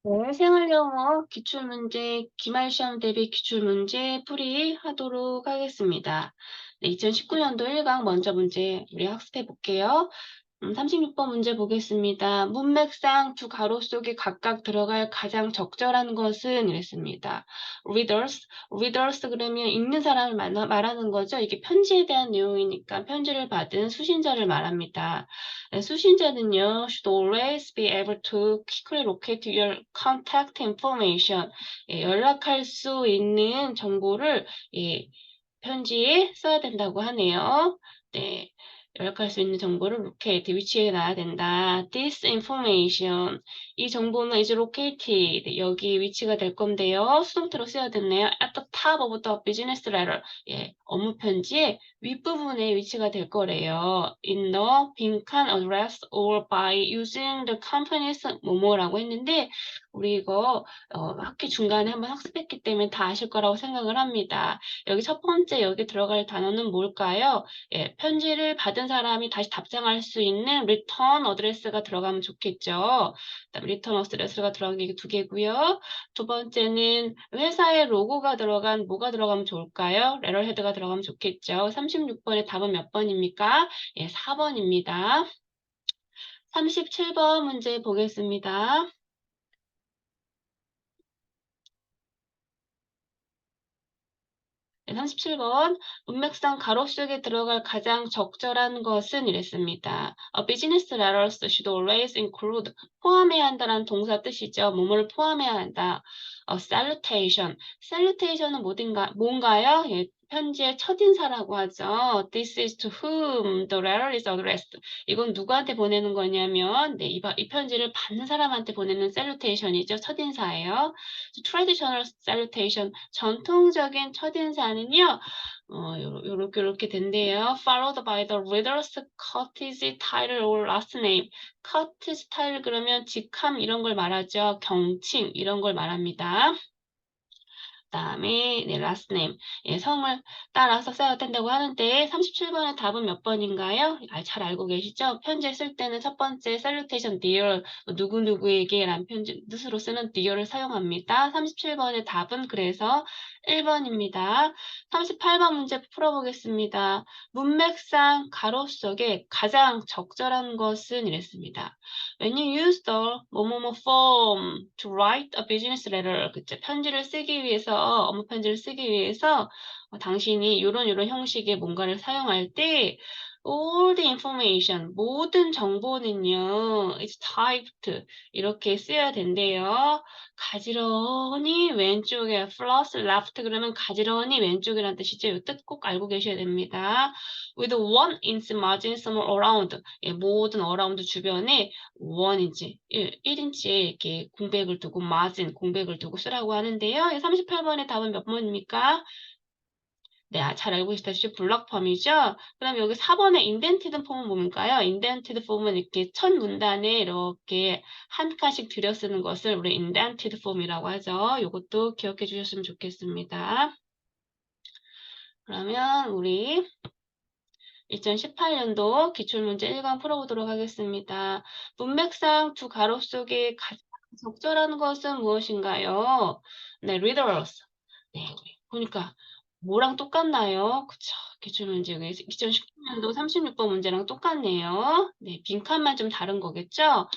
네, 생활영어 기출문제, 기말시험 대비 기출문제 풀이하도록 하겠습니다. 네, 2019년도 1강 먼저 문제 우리 학습해 볼게요. 36번 문제 보겠습니다. 문맥상 두 가로 속에 각각 들어갈 가장 적절한 것은 이랬습니다. readers 그러면 읽는 사람을 말하는 거죠. 이게 편지에 대한 내용이니까 편지를 받은 수신자를 말합니다. 네, 수신자는요, should always be able to quickly locate your contact information. 예, 연락할 수 있는 정보를 예, 편지에 써야 된다고 하네요. 네. 요약할 수 있는 정보를 locate, 위치해 놔야 된다. This information, 이 정보는 is located, 여기 위치가 될 건데요. 수동태로 써야 됐네요. At the top of the business letter, 예, 업무 편지의 윗부분에 위치가 될 거래요. In the 빈칸 address or by using the company's 뭐뭐라고 했는데, 우리 이거 학기 중간에 한번 학습했기 때문에 다 아실 거라고 생각을 합니다. 여기 첫 번째 여기 들어갈 단어는 뭘까요? 예, 편지를 받은 사람이 다시 답장할 수 있는 return address가 들어가면 좋겠죠. 그다음에 return address가 들어간 게 두 개고요. 두 번째는 회사의 로고가 들어간 뭐가 들어가면 좋을까요? letterhead가 들어가면 좋겠죠. 36번의 답은 몇 번입니까? 예, 4번입니다. 37번 문제 보겠습니다. 네, 37번 문맥상 가로 속에 들어갈 가장 적절한 것은 이랬습니다. A business letters should always include 포함해야 한다는 동사 뜻이죠. 뭐뭐를 포함해야 한다. salutation. salutation은 뭔가요? 예, 편지의 첫인사라고 하죠. This is to whom the letter is addressed. 이건 누구한테 보내는 거냐면 네, 이 편지를 받는 사람한테 보내는 salutation이죠. 첫인사예요. traditional salutation, 전통적인 첫인사는요, 요렇게 된대요. Followed by the reader's courtesy title or last name. courtesy title 그러면 직함 이런 걸 말하죠. 경칭 이런 걸 말합니다. 그다음에 네, last name. 예, 성을 따라서 써야 된다고 하는데 37번의 답은 몇 번인가요? 잘 알고 계시죠? 편지에 쓸 때는 첫 번째 salutation dear 누구누구에게라는 뜻으로 쓰는 dear를 사용합니다. 37번의 답은 그래서 1번입니다. 38번 문제 풀어보겠습니다. 문맥상 가로 속에 가장 적절한 것은 이랬습니다. When you use the 뭐뭐뭐 form to write a business letter, 그쵸? 편지를 쓰기 위해서, 업무 편지를 쓰기 위해서 당신이 요런 형식의 뭔가를 사용할 때 all the information, 모든 정보는요, is typed, 이렇게 쓰여야 된대요. 가지런히 왼쪽에 plus left 그러면 가지런히 왼쪽이라는 뜻이죠. 이 뜻 꼭 알고 계셔야 됩니다. With 1 inch margin somewhere around, 예, 모든 around 주변에 1인치, 1인치에 이렇게 공백을 두고 마진, 공백을 두고 쓰라고 하는데요. 38번의 답은 몇 번입니까? 네, 잘 알고 계시다시피 블록펌이죠. 그럼 여기 4번의 인덴티드 폼은 뭘까요? 인덴티드 폼은 이렇게 첫 문단에 이렇게 한 칸씩 들여 쓰는 것을 우리 인덴티드 폼이라고 하죠. 이것도 기억해 주셨으면 좋겠습니다. 그러면 우리 2018년도 기출문제 1강 풀어보도록 하겠습니다. 문맥상 두 가로 속에 가장 적절한 것은 무엇인가요? 네, readers. 네, 보니까 뭐랑 똑같나요? 그쵸. 기출문제 여기 2019년도 36번 문제랑 똑같네요. 네, 빈칸만 좀 다른 거겠죠?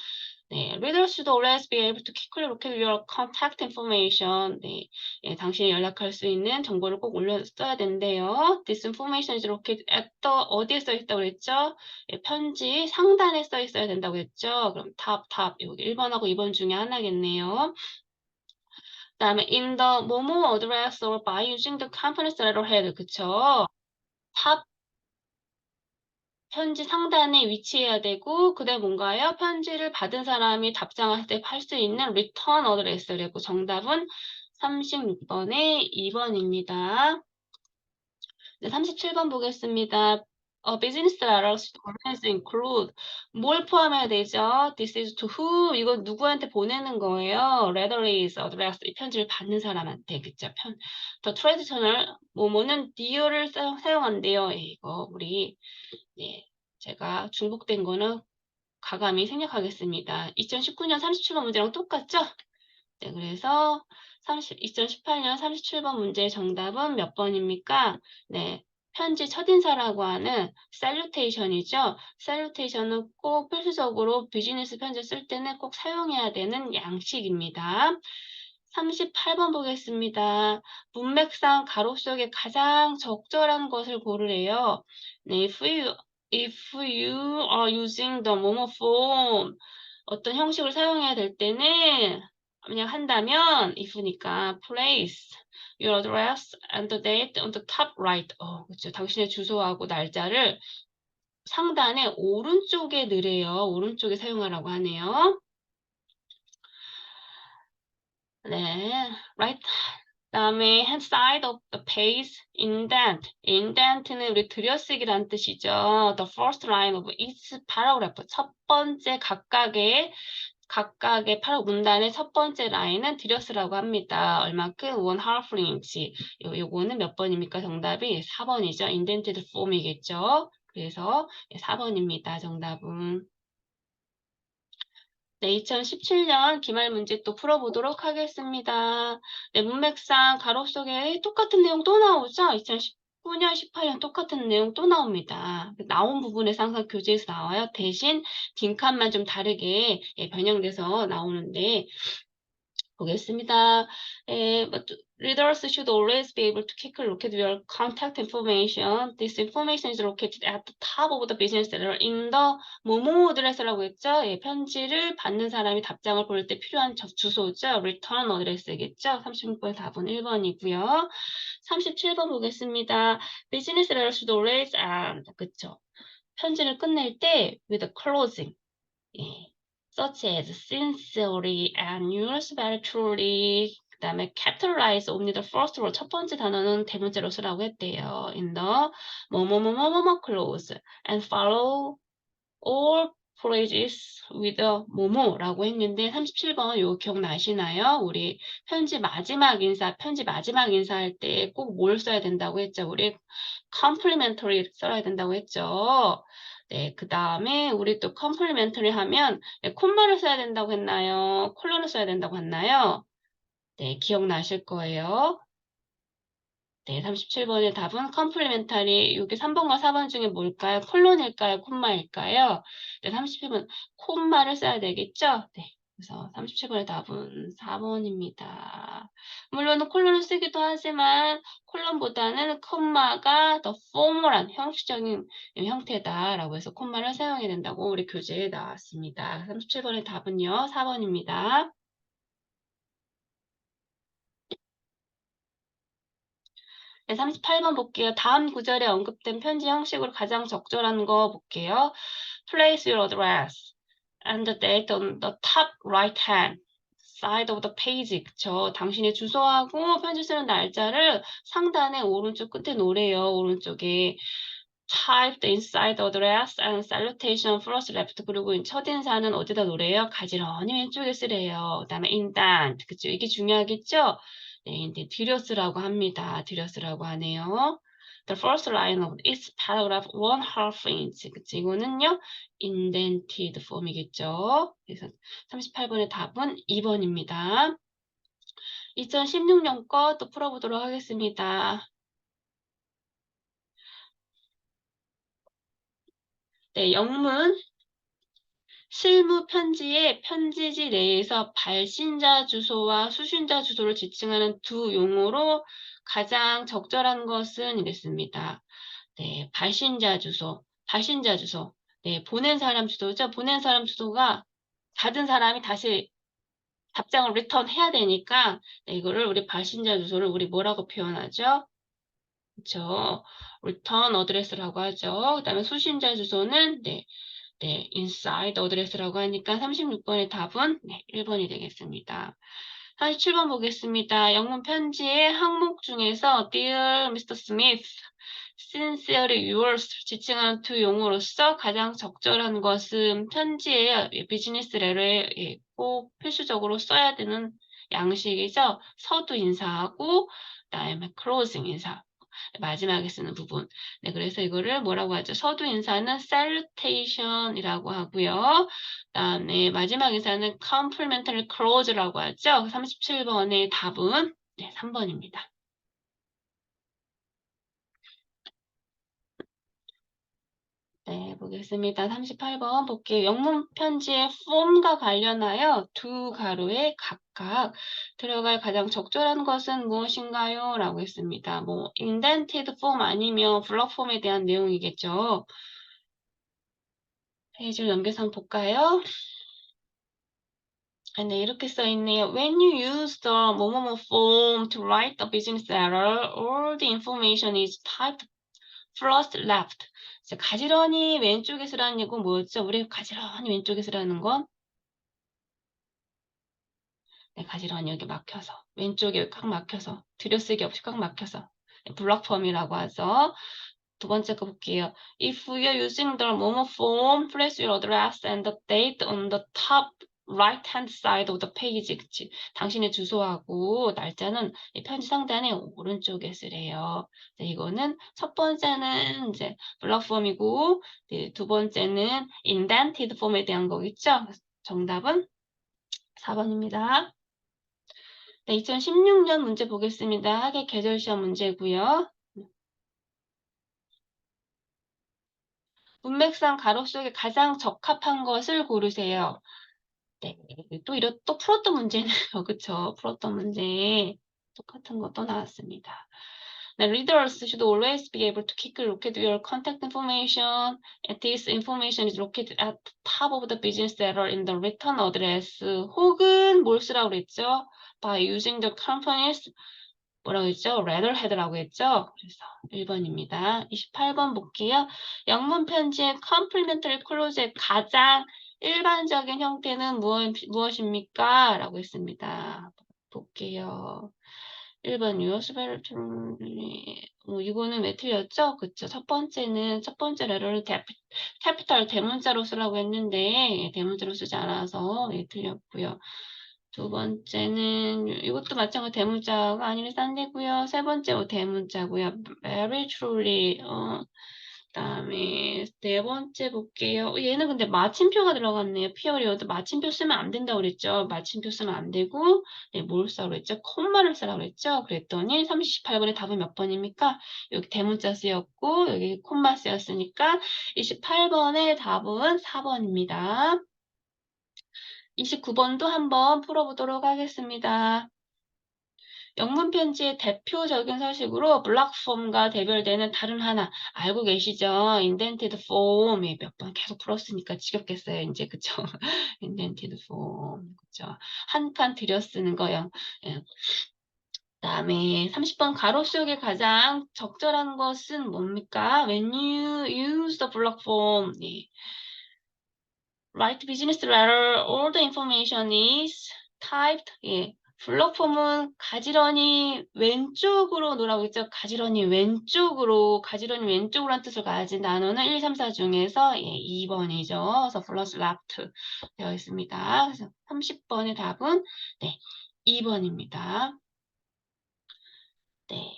네, readers should always be able to quickly locate your contact information. 네, 예, 당신이 연락할 수 있는 정보를 꼭 올려 써야 된대요. This information is located at the 어디에 써 있다고 그랬죠? 예, 편지 상단에 써 있어야 된다고 했죠? 그럼 탑 여기 1번하고 2번 중에 하나겠네요. 그다음에 in the 뭐뭐 address or by using the company's letterhead 그쵸? 탑 편지 상단에 위치해야 되고 그다음에 뭔가요? 편지를 받은 사람이 답장할 때 할 수 있는 return address라고 정답은 36번의 2번입니다. 네, 37번 보겠습니다. business letters always include 뭘 포함해야 되죠? This is to who 이건 누구한테 보내는 거예요. letter is addressed 이 편지를 받는 사람한테 그쵸? the traditional 뭐뭐는 dear를 사용한대요. 예, 이거 우리 예, 제가 중복된 거는 가감히 생략하겠습니다. 2019년 37번 문제랑 똑같죠? 네, 그래서 2018년 37번 문제의 정답은 몇 번입니까? 네, 편지 첫인사라고 하는 salutation이죠. salutation은 꼭 필수적으로 비즈니스 편지 쓸 때는 꼭 사용해야 되는 양식입니다. 38번 보겠습니다. 문맥상 가로 속에 가장 적절한 것을 고르래요. 네, if you are using the 뭐뭐 form, 어떤 형식을 사용해야 될 때는 그냥 한다면 if니까 place your address and the date on the top right. 그렇죠. 당신의 주소하고 날짜를 상단의 오른쪽에 넣으래요. 오른쪽에 사용하라고 하네요. 네, right. 그다음에 hand side of the page indent. indent는 우리 들여쓰기란 뜻이죠. The first line of each paragraph. 첫 번째 각각의 문단의 첫 번째 라인은 들여쓰라고 합니다. 얼마큼? 1/2 inch. 요거는 몇 번입니까? 정답이 4번이죠. indented form이겠죠. 그래서 4번입니다. 정답은. 네, 2017년 기말 문제 또 풀어보도록 하겠습니다. 네, 문맥상 가로 속에 똑같은 내용 또 나오죠? 2019년, 18년 똑같은 내용 또 나옵니다. 나온 부분에서 항상 교재에서 나와요. 대신 빈칸만 좀 다르게 변형돼서 나오는데 보겠습니다. But readers should always be able to quickly locate your contact information. This information is located at the top of the business letter in the 뭐뭐 어드레스라고 했죠. 편지를 받는 사람이 답장을 보낼 때 필요한 주소죠. return 어드레스겠죠. 36번 답은 1번이고요. 37번 보겠습니다. Business letter should always end. 그쵸. 편지를 끝낼 때 with a closing. such as sincerely and yours very truly. 그 다음에 capitalize only the first word. 첫 번째 단어는 대문자로 쓰라고 했대요. in the 뭐뭐뭐뭐뭐 close and follow all phrases with a 뭐뭐라고 했는데 37번 이거 기억나시나요? 우리 편지 마지막 인사할 때 꼭 뭘 써야 된다고 했죠? 우리 complimentary 써야 된다고 했죠? 네, 그 다음에 우리 또 complimentary 하면 콤마를 써야 된다고 했나요? 콜론을 써야 된다고 했나요? 네, 기억나실 거예요. 네, 37번의 답은 컴플리멘터리. 이게 3번과 4번 중에 뭘까요? 콜론일까요? 콤마일까요? 네, 37번 콤마를 써야 되겠죠? 네. 그래서 37번의 답은 4번입니다. 물론 콜론을 쓰기도 하지만 콜론보다는 콤마가 더 포멀한 형식적인 형태다라고 해서 콤마를 사용해야 된다고 우리 교재에 나왔습니다. 37번의 답은요, 4번입니다. 네, 38번 볼게요. 다음 구절에 언급된 편지 형식으로 가장 적절한 거 볼게요. Place your address and the date on the top right hand side of the page. 그쵸? 당신의 주소하고 편지 쓰는 날짜를 상단의 오른쪽 끝에 놓으래요. 오른쪽에. Type the inside address and salutation first left. 그리고 첫인사는 어디다 놓으래요? 가지런히 왼쪽에 쓰래요. 그 다음에 indent. 그쵸? 이게 중요하겠죠? 네, 이제 들여쓰라고 합니다. 들여쓰라고 하네요. The first line of each paragraph 1/2 inch. 그치? 이거는요, indented form이겠죠. 그래서 38번의 답은 2번입니다. 2016년 거 또 풀어보도록 하겠습니다. 네, 영문 실무 편지의 편지지 내에서 발신자 주소와 수신자 주소를 지칭하는 두 용어로 가장 적절한 것은 이랬습니다. 네, 발신자 주소. 네, 보낸 사람 주소죠. 보낸 사람 주소가 받은 사람이 다시 답장을 리턴해야 되니까 네, 이거를 우리 발신자 주소를 우리 뭐라고 표현하죠? 그렇죠. return address라고 하죠. 그다음에 수신자 주소는 네, inside address라고 하니까 36번의 답은 네, 1번이 되겠습니다. 47번 보겠습니다. 영문 편지의 항목 중에서 Dear Mr. Smith, Sincerely yours 지칭하는 두 용어로서 가장 적절한 것은 편지의 비즈니스 레터에 꼭 필수적으로 써야 되는 양식이죠. 서두 인사하고 그다음에 closing 인사. 마지막에 쓰는 부분. 네, 그래서 이거를 뭐라고 하죠? 서두 인사는 salutation이라고 하고요. 그다음에 마지막 인사는 complimentary clause라고 하죠. 37번의 답은 네, 3번입니다. 네, 보겠습니다. 38번 볼게요. 영문 편지의 form과 관련하여 두 가로에 각각 들어갈 가장 적절한 것은 무엇인가요? 라고 했습니다. 뭐 indented form 아니면 block form에 대한 내용이겠죠. 페이지를 넘겨서 한번 볼까요? 네, 이렇게 써 있네요. When you use the 뭐뭐뭐 form to write a business letter, all the information is typed first left. 가지런히 왼쪽에 쓰라는 얘기는 뭐였죠? 우리 가지런히 왼쪽에 쓰라는 건 네, 가지런히 여기 막혀서 왼쪽에 꽉 막혀서 들여쓰기 없이 꽉 막혀서 블록폼이라고 하죠. 두 번째 거 볼게요. If you're using the 뭐뭐 form, place your address and the date on the top right hand side of the page. 그치? 당신의 주소하고 날짜는 이 편지 상단의 오른쪽에 쓰래요. 네, 이거는 첫 번째는 이제 블록 폼이고 네, 두 번째는 indented 폼에 대한 거겠죠? 정답은 4번입니다. 네, 2016년 문제 보겠습니다. 학예 계절 시험 문제고요. 문맥상 가로 속에 가장 적합한 것을 고르세요. 네, 또 풀었던 문제네요. 그쵸? 풀었던 문제 똑같은 것도 나왔습니다. 네, readers should always be able to quickly locate your contact information. And this information is located at the top of the business letter in the return address. 혹은 뭘 쓰라고 그랬죠? By using the company's 뭐라고 했죠? letterhead라고 했죠? 그래서 1번입니다. 28번 볼게요. 영문 편지의 complimentary clause의 가장 일반적인 형태는 무엇입니까? 라고 했습니다. 볼게요. 1번 이거는 왜 틀렸죠? 그쵸? 첫 번째 레터를 캐피탈 대문자로 쓰라고 했는데 대문자로 쓰지 않아서 틀렸고요. 두 번째는 이것도 마찬가지로 대문자가 아니라 딴 데고요. 세 번째 대문자고요. very truly 그다음에 네 번째 볼게요. 얘는 근데 마침표가 들어갔네요. 피어리어드 마침표 쓰면 안 된다고 그랬죠. 마침표 쓰면 안 되고 뭘 쓰라고 그랬죠? 콤마를 쓰라고 그랬죠. 그랬더니 38번의 답은 몇 번입니까? 여기 대문자 쓰였고 여기 콤마 쓰였으니까 28번의 답은 4번입니다. 29번도 한번 풀어보도록 하겠습니다. 영문 편지의 대표적인 서식으로 블록폼과 대별되는 다른 하나 알고 계시죠? indented form 몇 번 계속 풀었으니까 지겹겠어요. 이제 그쵸? indented form 그쵸? 한 칸 들여 쓰는 거요. 예. 그다음에 30번 가로 속에 가장 적절한 것은 뭡니까? When you use the block form, 예. Write business letter, all the information is typed. 예. 블록폼은 가지런히 왼쪽으로 놓으라고 했죠. 가지런히 왼쪽으로 란 뜻을 가진 단어는 1, 2, 3, 4 중에서 2번이죠. 그래서 플러스 left 되어 있습니다. 그래서 30번의 답은 네, 2번입니다. 네.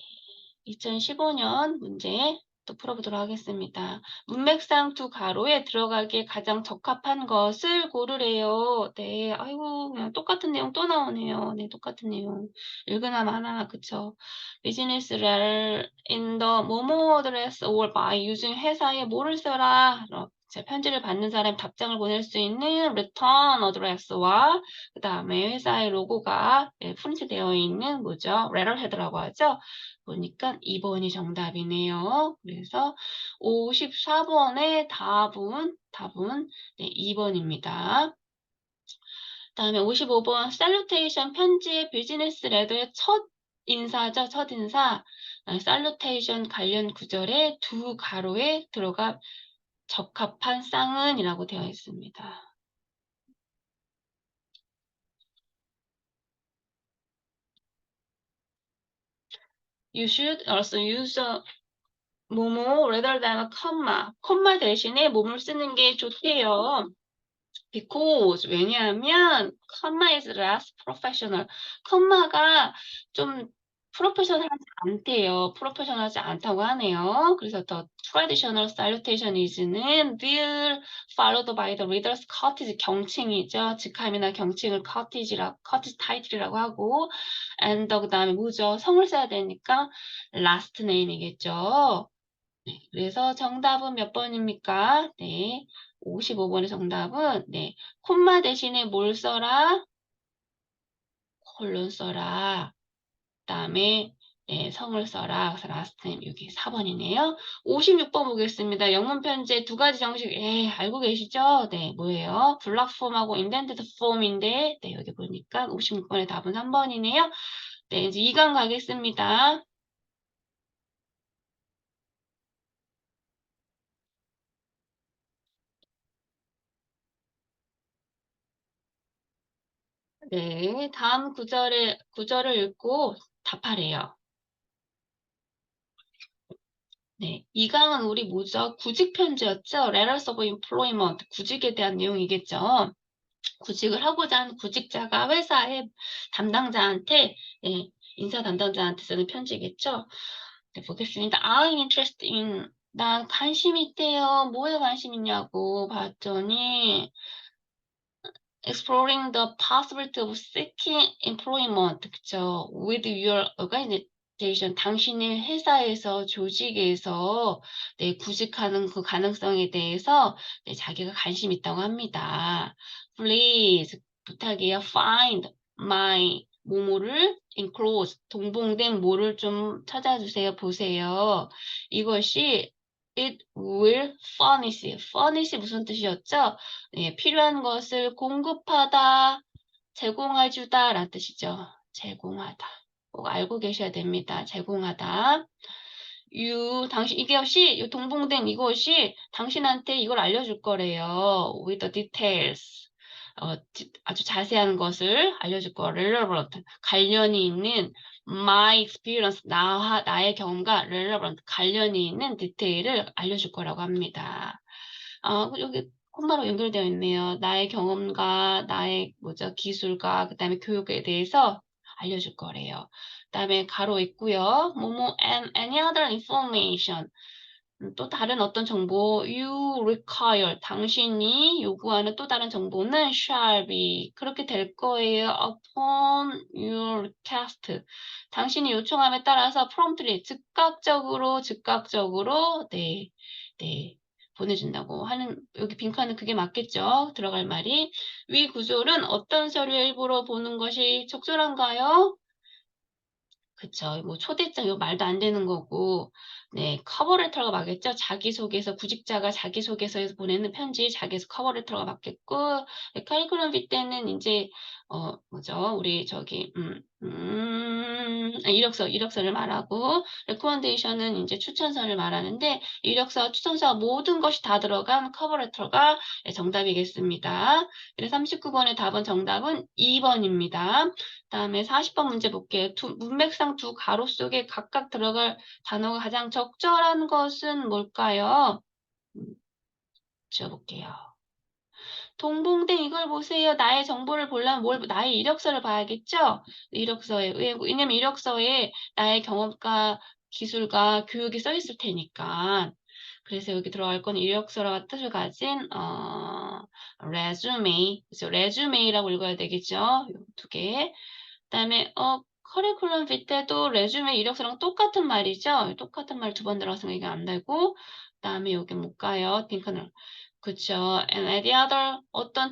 2015년 문제 또 풀어보도록 하겠습니다. 문맥상 두 가로에 들어가기에 가장 적합한 것을 고르래요. 네, 아이고 그냥 똑같은 내용 또 나오네요. 네, 똑같은 내용. 읽으나 마나 그쵸? 비즈니스를 in the 뭐뭐 address or by using 회사에 뭐를 써라. 제 편지를 받는 사람이 답장을 보낼 수 있는 return address와 그 다음에 회사의 로고가 프린트 되어 있는 뭐죠? letterhead라고 하죠. 보니까 2번이 정답이네요. 그래서 54번의 답은 네, 2번입니다. 다음에 55번 salutation 편지의 비즈니스 레더의 첫 인사죠. 첫 인사. salutation 관련 구절에 두 가로에 들어가 적합한 쌍은 이라고 되어 있습니다. You should also use a 뭐뭐 rather than a comma. 콤마 대신에 뭐를 쓰는 게 좋대요. Because 왜냐하면 comma is less professional. 콤마가 좀 프로페셔널하지 않대요. 프로페셔널하지 않다고 하네요. 그래서 the traditional salutation is는 will followed by the reader's courtesy 경칭이죠. 직함이나 경칭을 courtesy title이라고 하고 and the 그다음에 뭐죠? 성을 써야 되니까 last name이겠죠. 네, 그래서 정답은 몇 번입니까? 네, 55번의 정답은 네, 콤마 대신에 뭘 써라? 콜론 써라. 그다음에 네, 성을 써라. 그래서 last name 여기 4번이네요. 56번 보겠습니다. 영문 편제 두 가지 정식 알고 계시죠? 네, 뭐예요? 블락 폼하고 인덴티드 폼인데 네, 여기 보니까 56번의 답은 3번이네요. 네, 이제 2강 가겠습니다. 네, 다음 구절을 읽고 답하래요. 네, 2강은 우리 뭐죠? 구직 편지였죠? Letters of Employment, 구직에 대한 내용이겠죠? 구직을 하고자 하는 구직자가 회사의 담당자한테, 네, 인사 담당자한테 쓰는 편지겠죠? 네, 보겠습니다. I'm interested in, 난 관심 있대요. 뭐에 관심 있냐고 봤더니, exploring the possibility of seeking employment, 그쵸? with your organization, 당신의 회사에서, 조직에서, 네, 구직하는 그 가능성에 대해서, 네, 자기가 관심 있다고 합니다. Please, 부탁이에요. Find my, 뭐뭐를 enclose, 동봉된 뭐를 좀 찾아주세요. 보세요. 이것이 it will furnish 무슨 뜻이었죠? 네, 필요한 것을 공급하다, 제공해주다 라는 뜻이죠. 제공하다. 꼭 알고 계셔야 됩니다. 제공하다. 당신, 이것이, 동봉된 이것이 당신한테 이걸 알려줄 거래요. with the details. 아주 자세한 것을 알려줄 거. relevant. 관련이 있는 my experience. 나의 경험과 relevant. 관련이 있는 디테일을 알려줄 거라고 합니다. 여기 콤마로 연결되어 있네요. 나의 경험과 나의 뭐죠? 기술과 그다음에 교육에 대해서 알려줄 거래요. 그다음에 가로 있고요. 뭐뭐 and any other information. 또 다른 어떤 정보 you require 당신이 요구하는 또 다른 정보는 shall be 그렇게 될 거예요. upon your request 당신이 요청함에 따라서 promptly 즉각적으로 네 보내준다고 하는 여기 빈칸은 그게 맞겠죠? 들어갈 말이 위 구절은 어떤 서류의 일부러 보는 것이 적절한가요? 그쵸. 뭐 초대장 이거 말도 안 되는 거고 네 커버레터가 맞겠죠. 자기소개서 구직자가 자기소개서에서 보내는 편지 자기소 커버레터가 맞겠고 네, 커리큘럼 B 때는 인제 뭐죠? 우리 저기 이력서를 말하고 레코멘데이션은 인제 추천서를 말하는데 이력서, 추천서 모든 것이 다 들어간 커버레터가 예 정답이겠습니다. 그래서 39번의 답은 정답은 2번입니다. 그다음에 40번 문제 볼게요. 문맥상 두 가로 속에 각각 들어갈 단어가 가장 적절한 것은 뭘까요? 음, 지어볼게요. 동봉된 이걸 보세요. 나의 정보를 보려면 나의 이력서를 봐야겠죠? 왜냐면 이력서에 나의 경험과 기술과 교육이 써 있을 테니까. 그래서 여기 들어갈 건 이력서라는 뜻을 가진, resume. 그래서 resume라고 읽어야 되겠죠? 요 두 개. 그다음에 커리큘럼 B 때도 레주메 이력서랑 똑같은 말이죠. 똑같은 말 두 번 들어가서 이게 안 되고 그다음에 여기 뭘까요? 빈칸을 그쵸. And any other 어떤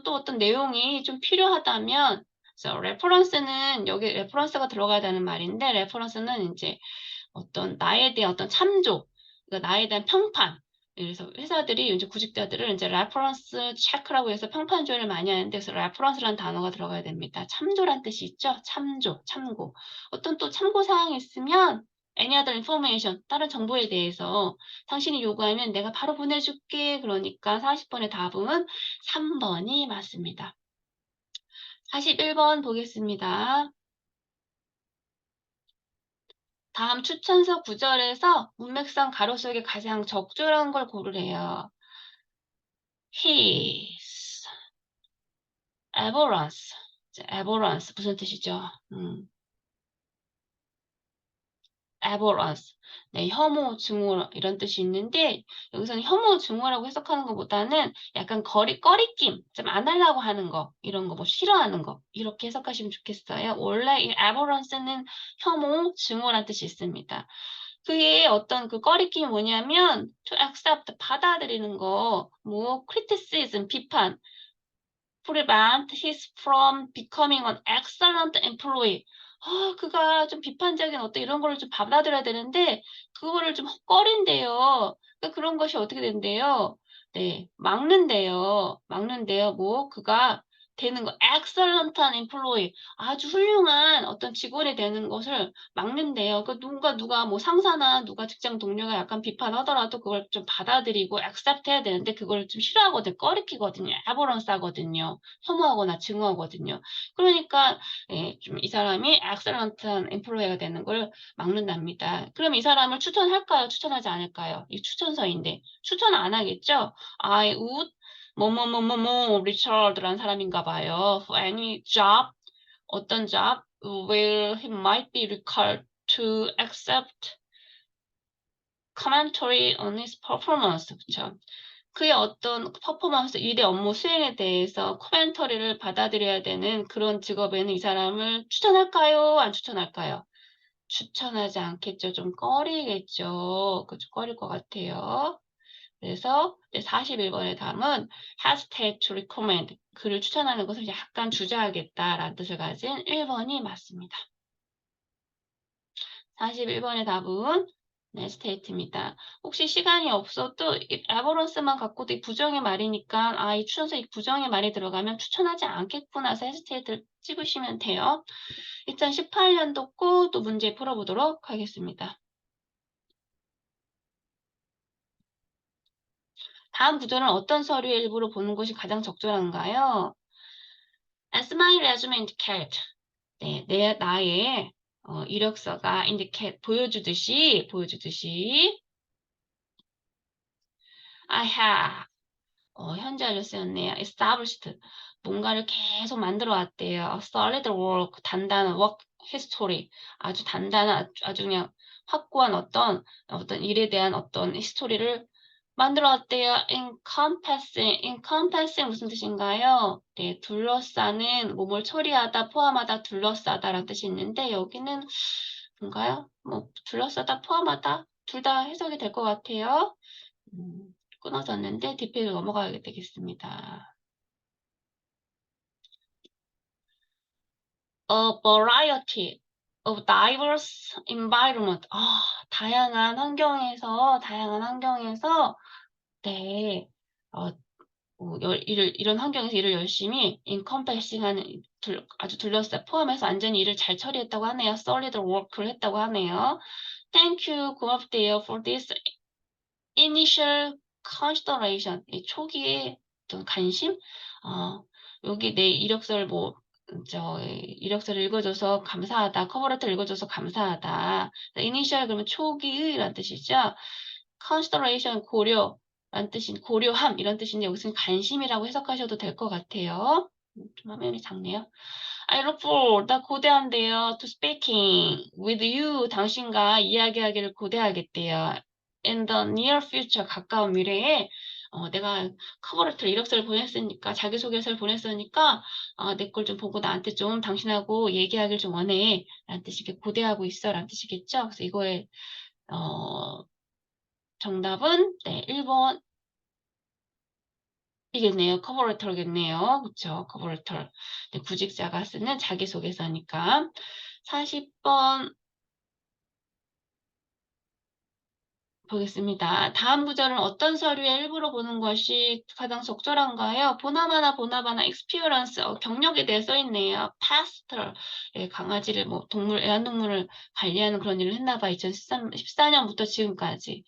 또 어떤 내용이 좀 필요하다면 그래서 레퍼런스는 여기 레퍼런스가 들어가야 되는 말인데 레퍼런스는 인제 어떤 나에 대한 어떤 참조, 그러니까 나에 대한 평판. 그래서 회사들이 이제 구직자들을 이제 레퍼런스 체크라고 해서 평판 조회를 많이 하는데 그래서 레퍼런스라는 단어가 들어가야 됩니다. 참조란 뜻이 있죠. 참조, 참고. 어떤 또 참고 사항이 있으면 any other information, 다른 정보에 대해서 당신이 요구하면 내가 바로 보내줄게. 그러니까 40번의 답은 3번이 맞습니다. 41번 보겠습니다. 다음 추천서 구절에서 문맥상 가로 속에 가장 적절한 걸 고르래요. his abhorrence. abhorrence 무슨 뜻이죠? abhorrence. 네, 혐오, 증오 이런 뜻이 있는데 여기서는 혐오, 증오라고 해석하는 것보다는 약간 꺼리낌, 좀 안 하려고 하는 거, 이런 거, 뭐 싫어하는 거 이렇게 해석하시면 좋겠어요. 원래 이 abhorrence는 혐오, 증오란 뜻이 있습니다. 그게 어떤 그 꺼리낌이 뭐냐면 to accept, 받아들이는 거, 뭐 criticism, 비판, prevent his from becoming an excellent employee. 그가 좀 비판적인 어떤 이런 거를 좀 받아들여야 되는데, 그거를 좀 꺼린대요. 그러니까 그런 것이 어떻게 된대요? 네, 막는데요. 뭐, 그가 되는 거, excellent한 employee, 아주 훌륭한 어떤 직원이 되는 것을 막는데요. 그 누가 뭐 상사나 누가 직장 동료가 약간 비판하더라도 그걸 좀 받아들이고 accept 해야 되는데, 그걸 좀 싫어하거든요. 꺼리키거든요. abhorrence 하거든요. 혐오하거나 증오하거든요. 그러니까 예, 좀 이 사람이 excellent한 employee가 되는 걸 막는답니다. 그럼 이 사람을 추천할까요? 추천하지 않을까요? 이 추천서인데 추천 안 하겠죠? I would 뭐뭐뭐뭐뭐 리처드라는 사람인가 봐요. For any job, 어떤 job where he might be required to accept commentary on his performance. 그쵸? 그의 어떤 퍼포먼스, 일의 업무 수행에 대해서 코멘터리를 받아들여야 되는 그런 직업에는 이 사람을 추천할까요? 안 추천할까요? 추천하지 않겠죠. 좀 꺼리겠죠. 그죠? 꺼릴 것 같아요. 그래서 41번의 답은 hesitate to recommend. 그를 추천하는 것을 약간 주저하겠다라는 뜻을 가진 1번이 맞습니다. 41번의 답은 네, 스테이트입니다. 혹시 시간이 없어도 이 abhorrence만 갖고도 이 부정의 말이니까 이 추천서 이 부정의 말이 들어가면 추천하지 않겠구나 해서 헤스테이트를 찍으시면 돼요. 2018년도 거 또 문제 풀어보도록 하겠습니다. 다음 구조는 어떤 서류의 일부로 보는 것이 가장 적절한가요? As my resume indicate. 네, 나의 이력서가 indicate 보여주듯이 I have 현재 완료 쓰였네요. established 뭔가를 계속 만들어 왔대요. solid work 단단한 work history 아주 단단한 아주 그냥 확고한 어떤 일에 대한 어떤 히스토리를 만들어 왔대요. encompassing 무슨 뜻인가요? 네, 둘러싸는 뭐뭘 처리하다, 포함하다, 둘러싸다라는 뜻이 있는데 여기는 뭔가요? 뭐 둘러싸다, 포함하다 둘 다 해석이 될 것 같아요. 끊어졌는데 DP로 넘어가게 되겠습니다. A variety of diverse environment. 다양한 환경에서, 네, 어, 이런 환경에서 일을 열심히 encompassing 하는, 아주 둘러싸 포함해서 완전히 일을 잘 처리했다고 하네요. solid work를 했다고 하네요. Thank you, 고맙대요. For this initial consideration, 이 초기의 어떤 관심, 여기 내 이력서를 이력서를 읽어줘서 감사하다, 커버레터 읽어줘서 감사하다. initial 그러면 초기의란 뜻이죠. consideration 고려란 뜻인 고려함 이런 뜻인데 여기서는 관심이라고 해석하셔도 될 것 같아요. 좀 화면이 작네요. I look forward, 나 고대한대요. To speaking with you, 당신과 이야기하기를 고대하겠대요. In the near future, 가까운 미래에 내가 커버레터 이력서를 보냈으니까 자기소개서를 보냈으니까 내 걸 좀 보고 나한테 좀 당신하고 얘기하길 좀 원해 라는 뜻이 고대하고 있어 라는 뜻이겠죠. 그래서 이거의 정답은 네, 1번 이겠네요. 커버레터겠네요. 그쵸? 커버레터. 네, 구직자가 쓰는 자기소개서니까. 40번 보겠습니다. 다음 구절은 어떤 서류의 일부로 보는 것이 가장 적절한가요? 보나마나 experience, 경력에 대해 써있네요. pastor, 강아지를, 애완동물을 관리하는 그런 일을 했나봐. 2014년부터 지금까지.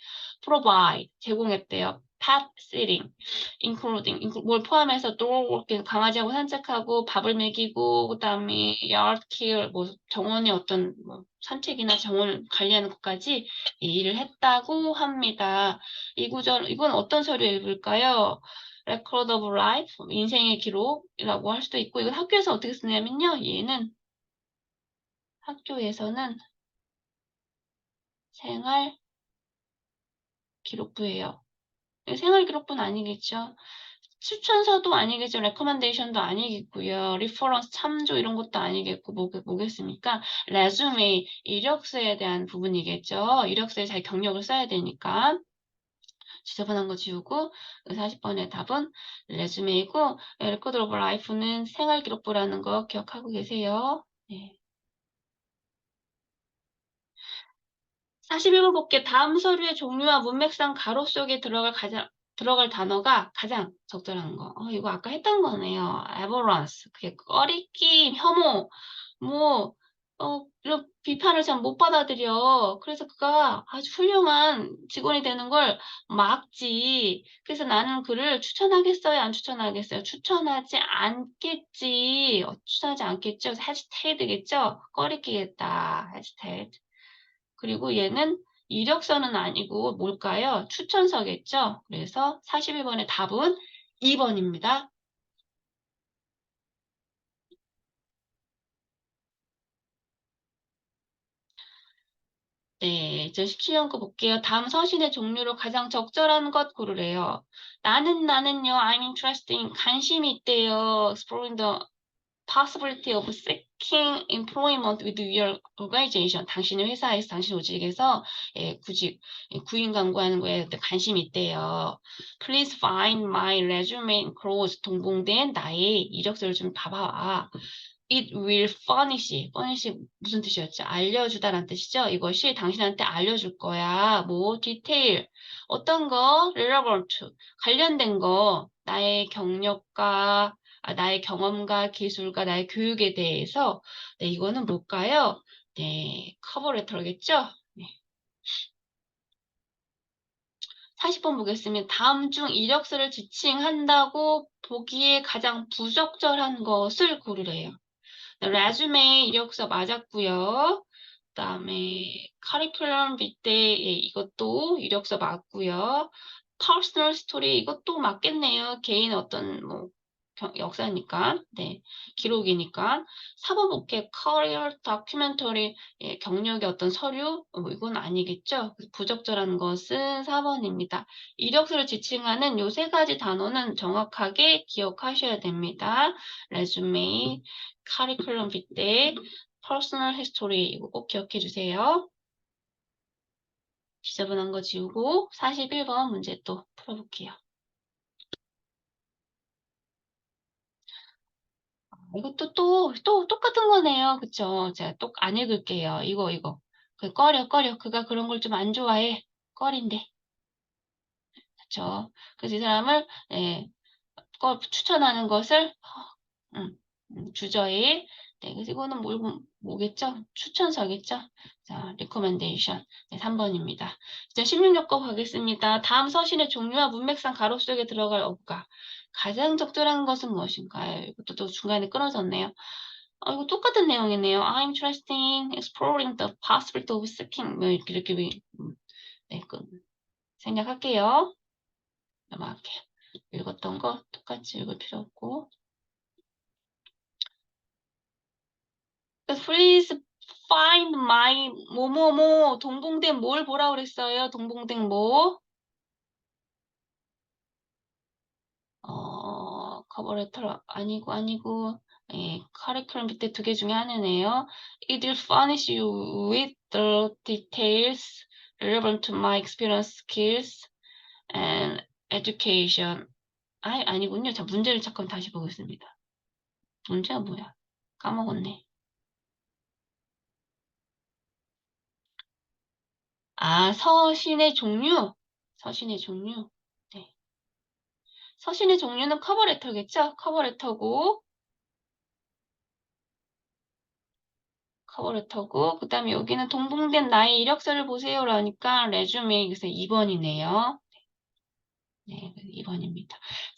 provide, 제공했대요. pet sitting, 뭘 포함해서 또 강아지하고 산책하고 밥을 먹이고 그다음에 yard care, 정원의 어떤 산책이나 정원을 관리하는 것까지 일을 했다고 합니다. 이건 어떤 서류의 일부일까요? Record of Life, 인생의 기록이라고 할 수도 있고, 이건 학교에서 어떻게 쓰냐면요. 얘는 학교에서는 생활 기록부예요. 생활 기록부는 아니겠죠. 추천서도 아니겠죠. 레커멘데이션도 아니겠고요. 리퍼런스 참조 이런 것도 아니겠고 뭐겠습니까? 레주메 이력서에 대한 부분이겠죠. 이력서에 잘 경력을 써야 되니까. 지저분한 거 지우고 40번의 답은 레주메이고 레코드 오브 라이프는 생활 기록부라는 거 기억하고 계세요. 네. 41번 볼게. 다음 서류의 종류와 문맥상 가로 속에 들어갈 단어가 가장 적절한 거. 이거 아까 했던 거네요. abhorrence. 그게 꺼리낌, 혐오, 뭐, 이런 비판을 잘 못 받아들여. 그래서 그가 아주 훌륭한 직원이 되는 걸 막지. 그래서 나는 그를 추천하겠어요? 안 추천하겠어요? 추천하지 않겠지. 추천하지 않겠죠? hesitate겠죠? 꺼리끼겠다. hesitate. 그리고 얘는 이력서는 아니고 뭘까요? 추천서겠죠? 그래서 41번의 답은 2번입니다. 네, 2017년 거 볼게요. 다음 서신의 종류로 가장 적절한 것 고르래요. 나는요, I'm interested in 관심이 있대요. exploring the possibility of seeking employment with your organization. 당신의 회사에서, 당신 조직에서 구인 광고하는 거에 관심이 있대요. Please find my resume enclosed. 동봉된 나의 이력서를 좀 봐봐. It will furnish 무슨 뜻이었죠? 알려주다라는 뜻이죠? 이것이 당신한테 알려줄 거야. 뭐, 디테일. 어떤 거? relevant. 관련된 거. 나의 경험과 기술과 나의 교육에 대해서. 네, 이거는 뭘까요? 네, 커버레터겠죠? 네. 40번 보겠습니다. 다음 중 이력서를 지칭한다고 보기에 가장 부적절한 것을 고르래요. 레주메 이력서 맞았고요. 그다음에 커리큘럼 빗대 이것도 이력서 맞고요. 퍼스널 스토리 이것도 맞겠네요. 개인 어떤 뭐 역사니까, 네, 기록이니까. 4번 볼게 커리어 다큐멘터리 경력의 어떤 서류 뭐 이건 아니겠죠. 부적절한 것은 4번입니다. 이력서를 지칭하는 요 세 가지 단어는 정확하게 기억하셔야 됩니다. 레주메, 커리큘럼 빗대, 퍼스널 히스토리 이거 꼭 기억해 주세요. 지저분한 거 지우고 41번 문제 또 풀어볼게요. 이것도 또 똑같은 거네요. 그쵸? 제가 또 안 읽을게요. 이거. 꺼려. 그가 그런 걸 좀 안 좋아해. 꺼린데. 그쵸? 그래서 이 사람을, 추천하는 것을, 주저해. 네, 그래서 이거는 뭐겠죠? 추천서겠죠? 자, recommendation. 네, 3번입니다. 이제 16역 거 가겠습니다. 다음 서신의 종류와 문맥상 가로 속에 들어갈 어가. 가장 적절한 것은 무엇인가요? 이것도 또 중간에 끊어졌네요. 이거 똑같은 내용이네요. I'm interested in exploring the possibility of seeking. 뭐 이렇게 네, 생략할게요. 넘어갈게요. 읽었던 거 똑같이 읽을 필요 없고. Please find my 뭐뭐뭐 동봉된 뭘 보라 그랬어요? 동봉된 뭐? 커버레터 아니고 커리큘럼 밑에 두 개 중에 하나네요. It will furnish you with the details relevant to my experience, skills, and education. 아니군요. 자, 문제를 잠깐 다시 보겠습니다. 문제가 뭐야? 까먹었네. 서신의 종류. 서신의 종류. 네. 서신의 종류는 커버레터겠죠? 커버레터고, 그 다음에 여기는 동봉된 나의 이력서를 보세요. 라니까 레주메, 그래서 2번이네요. 네, 2번입니다.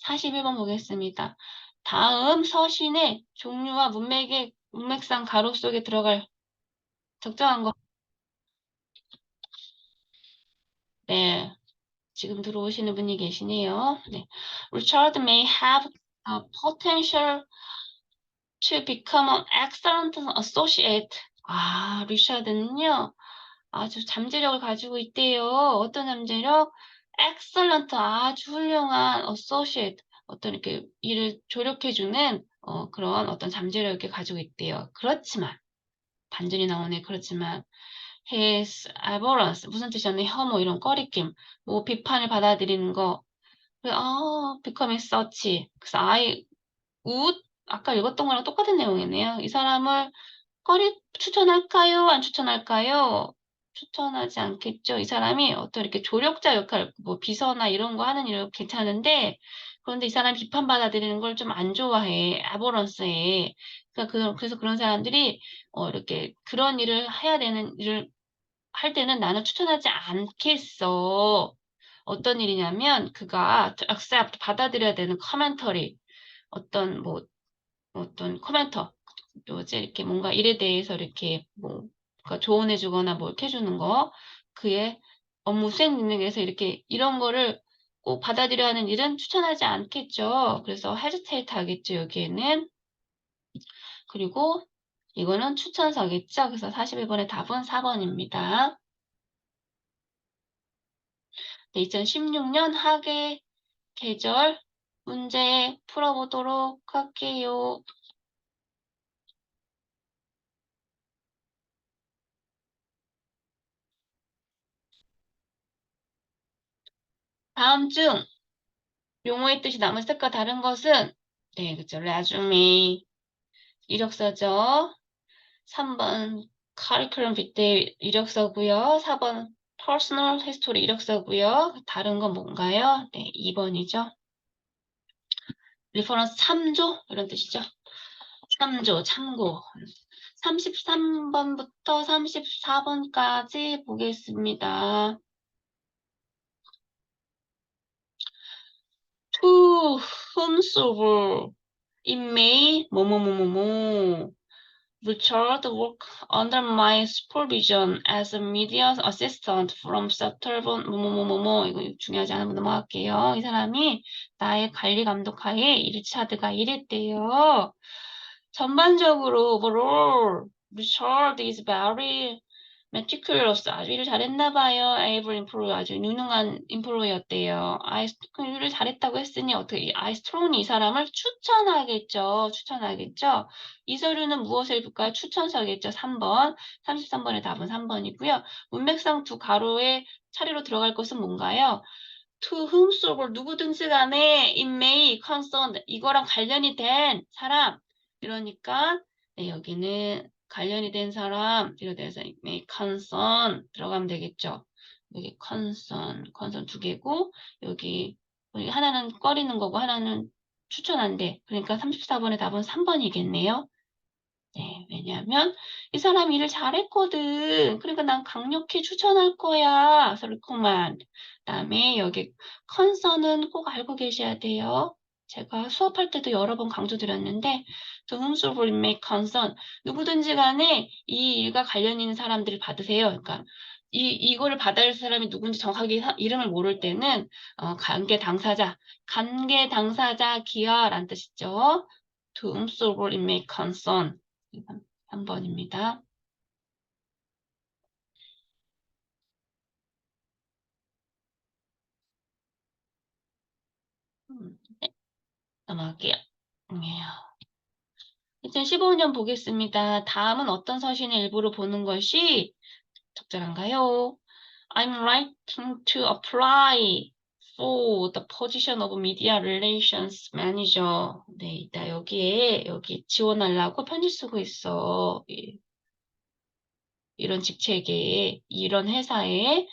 41번 보겠습니다. 다음 서신의 종류와 문맥상 가로 속에 들어갈 적정한 거. 네, 지금 들어오시는 분이 계시네요. 네. Richard may have a potential to become an excellent associate. 리차드는요, 아주 잠재력을 가지고 있대요. 어떤 잠재력? excellent, 아주 훌륭한 associate, 어떤 이렇게 일을 조력해주는 그런 어떤 잠재력을 가지고 있대요. 그렇지만, 반전이 나오네. 그렇지만, his abhorrence, 무슨 뜻이었네? 혐오, 이런 꺼리낌, 뭐 비판을 받아들이는 거, becoming such. 그래서 I would, 아까 읽었던 거랑 똑같은 내용이네요. 이 사람을 추천할까요? 안 추천할까요? 추천하지 않겠죠. 이 사람이 어떤 이렇게 조력자 역할, 뭐 비서나 이런 거 하는 일 괜찮은데, 그런데 이 사람이 비판받아들이는 걸 좀 안 좋아해. 아버런스해. 그래서 그런 사람들이, 이렇게 그런 일을 해야 되는 일을 할 때는 나는 추천하지 않겠어. 어떤 일이냐면, 그가 accept, 받아들여야 되는 커멘터리, 어떤 뭐 어떤 코멘터, 뭐지, 이렇게 뭔가 일에 대해서 이렇게 뭐 그러니까 조언해 주거나 뭐 이렇게 해 주는 거, 그의 업무 수행 능력에서 이렇게 이런 거를 꼭 받아들여야 하는 일은 추천하지 않겠죠. 그래서 hesitate 하겠죠, 여기에는. 그리고 이거는 추천서겠죠. 그래서 41번의 답은 4번입니다. 네, 2016년 학예 계절 문제 풀어보도록 할게요. 다음 중 용어의 뜻이 나머지 뜻과 다른 것은, 네, 그죠. resume, 이력서죠. 3번 curriculum vitae 이력서고요. 4번 personal history 이력서고요. 다른 건 뭔가요? 네, 2번이죠. reference 참조 이런 뜻이죠. 참조, 참고. 33번부터 34번까지 보겠습니다. To whomsoever it may 뭐뭐뭐뭐뭐 Richard worked under my supervision as a media assistant from September 뭐뭐뭐뭐뭐, 이거 중요하지 않은 거 넘어갈게요. 이 사람이 나의 관리 감독하에 리차드가 일했대요. 전반적으로 overall Richard is very meticulous, 아주 일을 잘했나 봐요. able employee, 아주 유능한 인플로이였대요. 일을 잘했다고 했으니 어떻게 I strongly 이 사람을 추천하겠죠. 추천하겠죠. 이 서류는 무엇을 입을까요? 추천서겠죠. 3번. 33번의 답은 3번이고요. 문맥상 두 가로에 차례로 들어갈 것은 뭔가요? To whomsoever, 누구든지 간에 it may concern, 이거랑 관련이 된 사람. 이러니까 네, 여기는 관련이 된 사람, 이거 돼서 it may concern 들어가면 되겠죠. 여기 concern 두 개고, 여기 하나는 꺼리는 거고 하나는 추천한대. 그러니까 34번의 답은 3번이겠네요. 네, 왜냐하면 이 사람 일을 잘했거든. 그러니까 난 강력히 추천할 거야. 그래서 recommend. 그다음에 여기 concern은 꼭 알고 계셔야 돼요. 제가 수업할 때도 여러 번 강조드렸는데 to whomsoever it may concern, 누구든지 간에 이 일과 관련 있는 사람들을 받으세요. 그러니까 이거를 받아야 할 사람이 누군지 정확하게 이름을 모를 때는 관계 당사자 기여라는 뜻이죠. to whomsoever it may concern. 3번입니다. 네, 넘어갈게요. 네. 2015년 보겠습니다. 다음은 어떤 서신의 일부를 보는 것이 적절한가요? I'm writing to apply for the position of media relations manager. 네, 나 여기 지원하려고 편지 쓰고 있어. 이런 직책에, 이런 회사에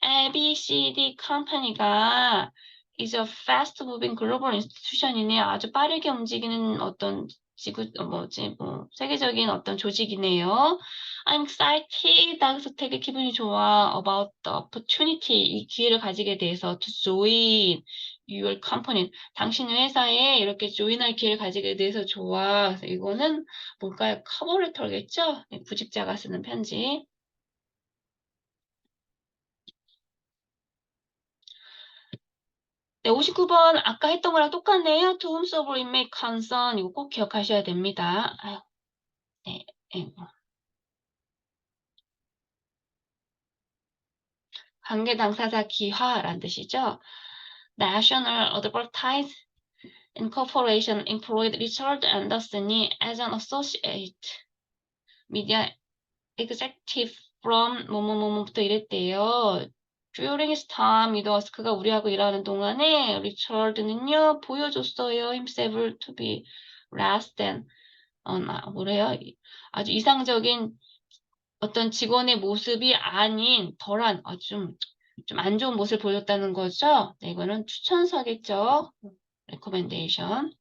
ABCD 컴퍼니가 is a fast moving global institution이네요. 아주 빠르게 움직이는 어떤 세계적인 어떤 조직이네요. I'm excited. 그래서 되게 기분이 좋아. About the opportunity. 이 기회를 가지게 돼서 to join your company. 당신 회사에 이렇게 조인할 기회를 가지게 돼서 좋아. 그래서 이거는 뭘까요? 커버레터겠죠? 네, 구직자가 쓰는 편지. 네, 59번 아까 했던 거랑 똑같네요. To whomsoever it may concern. 이거 꼭 기억하셔야 됩니다. 아유, 네, 네. 관계 당사자 기화라는 뜻이죠. National Advertise Incorporation employed Richard Anderson이 as an associate media executive from 뭐뭐뭐부터 이랬대요. During his time with us, 그가 우리하고 일하는 동안에 리처드는요 보여줬어요. himself to be less than 뭐래요? 아주 이상적인 어떤 직원의 모습이 아닌 덜한 좀 안 좋은 모습을 보였다는 거죠. 네, 이거는 추천서겠죠. recommendation.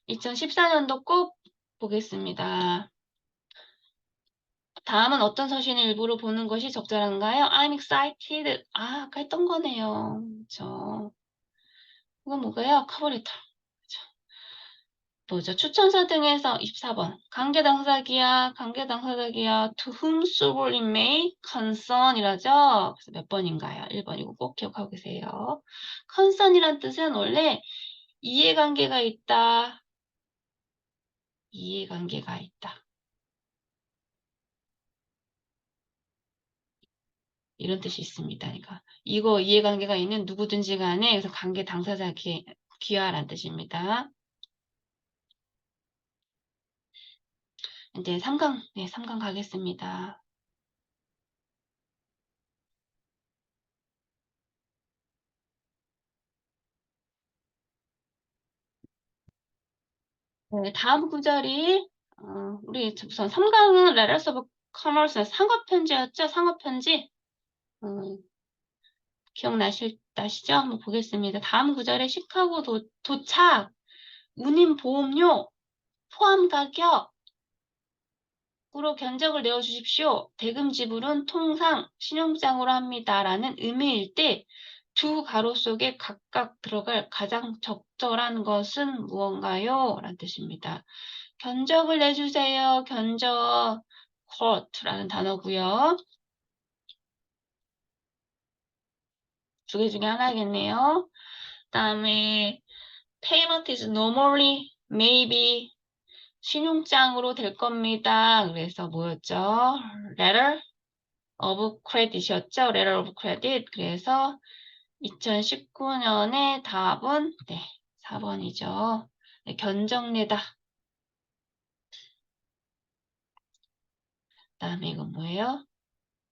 2014년도 꼭 보겠습니다. 다음은 어떤 서신을 일부러 보는 것이 적절한가요? I'm excited. 아까 했던 거네요. 그렇죠. 이건 뭐가요? 커버레터. 뭐죠? 추천서 등에서 24번. 관계 당사기야 to whom it may concern이라죠. 그래서 몇 번인가요? 1번이고 꼭 기억하고 계세요. concern이란 뜻은 원래 이해관계가 있다. 이해관계가 있다. 이런 뜻이 있습니다. 그러니까 이거 이해관계가 있는 누구든지 간에 그래서 관계 당사자 기하라는 뜻입니다. 이제 3강, 네, 3강 가겠습니다. 네, 다음 구절이 우리 우선 3강은 Letters of Commerce 상업편지였죠? 상업편지. 나시죠? 한번 보겠습니다. 다음 구절에 시카고 도착, 운임 보험료, 포함 가격, 으로 견적을 내어주십시오. 대금 지불은 통상 신용장으로 합니다. 라는 의미일 때 두 가로 속에 각각 들어갈 가장 적절한 것은 무언가요? 라는 뜻입니다. 견적을 내주세요. 견적, quote라는 단어고요. 두 개 중에 하나겠네요. 다음에 payment is normally, maybe, 신용장으로 될 겁니다. 그래서 뭐였죠? letter of credit이었죠. letter of credit. 그래서 2019년의 답은 네, 4번이죠. 네, 견적내다. 다음에 이건 뭐예요?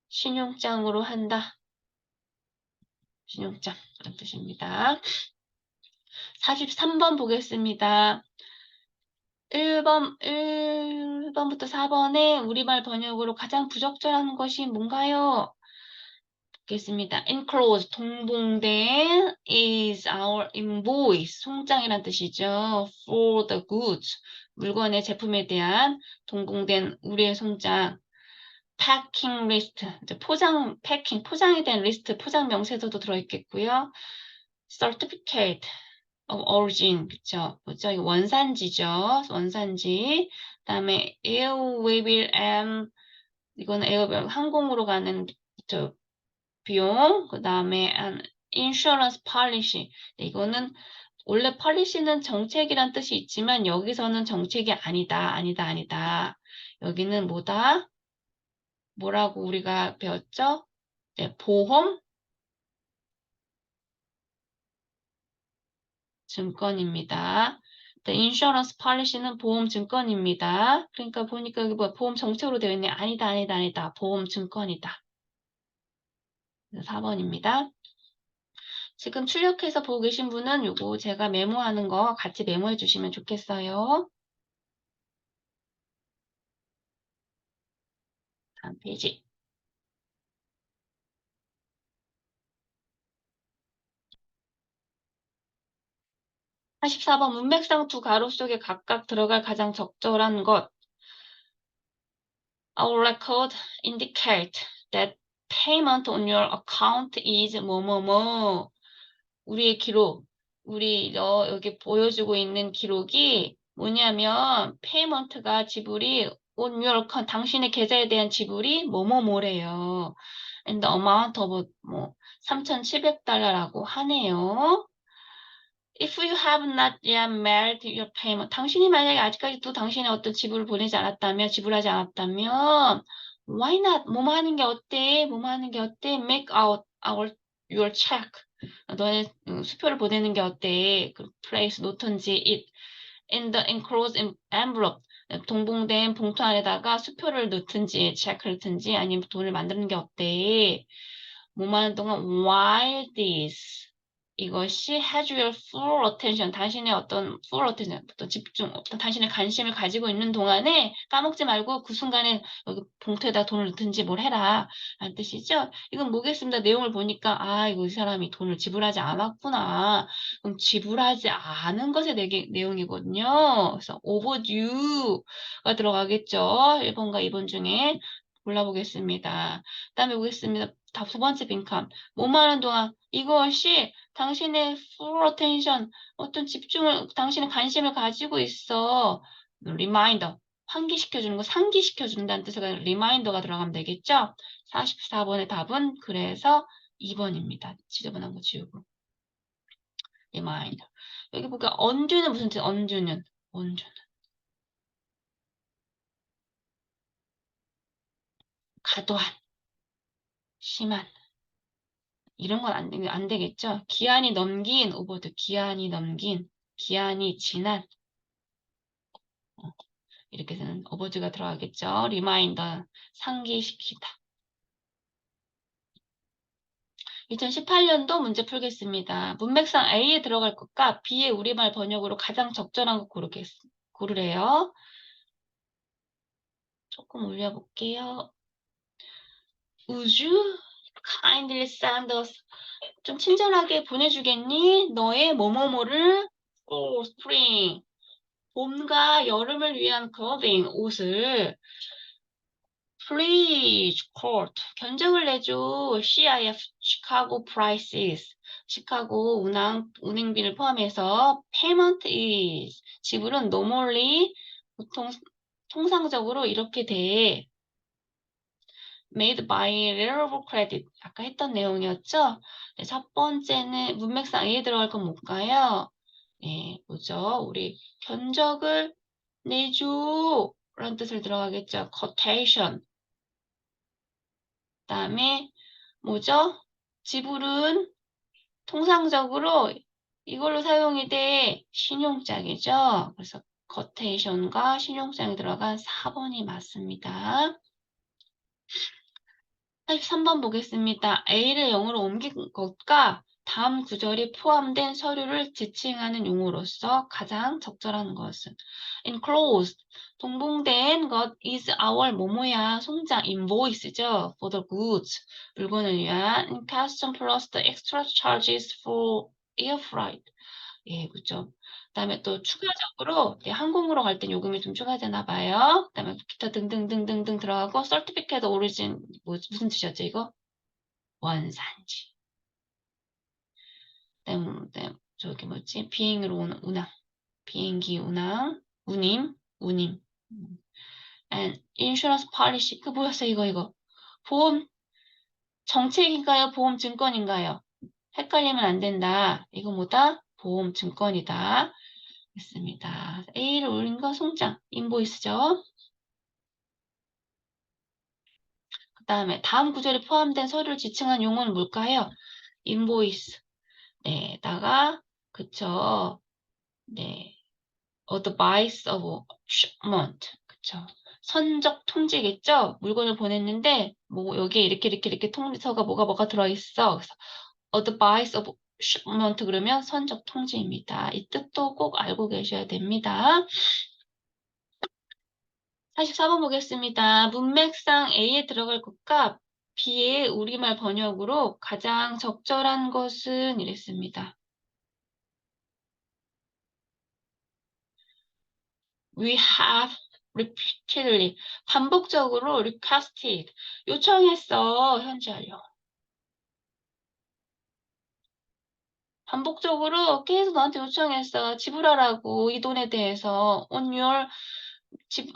신용장으로 한다. 신용장 그런 뜻입니다. 43번 보겠습니다. 1번부터 4번에 우리말 번역으로 가장 부적절한 것이 뭔가요? 보겠습니다. Enclosed, 동봉된 is our invoice, 송장이란 뜻이죠. For the goods, 물건의 제품에 대한 동봉된 우리의 송장. Packing list, 포장에 대한 리스트, 포장 명세서도 들어있겠고요. Certificate of origin, 그쵸? 뭐죠? 이거 원산지죠. 원산지. 그다음에 airwaybill and 이거는 에어비어 항공으로 가는 비용. 그다음에 insurance policy. 이거는 원래 policy는 정책이란 뜻이 있지만 여기서는 정책이 아니다. 여기는 뭐다? 뭐라고 우리가 배웠죠? 네, 보험 증권입니다. 인슈런스 팔리시는 보험 증권입니다. 그러니까 보니까 여기 뭐 보험 정책으로 되어 있네. 아니다. 보험 증권이다. 4번입니다. 지금 출력해서 보고 계신 분은 요거 제가 메모하는 거 같이 메모해 주시면 좋겠어요. 다음 페이지. 44번 문맥상 두 가로 속에 각각 들어갈 가장 적절한 것. Our record indicate that payment on your account is 뭐뭐뭐. 우리의 기록, 여기 보여주고 있는 기록이 뭐냐면 payment가 지불이 on your account, 당신의 계좌에 대한 지불이 뭐뭐뭐래요. And the amount of 3,700달러라고 하네요. If you have not yet made your payment, 당신이 만약에 아직까지도 당신의 어떤 지불을 지불하지 않았다면 Why not? 뭐뭐 하는 게 어때? 뭐뭐 하는 게 어때? Make out your check. 너의 수표를 보내는 게 어때? 그 place 놓던지 it in the enclosed envelope. 동봉된 봉투 안에다가 수표를 넣든지 체크를 넣든지 아니면 돈을 만드는 게 어때? 뭐뭐 하는 동안 while this 이것이 has your full attention 당신의 어떤 full attention 어떤 집중 어떤 당신의 관심을 가지고 있는 동안에 까먹지 말고 그 순간에 여기 봉투에다 돈을 넣든지 뭘 해라 라는 뜻이죠. 이건 뭐겠습니다. 내용을 보니까 아 이거 이 사람이 돈을 지불하지 않았구나. 그럼 지불하지 않은 것의 내용이거든요. 그래서 overdue가 들어가겠죠. 1번과 2번 중에 골라보겠습니다. 그다음에 보겠습니다. 두 번째 빈칸. 뭐뭐 하는 동안 이것이 당신의 full attention, 어떤 집중을, 당신의 관심을 가지고 있어. reminder, 환기시켜주는 거, 상기시켜준다는 뜻의 reminder가 들어가면 되겠죠? 44번의 답은 그래서 2번입니다. 지저분한 거 지우고. reminder. 여기 보니까 undue는 무슨 뜻? undue는. 과도한, 심한. 이런 건 안 되겠죠? 기한이 넘긴 오버드, 기한이 넘긴, 기한이 지난 이렇게 해서는 오버드가 들어가겠죠? 리마인더, 상기시키다. 2018년도 문제 풀겠습니다. 문맥상 A에 들어갈 것과 B의 우리말 번역으로 가장 적절한 것 고르래요. 조금 올려볼게요. Would you kindly send us 좀 친절하게 보내주겠니? 너의 뭐뭐뭐를 for spring 봄과 여름을 위한 clothing 옷을 please quote 견적을 내줘 CIF Chicago prices 시카고 운행비를 포함해서 payment is 지불은 normally 보통 통상적으로 이렇게 돼 made by reliable credit 아까 했던 내용이었죠. 네, 첫 번째는 문맥상 A에 들어갈 건 뭘까요? 네, 뭐죠? 우리 견적을 내줘 라는 뜻을 들어가겠죠. quotation 그다음에 뭐죠? 지불은 통상적으로 이걸로 사용이 돼 신용장이죠. 그래서 quotation과 신용장이 들어간 4번이 맞습니다. 83번 보겠습니다. A를 0으로 옮긴 것과 다음 구절이 포함된 서류를 지칭하는 용어로서 가장 적절한 것은 enclosed, 동봉된 것 is our 뭐뭐야 송장 invoice죠. for the goods, 물건을 위한 in custom plus the extra charges for air freight. 예, 그죠. 그다음에 또 추가적으로 항공으로 갈 땐 요금이 좀 추가되나 봐요. 그다음에 기타 등등등등등 들어가고 certificate origin 무슨 뜻이었죠 이거? 원산지. 그다음에 저기 뭐지? 비행으로 오는 운항, 비행기 운항, 운임. and insurance policy 그 뭐였어 이거? 보험 정책인가요? 보험 증권인가요? 헷갈리면 안 된다. 이거 뭐다? 보험 증권이다. 있습니다. A를 올린 거 송장, 인보이스죠. 그 다음에 다음 구절에 포함된 서류를 지칭한 용어는 뭘까요? 인보이스. 네다가 그쵸. 네, advice of shipment. 그쵸. 선적 통지겠죠? 물건을 보냈는데 뭐 여기에 이렇게 통지서가 뭐가 들어있어. 그래서 advice of shipment 그러면 선적 통지입니다. 이 뜻도 꼭 알고 계셔야 됩니다. 44번 보겠습니다. 문맥상 A에 들어갈 것과 B의 우리말 번역으로 가장 적절한 것은 이랬습니다. We have repeatedly 반복적으로 requested 요청했어 현지하려 반복적으로 계속 너한테 요청했어 지불하라고 이 돈에 대해서 on your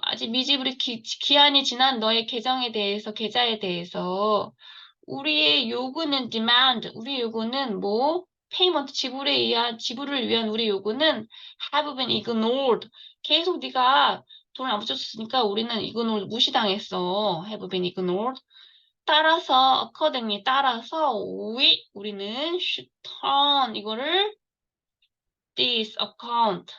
아직 미지불이 기한이 지난 너의 계좌에 대해서 우리의 요구는 demand, 우리 요구는 뭐 payment 지불을 위한 우리 요구는 have been ignored. 계속 네가 돈을 안 붙였으니까 우리는 ignored 무시당했어. have been ignored. 따라서 accordingly 따라서 우리는 should turn 이거를 this account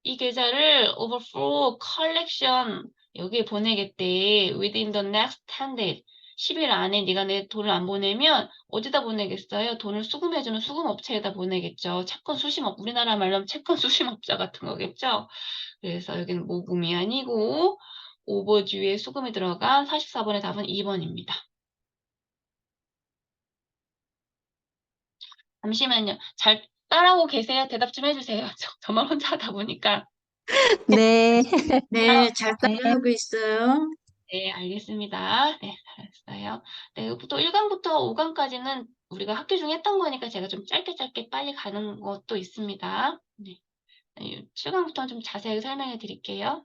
이 계좌를 overflow collection 여기에 보내겠대. within the next 10 days. 10일 안에 네가 내 돈을 안 보내면 어디다 보내겠어요? 돈을 수금해주는 수금업체에다 보내겠죠. 채권 수심업, 우리나라 말로 하면 채권 수심업자 같은 거겠죠. 그래서 여기는 모금이 아니고 오버듀에 수금이 들어간 44번의 답은 2번입니다. 잠시만요. 잘 따라오고 계세요? 대답 좀 해주세요. 저만 혼자 하다 보니까. 네. 네, 잘 따라하고 있어요. 네, 알겠습니다. 네, 잘했어요. 네, 또 1강부터 5강까지는 우리가 학교 중에 했던 거니까 제가 좀 짧게 빨리 가는 것도 있습니다. 네. 7강부터는 좀 자세하게 설명해 드릴게요.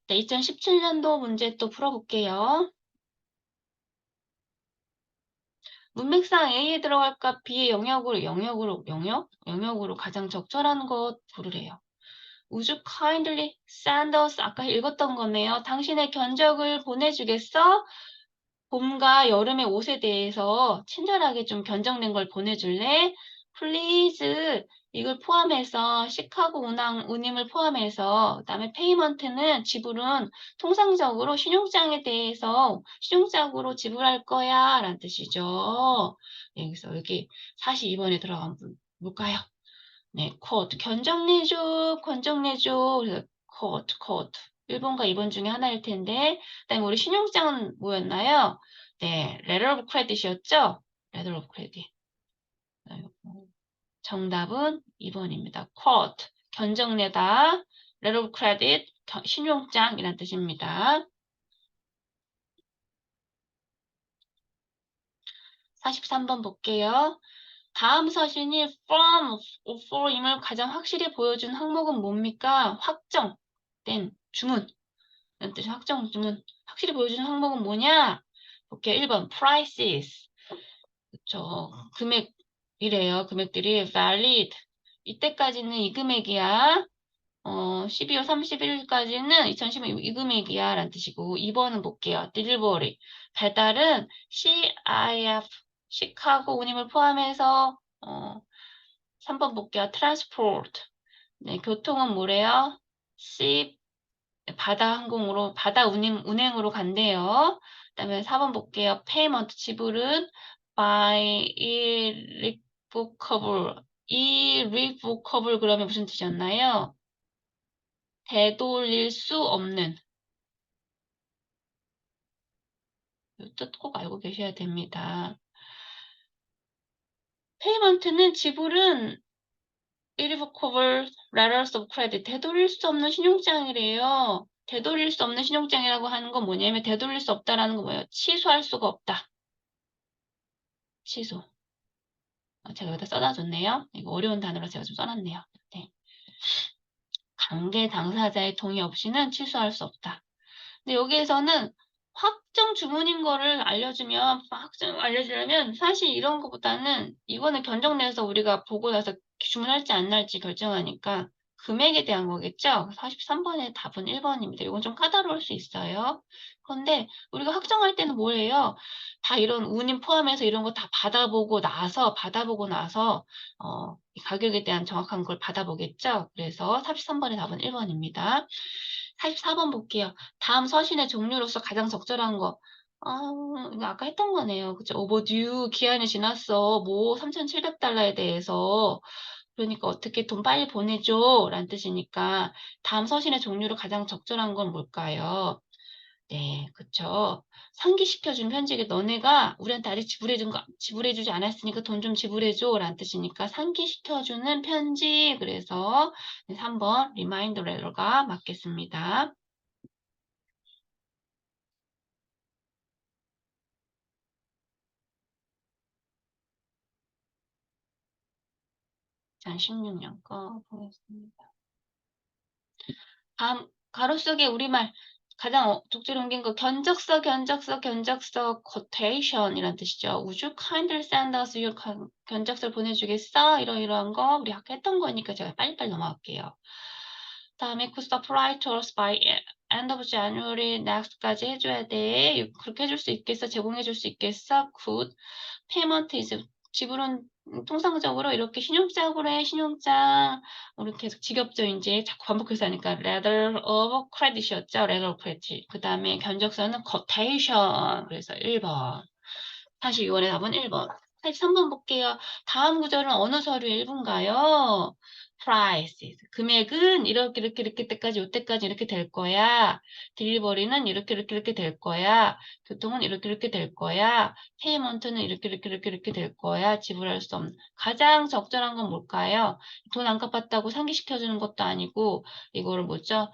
네, 2017년도 문제 또 풀어볼게요. 문맥상 A에 들어갈 값 B의 영역으로 가장 적절한 것 고르래요. Would you kindly send us 아까 읽었던 거네요. 당신의 견적을 보내주겠어? 봄과 여름의 옷에 대해서 친절하게 좀 견적낸 걸 보내줄래? Please 이걸 포함해서 시카고 운임을 포함해서 그다음에 페이먼트는 지불은 통상적으로 신용장에 대해서 신용장으로 지불할 거야 라는 뜻이죠. 여기서 여기 42번에 들어간 분 뭘까요? 네, quote 견적 내줘 그래서 quote 1번과 2번 중에 하나일 텐데 그다음에 우리 신용장은 뭐였나요? 네, letter of credit이었죠? letter of credit. 정답은 2번입니다. quote 견적내다 letter of credit 신용장이란 뜻입니다. 43번 볼게요. 다음 서신이 from, for임을 가장 확실히 보여준 항목은 뭡니까? 확정된 주문. 이런 뜻이 확정 주문. 확실히 보여주는 항목은 뭐냐? 볼게요. 1번 prices. 그쵸. 금액이래요. 금액들이 valid. 이때까지는 이 금액이야. 12월 31일까지는 2015년 이 금액이야 라는 뜻이고 2번은 볼게요. delivery. 배달은 CIF 시카고 운임을 포함해서 3번 볼게요. transport. 네, 교통은 뭐래요? ship 바다 항공으로 바다 운행으로 간대요. 그다음에 4번 볼게요. payment 지불은 by irrevocable. irrevocable 그러면 무슨 뜻이었나요? 되돌릴 수 없는. 이 뜻 꼭 알고 계셔야 됩니다. payment는 지불은 irrevocable letters of credit 되돌릴 수 없는 신용장이래요. 되돌릴 수 없는 신용장이라고 하는 건 뭐냐면 되돌릴 수 없다라는 건 뭐예요? 취소할 수가 없다. 취소. 제가 여기다 써놔줬네요. 이거 어려운 단어로 제가 좀 써놨네요. 네. 관계 당사자의 동의 없이는 취소할 수 없다. 근데 여기에서는 확정 주문인 거를 알려주려면 사실 이런 것보다는 이거는 견적 내에서 우리가 보고 나서 주문할지 안 할지 결정하니까 금액에 대한 거겠죠? 43번의 답은 1번입니다. 이건 좀 까다로울 수 있어요. 그런데 우리가 확정할 때는 뭐예요? 다 이런 운임 포함해서 이런 거 다 받아보고 나서 이 가격에 대한 정확한 걸 받아보겠죠? 그래서 43번의 답은 1번입니다. 44번 볼게요. 다음 서신의 종류로서 가장 적절한 거. 이거 아까 했던 거네요. 그죠? overdue 기한이 지났어. 뭐 3,700달러에 대해서. 그러니까 어떻게 돈 빨리 보내줘 라는 뜻이니까 다음 서신의 종류로 가장 적절한 건 뭘까요? 네, 그쵸. 상기시켜준 편지게 너네가 우리한테 아직 지불해주지 않았으니까 돈 좀 지불해줘 라는 뜻이니까 상기시켜주는 편지. 그래서 3번 reminder letter가 맞겠습니다. 자, 16년 거 보겠습니다. 다음 가로 속에 우리말 가장 독재로 옮긴 거 견적서 quotation 이란 뜻이죠. Would you kindly send us your 견적서를 보내주겠어? 이러이러한 거 우리 아까 했던 거니까 제가 빨리빨리 넘어갈게요. 다음에 could supply to us by end of January next까지 해줘야 돼. 그렇게 해줄 수 있겠어? 제공해줄 수 있겠어? could. payment is 지불은 통상적으로 이렇게 신용장으로 해. 신용장. 우리 계속 지겹죠. 이제 자꾸 반복해서 하니까 letter of credit이었죠. letter of credit. 그 다음에 견적서는 quotation. 그래서 1번. 42번의 답은 1번. 43번 볼게요. 다음 구절은 어느 서류 일부인가요? prices. 금액은 이렇게 때까지 요때까지 이렇게 될 거야. 딜리버리는 이렇게 될 거야. 교통은 이렇게 될 거야. 페이먼트는 이렇게 될 거야. 지불할 수 없는. 가장 적절한 건 뭘까요? 돈 안 갚았다고 상기시켜주는 것도 아니고 이거를 뭐죠?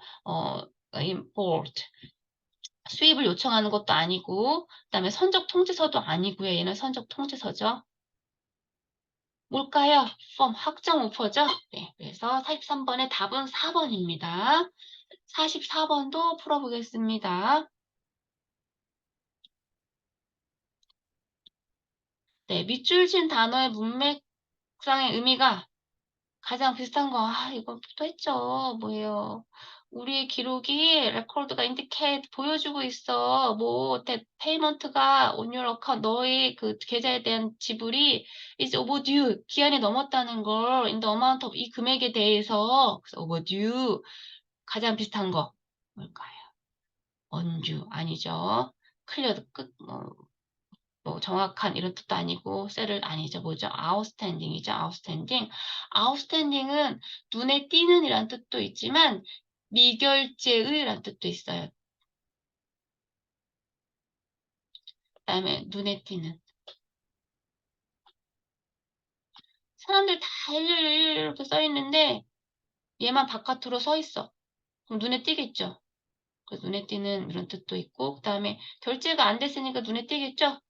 import. 수입을 요청하는 것도 아니고 그다음에 선적 통지서도 아니고요. 얘는 선적 통지서죠. 뭘까요? form 확정 오퍼죠. 네, 그래서 43번의 답은 4번입니다. 44번도 풀어보겠습니다. 네, 밑줄 친 단어의 문맥상의 의미가 가장 비슷한 거, 이건 또 했죠. 뭐예요? 우리의 기록이 레코드가 indicate 보여주고 있어. 뭐 payment가 on your account 너의 그 계좌에 대한 지불이 is overdue 기한이 넘었다는 걸 in the amount of 이 금액에 대해서 그래서 overdue 가장 비슷한 거 뭘까요? undue 아니죠. cleared 끝 뭐 정확한 이런 뜻도 아니고 셀을 아니죠. 뭐죠? outstanding이죠. outstanding. outstanding은 눈에 띄는 이란 뜻도 있지만 미결제의란 뜻도 있어요. 그다음에 눈에 띄는. 사람들 다 일일이 이렇게 써 있는데 얘만 바깥으로 서 있어. 그럼 눈에 띄겠죠. 그래서 눈에 띄는 이런 뜻도 있고 그다음에 결제가 안 됐으니까 눈에 띄겠죠.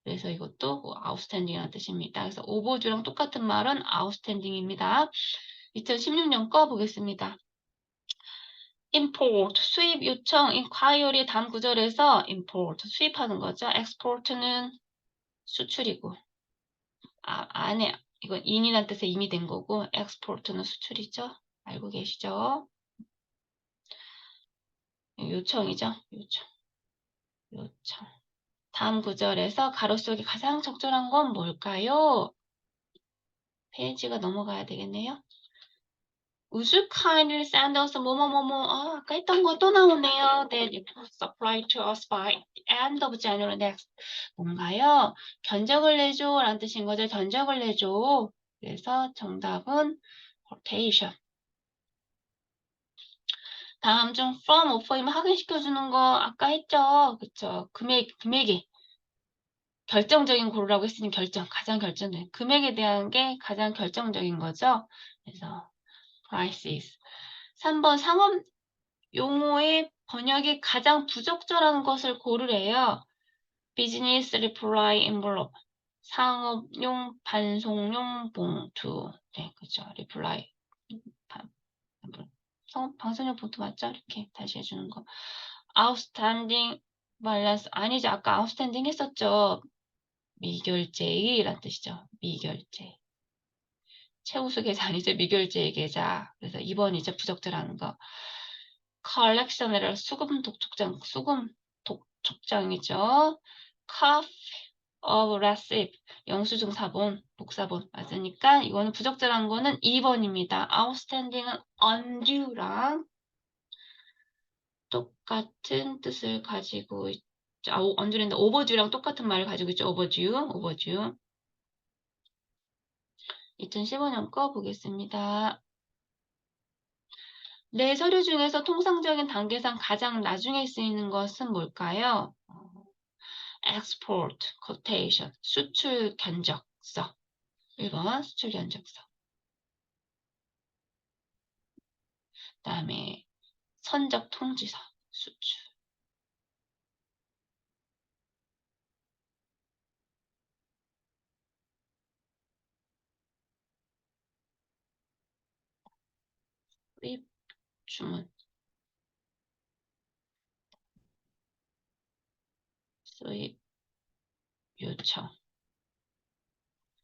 그래서 이것도 outstanding이라는 뜻입니다. 그래서 overdue랑 똑같은 말은 outstanding입니다. 2016년 거 보겠습니다. import 수입 요청 inquiry 다음 구절에서 import 수입하는 거죠. export는 수출이고 안에 이건 in이란 뜻에 이미 된 거고 export는 수출이죠. 알고 계시죠? 요청이죠. 요청. 다음 구절에서 가로 속에 가장 적절한 건 뭘까요? 페이지가 넘어가야 되겠네요. Would you kindly send us 뭐뭐뭐뭐 아까 했던 거 또 나오네요. That you supply to us by end of January next. 뭔가요? 견적을 내줘 라는 뜻인 거죠. 견적을 내줘. 그래서 정답은 quotation. 다음 중 from offer이면 확인시켜주는 거 아까 했죠. 그쵸? 금액이 결정적인 고르라고 했으니 가장 결정적인 금액에 대한 게 가장 결정적인 거죠. 그래서 prices. 3번 상업 용어의 번역이 가장 부적절한 것을 고르래요. Business reply envelope. 상업용 반송용 봉투. 네, 그죠. reply. 방송용 봉투 맞죠? 이렇게 다시 해주는 거. outstanding balance. 아니죠. 아까 outstanding 했었죠. 미결제의란 뜻이죠. 미결제. 최우수 계좌 아니죠. 미결제의 계좌. 그래서 2번이죠. 부적절한 거. collection error 수금 독촉장이죠. cough of receipt 영수증 사본 복사본 맞으니까 이거는 부적절한 거는 2번입니다. outstanding은 undue랑 똑같은 뜻을 가지고 있죠. undue인데 overdue랑 똑같은 말을 가지고 있죠. overdue. 2015년 거 보겠습니다. 내 서류 중에서 통상적인 단계상 가장 나중에 쓰이는 것은 뭘까요? export, quotation, 수출 견적서. 1번 수출 견적서. 그다음에 선적 통지서, 수출. 수입 주문, 수입 요청.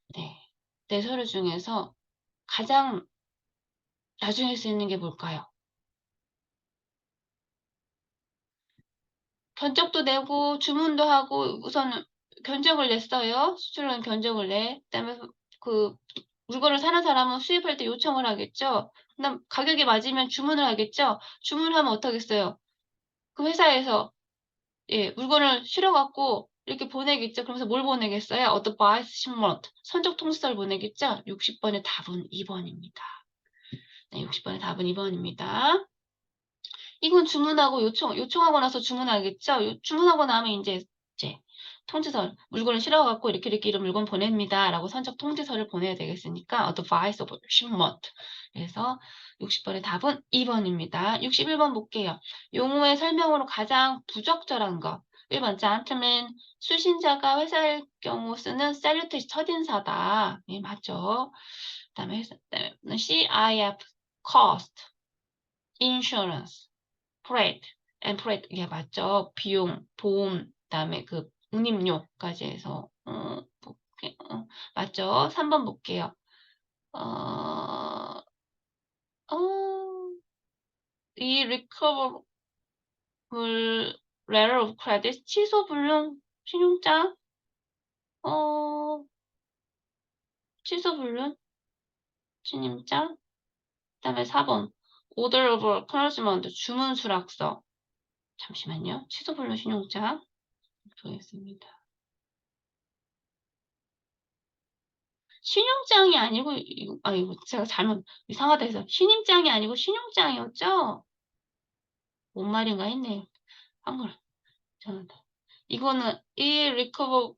네. 내 서류 중에서 가장 나중에 쓰이는 게 뭘까요? 견적도 내고 주문도 하고 우선 견적을 냈어요. 수출은 견적을 내. 그다음에 그 물건을 사는 사람은 수입할 때 요청을 하겠죠. 그다음 가격이 맞으면 주문을 하겠죠. 주문하면 어떡하겠어요? 그 회사에서 물건을 실어 갖고 이렇게 보내겠죠. 그러면서 뭘 보내겠어요? Advice shipment, 선적 통지서를 보내겠죠. 60번의 답은 2번입니다. 네, 60번의 답은 2번입니다. 이건 주문하고 요청하고 나서 주문하겠죠. 주문하고 나면 이제 통지서, 물건을 실어 갖고 이렇게 이런 물건 보냅니다라고 선적 통지서를 보내야 되겠으니까 Advice of shipment. 그래서 60번의 답은 2번입니다. 61번 볼게요. 용어의 설명으로 가장 부적절한 것. 1번 gentleman, 수신자가 회사일 경우 쓰는 salutation 첫인사다. 네, 맞죠. 그다음에 CIF, cost, insurance, freight, and freight. 이게 맞죠. 비용, 보험, 그다음에 그 운임료까지 해서 맞죠. 3번 볼게요. 이 recoverable letter of credit, 취소 불능 신용장, 취소 불능 신용장. 그다음에 4번 order of acknowledgement, 주문 수락서. 잠시만요. 취소 불능 신용장 보겠습니다. 신용장이 아니고 이거 제가 잘못 이상하다 해서 신임장이 아니고 신용장이었죠? 뭔 말인가 했네요. 한글 이상하다. 이거는 irrevocable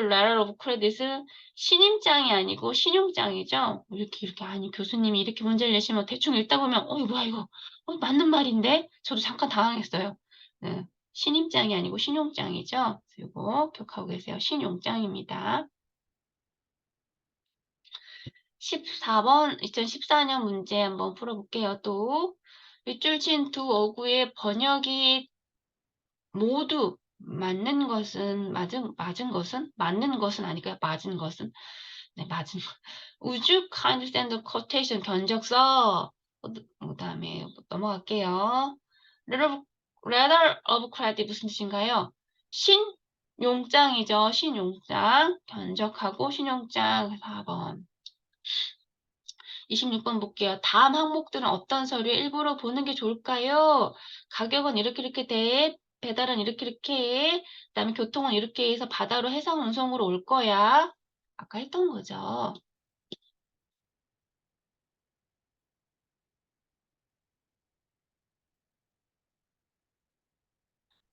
letter of credit은 신임장이 아니고 신용장이죠. 이렇게 아니 교수님이 이렇게 문제를 내시면 대충 읽다 보면 뭐야 이거 맞는 말인데 저도 잠깐 당황했어요. 네, 신임장이 아니고 신용장이죠. 이거 기억하고 계세요. 신용장입니다. 14번 2014년 문제 한번 풀어볼게요. 또 밑줄 친 두 어구의 번역이 모두 맞는 것은 맞는 것은 아니고요. 맞은 것은 네, 맞은 것. Would you kind of send a quotation 견적서 그다음에 넘어갈게요. letter of credit 무슨 뜻인가요? 신용장이죠. 신용장 견적하고 신용장 4번. 26번 볼게요. 다음 항목들은 어떤 서류에 일부러 보는 게 좋을까요? 가격은 이렇게 돼. 배달은 이렇게 해. 그다음에 교통은 이렇게 해서 바다로 해상 운송으로 올 거야. 아까 했던 거죠.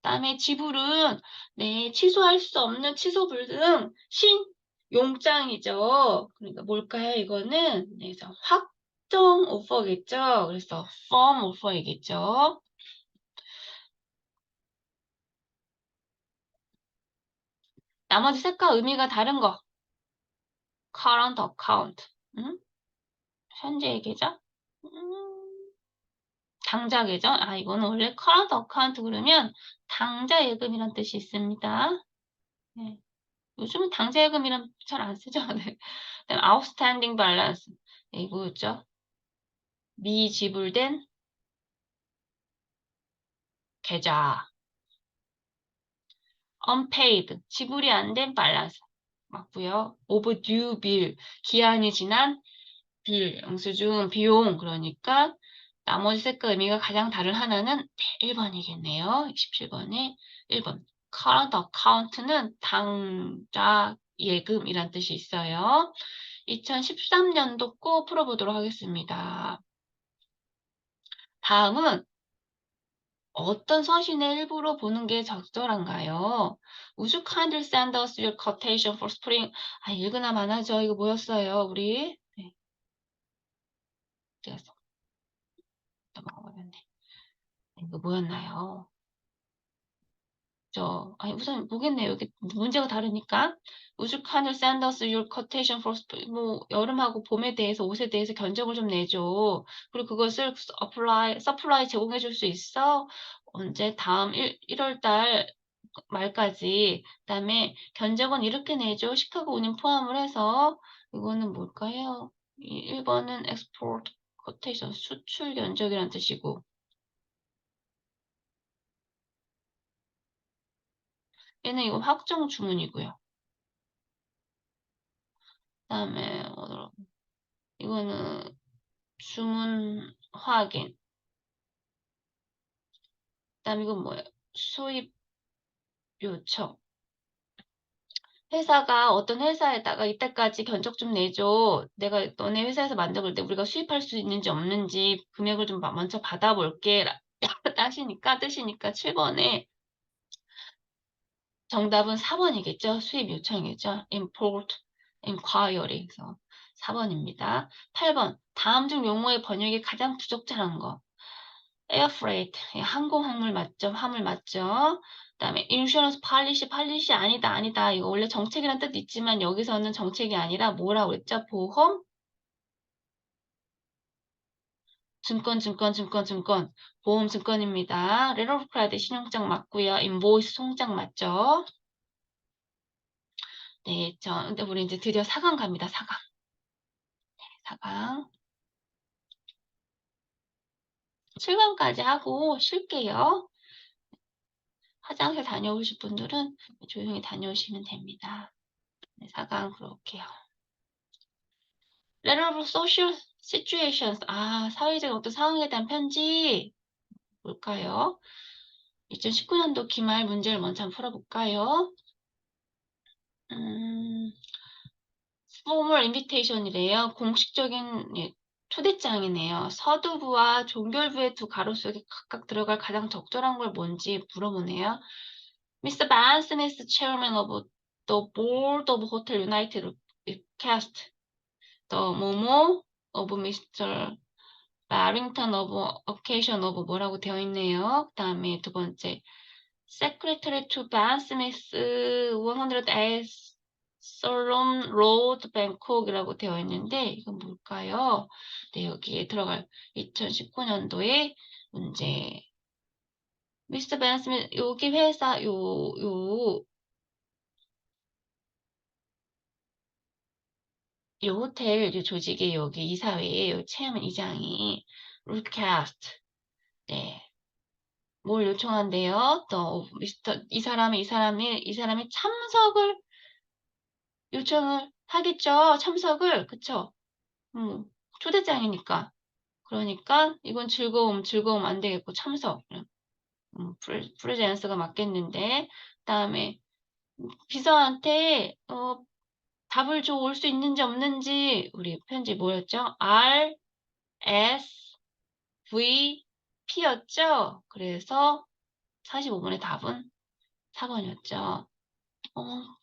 그다음에 지불은 취소할 수 없는 취소 불등 신용장이죠. 그러니까 뭘까요? 이거는 그래서 확정 오퍼겠죠. 그래서 firm offer이겠죠. 나머지 색과 의미가 다른 거. current account. 현재 계좌? 당좌 계좌? 이거는 원래 current account 그러면 당좌 예금이란 뜻이 있습니다. 네. 요즘은 당좌 예금이란 잘 안 쓰죠. 네. 그다음 outstanding balance. 네, 이거였죠. 미지불된 계좌. unpaid. 지불이 안 된 balance. 맞고요. overdue bill. 기한이 지난 빌, 영수증, 비용. 그러니까 나머지 색과 의미가 가장 다른 하나는 1번이겠네요. 27번에 1번. current account는 당좌 예금이란 뜻이 있어요. 2013년도 꼭 풀어보도록 하겠습니다. 다음은 어떤 서신의 일부러 보는 게 적절한가요? Would you kindly send us your quotation for spring? 읽으나 마나죠. 이거 뭐였어요, 우리? 네. 그래서 넘어가겠네. 이거 뭐였나요? 우선 보겠네요. 여기 문제가 다르니까. Would you kindly send us your quotation for spring? 여름하고 봄에 대해서, 옷에 대해서 견적을 좀 내줘. 그리고 그것을 supply 제공해 줄 수 있어? 언제? 다음 1월 달 말까지. 그다음에 견적은 이렇게 내줘. 시카고 운임 포함을 해서. 이거는 뭘까요? 1번은 export quotation, 수출 견적이란 뜻이고. 얘는 이거 확정 주문이고요. 그다음에 이거는 주문 확인. 그다음에 이건 뭐예요? 수입 요청. 회사가 어떤 회사에다가 이때까지 견적 좀 내줘. 내가 너네 회사에서 만들고 때 우리가 수입할 수 있는지 없는지 금액을 좀 먼저 받아볼게. 뜻이니까 7번에 정답은 4번이겠죠. 수입 요청이겠죠. import inquiry. 그래서 4번입니다. 8번. 다음 중 용어의 번역이 가장 부적절한 거. air freight. 항공 화물 맞죠? 화물 맞죠? 그다음에 insurance policy 아니다. 이거 원래 정책이란 뜻 있지만 여기서는 정책이 아니라 뭐라고 그랬죠? 보험? 증권. 보험 증권입니다. letter of credit 신용장 맞고요. invoice 송장 맞죠? 네, 근데 우리 이제 드디어 4강 갑니다. 4강. 4강. 7강까지 하고 쉴게요. 화장실 다녀오실 분들은 조용히 다녀오시면 됩니다. 네, 4강 그럴게요. Letter of social situations. 사회적 어떤 상황에 대한 편지. 뭘까요? 2019년도 기말 문제를 먼저 한번 풀어볼까요? formal invitation이래요. 공식적인 초대장이네요. 서두부와 종결부의 두 가로 속에 각각 들어갈 가장 적절한 걸 뭔지 물어보네요. Mr. Ban Smith, chairman of the board of Hotel United, cast the Momo of Mr. Barrington of occasion of 뭐라고 되어 있네요. 그 다음에 두 번째 Secretary to Ban Smith 100S Solomon Road Bangkok이라고 되어 있는데 이건 뭘까요? 네, 여기에 들어갈 2019년도의 문제. 미스터 벤 스미스 여기 회사 요 호텔 요 조직의 여기 이사회의 요 체어맨 이장이 루캐스트 네. 뭘 요청한대요? 또 이 사람이 참석을 요청을 하겠죠. 참석을 그쵸? 초대장이니까. 그러니까 이건 즐거움 안 되겠고 참석. 프레젠스가 맞겠는데. 그다음에 비서한테 답을 줘 올 수 있는지 없는지 우리 편지 뭐였죠? R, S, V, P였죠? 그래서 45번의 답은 4번이었죠.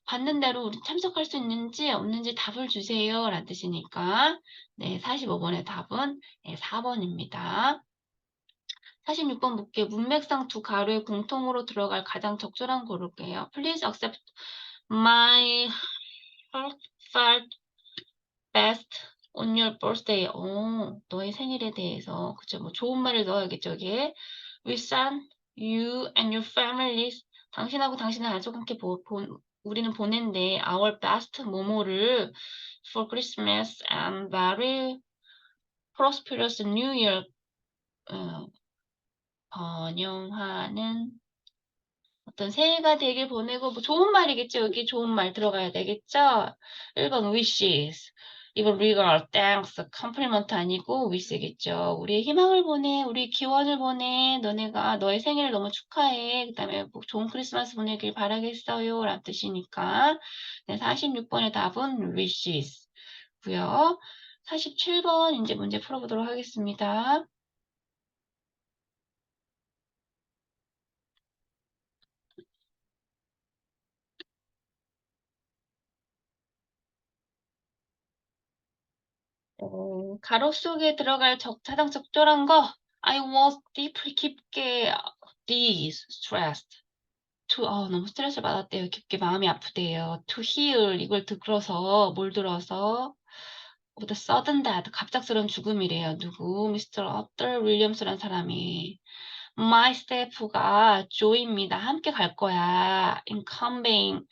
받는 대로 우리 참석할 수 있는지 없는지 답을 주세요. 라는 뜻이니까 네, 45번의 답은 4번입니다. 46번 볼게요. 문맥상 두 가로에 공통으로 들어갈 가장 적절한 고를게요. Please accept my heartfelt best on your birthday. 너의 생일에 대해서 그쵸? 뭐 좋은 말을 넣어야겠죠. 여기에 We send you and your families. 당신하고 당신의 가족과 함께 우리는 보낸데 our best 모모를 for Christmas and very prosperous New Year 번영하는 어떤 새해가 되길 보내고 뭐 좋은 말이겠죠. 여기 좋은 말 들어가야 되겠죠. 1번 wishes, 2번 regard, thanks, compliment 아니고 wish겠죠. 우리의 희망을 보내, 우리 기원을 보내, 너네가 너의 생일을 너무 축하해. 그 다음에 뭐 좋은 크리스마스 보내길 바라겠어요. 라는 뜻이니까 네, 46번의 답은 wishes 고요. 47번 이제 문제 풀어보도록 하겠습니다. 가로 속에 들어갈 가장 적절한 거 I was deeply 깊게 distressed 너무 스트레스를 받았대요. 깊게 마음이 아프대요. To hear 이걸 들어서 뭘 들어서 with a sudden death 갑작스러운 죽음이래요. 누구? Mr. Arthur Williams라는 사람이 My staff가 join입니다. 함께 갈 거야. In conveying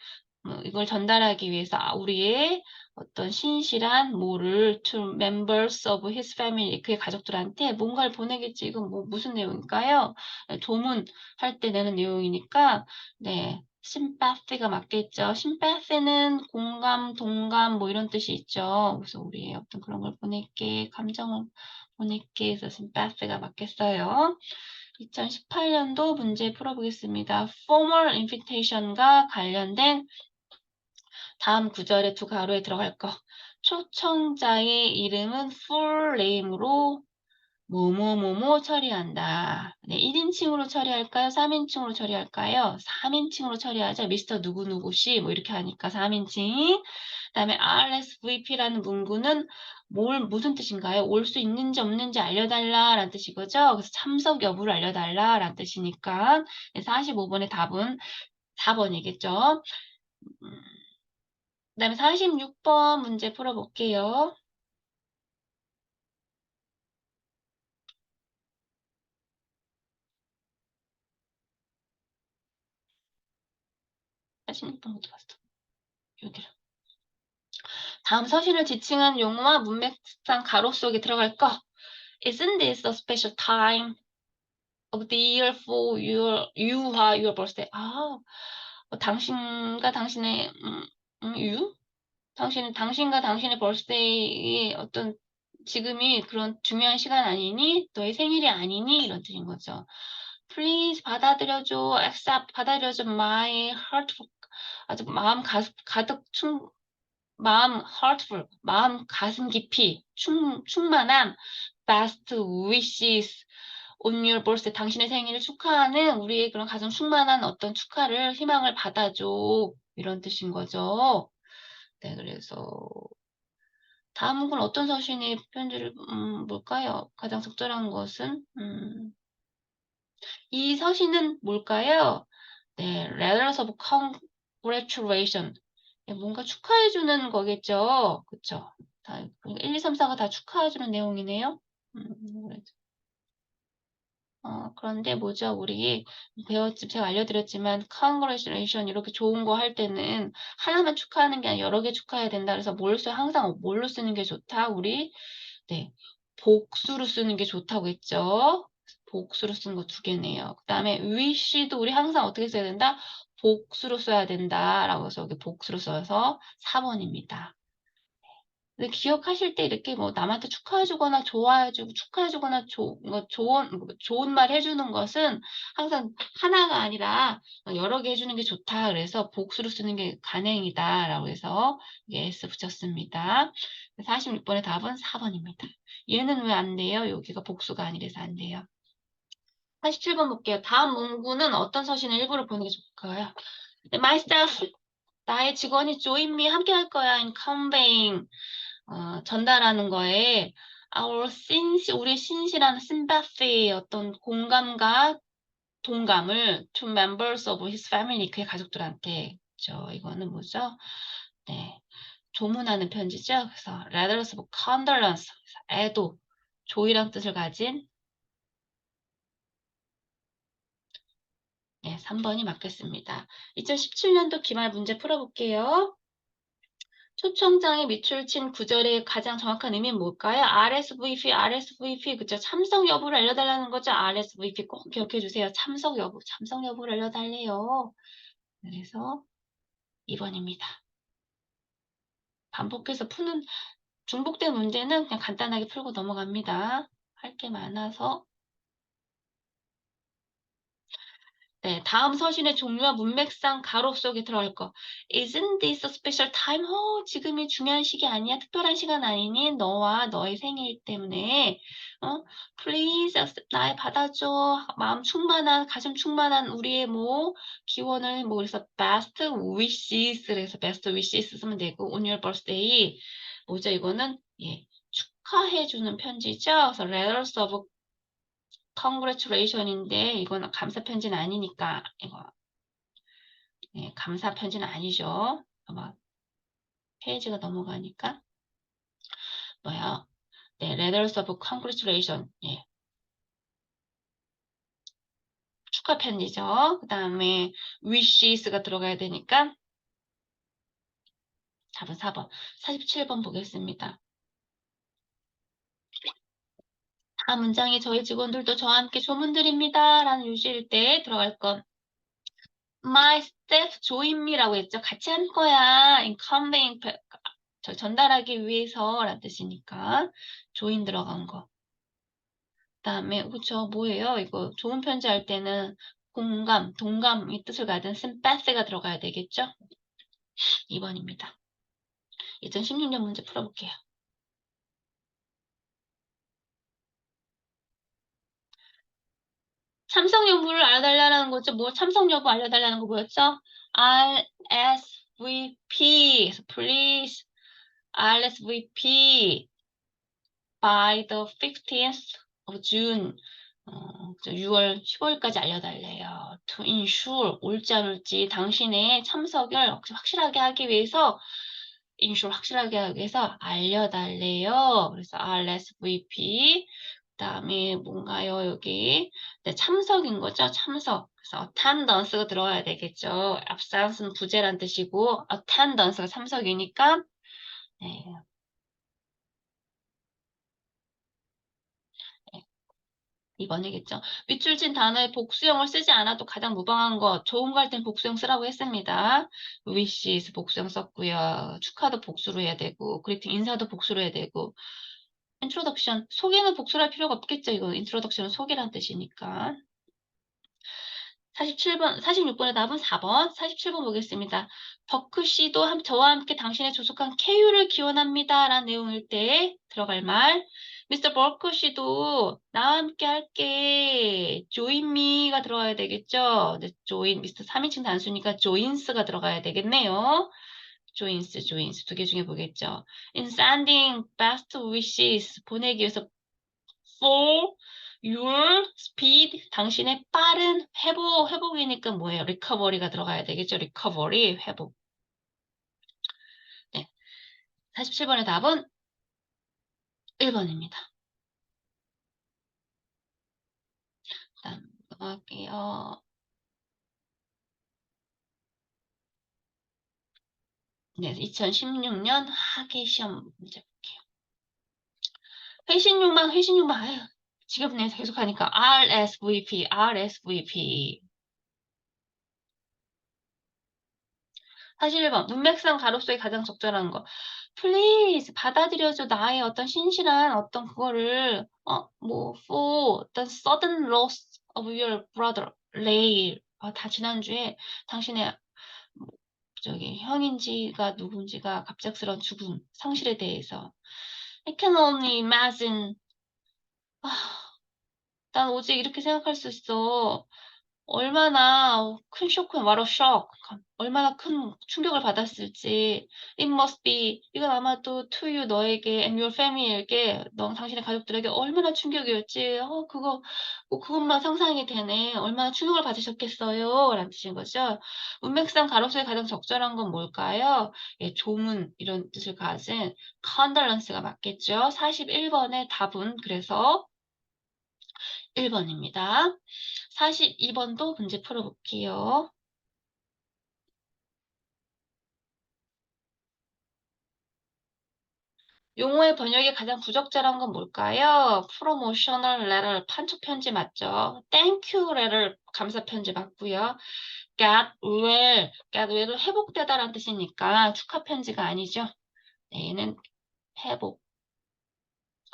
이걸 전달하기 위해서 우리의 어떤 신실한 뭐를 to members of his family 그의 가족들한테 뭔가를 보내겠지. 이건 뭐 무슨 내용일까요? 조문할 때 내는 내용이니까 네 sympathy가 맞겠죠. sympathy는 공감, 동감 뭐 이런 뜻이 있죠. 그래서 우리 어떤 그런 걸 보낼게, 감정을 보낼게 해서 sympathy가 맞겠어요. 2018년도 문제 풀어보겠습니다. formal invitation과 관련된 다음 구절의 두 가로에 들어갈 거. 초청자의 이름은 full name으로 뭐뭐뭐뭐 처리한다. 네, 1인칭으로 처리할까요? 3인칭으로 처리할까요? 3인칭으로 처리하죠. 미스터 누구누구씨 뭐 이렇게 하니까 3인칭. 그다음에 RSVP라는 문구는 무슨 뜻인가요? 올 수 있는지 없는지 알려달라라는 뜻이거죠. 그래서 참석 여부를 알려달라라는 뜻이니까 45번의 답은 4번이겠죠. 그다음에 46번 문제 풀어볼게요. 사십육 번 어디 갔어? 여기로. 다음 서신을 지칭한 용어와 문맥상 가로 속에 들어갈 거. Isn't this a special time of the year for you와 your birthday? 당신과 당신의 you? 당신과 당신의 birthday의 어떤 지금이 그런 중요한 시간 아니니? 너의 생일이 아니니? 이런 뜻인 거죠. Please 받아들여줘, accept 받아들여줘, my heartful 아주 가득 heartful, 마음 가슴 깊이 충만한 best wishes on your birthday, 당신의 생일을 축하하는 우리의 그런 가슴 충만한 어떤 축하를, 희망을 받아줘. 이런 뜻인 거죠. 네, 그래서 다음 건 어떤 서신의 편지를 뭘까요? 가장 적절한 것은 이 서신은 뭘까요? 네, letters of congratulation. 네, 뭔가 축하해주는 거겠죠. 그쵸? 1, 2, 3, 4가 다 축하해주는 내용이네요. 그런데 뭐죠? 우리 제가 알려드렸지만 congratulation 이렇게 좋은 거 할 때는 하나만 축하하는 게 아니라 여러 개 축하해야 된다. 그래서 항상 뭘로 쓰는 게 좋다? 우리 네, 복수로 쓰는 게 좋다고 했죠. 복수로 쓴 거 두 개네요. 그 다음에 wish도 우리 항상 어떻게 써야 된다? 복수로 써야 된다라고 해서 여기 복수로 써서 4번입니다. 근데 기억하실 때 이렇게 뭐 남한테 축하해주거나 좋아해주고 축하해주거나 좋은 말 해주는 것은 항상 하나가 아니라 여러 개 해주는 게 좋다. 그래서 복수로 쓰는 게 간행이다라고 해서 S 붙였습니다. 46번의 답은 4번입니다. 얘는 왜 안 돼요? 여기가 복수가 아니라서 안 돼요. 47번 볼게요. 다음 문구는 어떤 서신의 일부를 보는 게 좋을까요? Myself, 나의 직원이 join me 함께 할 거야. in conveying 전달하는 거에 우리의 신실한 sympathy, 어떤 공감과 동감을 to members of his family, 그의 가족들한테. 이거는 뭐죠? 네, 조문하는 편지죠. 그래서 letters of condolence, 애도, 조의란 뜻을 가진 3번이 맞겠습니다. 2017년도 기말 문제 풀어볼게요. 초청장에 밑줄 친 구절의 가장 정확한 의미는 뭘까요? RSVP, 그쵸? 참석 여부를 알려달라는 거죠? RSVP 꼭 기억해 주세요. 참석 여부를 알려달래요. 그래서 2번입니다. 반복해서 푸는 중복된 문제는 그냥 간단하게 풀고 넘어갑니다. 할 게 많아서. 네, 다음 서신의 종류와 문맥상 가로 속에 들어갈 거. Isn't this a special time? 지금이 중요한 시기 아니야? 특별한 시간 아니니? 너와 너의 생일 때문에. Please, 나의 받아줘. 가슴 충만한 우리의 기원을 그래서 best wishes, 그래서 best wishes 쓰면 되고, on your birthday. 뭐죠, 이거는? 예, 축하해주는 편지죠? 그래서 letters of congratulation인데 이거는 감사 편지는 아니니까 이거 감사 편지는 아니죠. 아마 페이지가 넘어가니까 뭐야? 네, letters of congratulation. 예. 축하 편지죠. 그 다음에 wishes가 들어가야 되니까 답은 4번. 47번 보겠습니다. 다음 문장에 저희 직원들도 저와 함께 조문드립니다. 라는 유시일 때 들어갈 건 My staff join me라고 했죠. 같이 할 거야. in conveying 전달하기 위해서 라는 뜻이니까 join 들어간 거. 그다음에 그쵸 뭐예요? 이거 좋은 편지 할 때는 공감, 동감 이 뜻을 가진 sympathy가 들어가야 되겠죠? 2번입니다. 2016년 문제 풀어볼게요. 참석 여부를 알려달라는 거죠. 뭐 참석 여부 알려달라는 거 뭐였죠? RSVP. 그래서 please RSVP by the 15th of June. 6월 15일까지 알려달래요. To ensure 올지 안 올지 당신의 참석을 확실하게 하기 위해서 ensure 확실하게 하기 위해서 알려달래요. 그래서 RSVP 그다음에 뭔가요 여기 네, 참석인 거죠. 참석. 그래서 attendance가 들어가야 되겠죠. absence는 부재란 뜻이고 attendance가 참석이니까 네, 2번이겠죠. 밑줄 친 단어의 복수형을 쓰지 않아도 가장 무방한 것, 좋은 거 할 땐 복수형 쓰라고 했습니다. wishes 복수형 썼고요. 축하도 복수로 해야 되고, 그리팅 인사도 복수로 해야 되고, introduction 소개는 복수를 할 필요가 없겠죠. 이거 introduction은 소개란 뜻이니까. 47번, 46번의 답은 4번, 47번 보겠습니다. 버크 씨도 저와 함께 당신의 조속한 쾌유를 기원합니다. 라는 내용일 때 들어갈 말. 미스터 버크 씨도 나와 함께 할게. join me가 들어가야 되겠죠. 네, join, 미스터 3인칭 단수니까 joins가 들어가야 되겠네요. joins 두 개 중에 보겠죠. in sending best wishes 보내기 위해서 for your speed 당신의 빠른 회복이니까 뭐예요? recovery가 들어가야 되겠죠? recovery 회복. 네. 47번의 답은 1번입니다. 다음 넘어갈게요. 네, 2016년 학예 시험 문제 볼게요. 회신욕망, 아유, 지금 내에서 계속 하니까 RSVP. 41번, 문맥상 가로 속에 가장 적절한 거. Please, 받아들여줘. 나의 어떤 신실한 어떤 그거를, for the sudden loss of your brother, 레일. 다 지난주에 당신의, 뭐, 형인지가 누군지가 갑작스러운 죽음, 상실에 대해서. I can only imagine. 아, 난 오직 이렇게 생각할 수 있어. 얼마나 큰 쇼크야, what a shock. 얼마나 큰 충격을 받았을지. It must be. 이건 아마도 to you, 너에게, and your family에게, 당신의 가족들에게 얼마나 충격이었지. 그것만 상상이 되네. 얼마나 충격을 받으셨겠어요. 라는 뜻인 거죠. 문맥상 가로수에 가장 적절한 건 뭘까요? 예, 조문, 이런 뜻을 가진 condolence가 맞겠죠. 41번의 답은 그래서 1번입니다. 42번도 문제 풀어볼게요. 용어의 번역에 가장 부적절한 건 뭘까요? 프로모셔널 레터, 판촉 편지 맞죠? 땡큐 레터, 감사 편지 맞고요. get well은 회복되다라는 뜻이니까 축하 편지가 아니죠. 네, 얘는